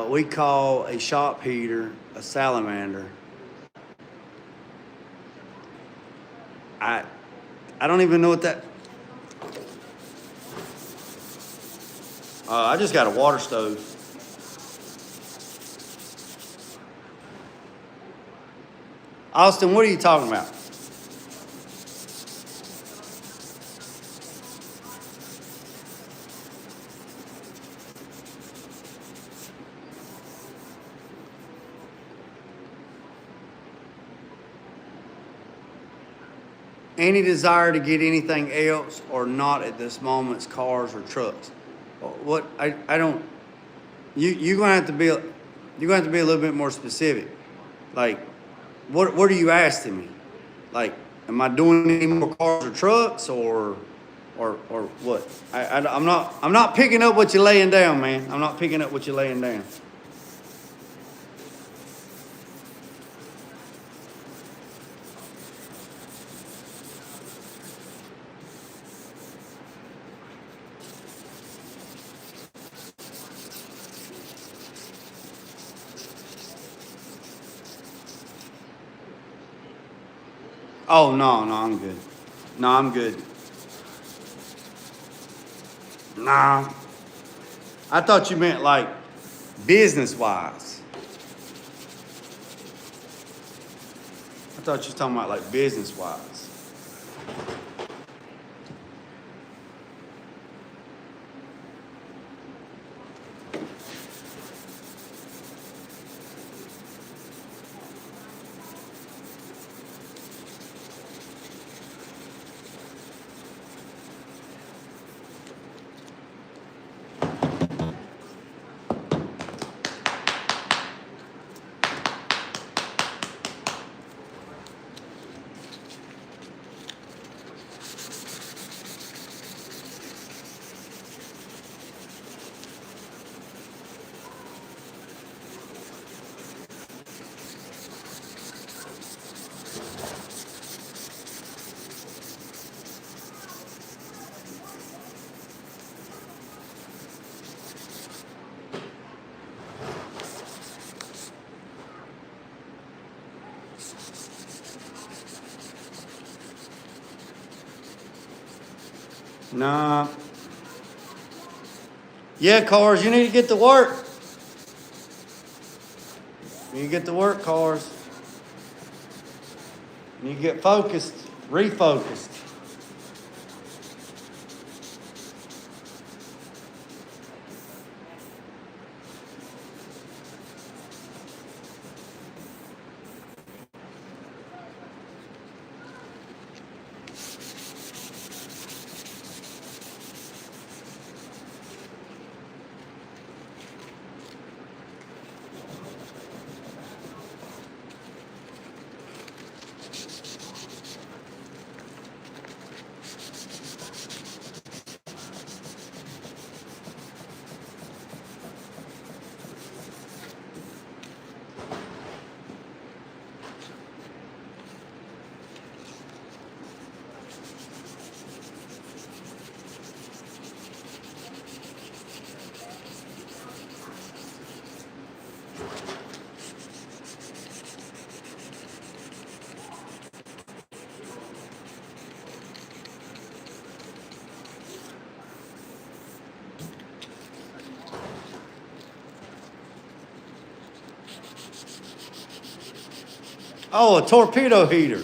We call a shop heater a salamander. I don't even know what that... I just got a water stove. Austin, what are you talking about? Any desire to get anything else or not at this moment, cars or trucks? What I don't. You're gonna have to be a little bit more specific. Like, what are you asking me? Like, am I doing any more cars or trucks or what? I'm not picking up what you're laying down, man. I'm not picking up what you're laying down. Oh, no, I'm good. No, I'm good. Nah. I thought you meant like business-wise. I thought you were talking about like business-wise. Nah. Yeah, cars, you need to get to work. You need to get to work, cars. You need to get focused, refocused. Oh, a torpedo heater.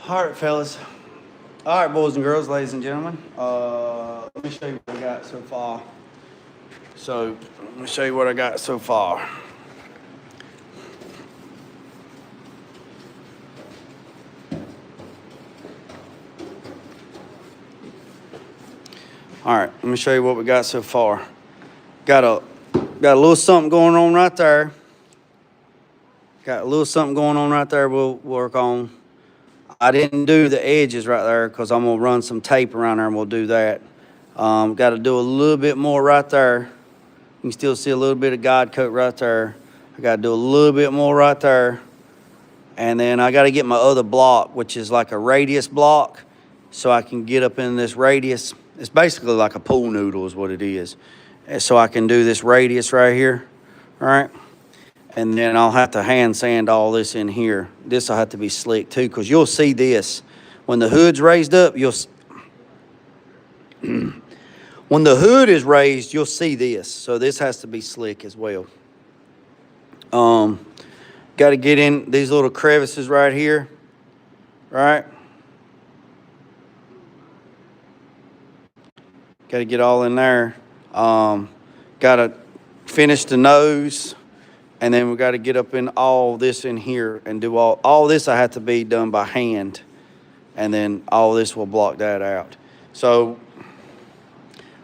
All right, fellas. All right, boys and girls, ladies and gentlemen. Let me show you what I got so far. Let me show you what I got so far. All right, let me show you what we got so far. Got a little something going on right there. Got a little something going on right there we'll work on. I didn't do the edges right there because I'm going to run some tape around there and we'll do that. Got to do a little bit more right there. You can still see a little bit of guide coat right there. I got to do a little bit more right there. And then I got to get my other block, which is like a radius block, so I can get up in this radius. It's basically like a pool noodle is what it is. And so I can do this radius right here, all right? And then I'll have to hand sand all this in here. This will have to be slick too, because you'll see this. When the hood's raised up, when the hood is raised, you'll see this. So this has to be slick as well. Got to get in these little crevices right here, right? Got to get all in there. Got to finish the nose. And then we got to get up in all this in here and do all this. I have to be done by hand. And then all this will block that out. So,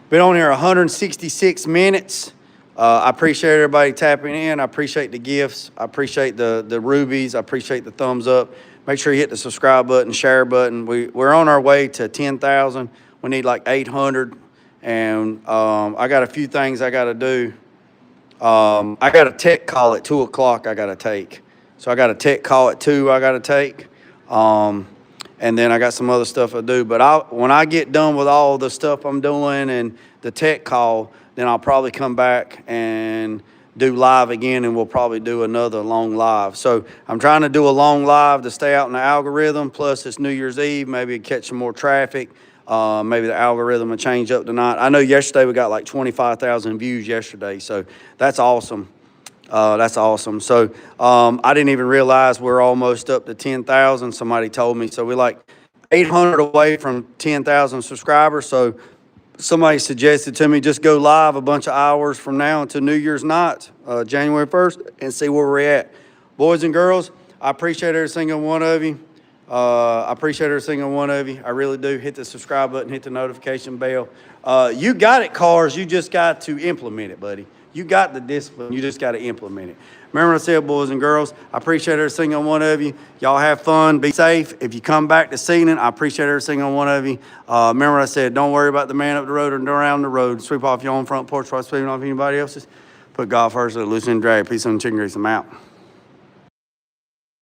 been on here 166 minutes. I appreciate everybody tapping in. I appreciate the gifts. I appreciate the rubies. I appreciate the thumbs up. Make sure you hit the subscribe button, share button. We're on our way to 10,000. We need like 800. And I got a few things I got to do. I got a tech call at 2 o'clock I got to take. So I got a tech call at 2 I got to take. And then I got some other stuff to do. But when I get done with all the stuff I'm doing and the tech call, then I'll probably come back and do live again, and we'll probably do another long live. So I'm trying to do a long live to stay out in the algorithm. Plus it's New Year's Eve, maybe catch some more traffic. Maybe the algorithm will change up tonight. I know yesterday we got like 25,000 views yesterday, so that's awesome. That's awesome. So I didn't even realize we're almost up to 10,000. Somebody told me. So we're like 800 away from 10,000 subscribers. So somebody suggested to me just go live a bunch of hours from now until New Year's night, January 1st, and see where we're at. Boys and girls, I appreciate every single one of you. I appreciate every single one of you. I really do. Hit the subscribe button, hit the notification bell. You got it, Cars. You just got to implement it, buddy. You got the discipline. You just got to implement it. Remember what I said, boys and girls, I appreciate every single one of you. Y'all have fun. Be safe. If you come back this evening, I appreciate every single one of you. Remember what I said, don't worry about the man up the road or around the road. Sweep off your own front porch while sweeping off anybody else's. Put God first, let loose and drag. Peace and chicken grease. I'm out.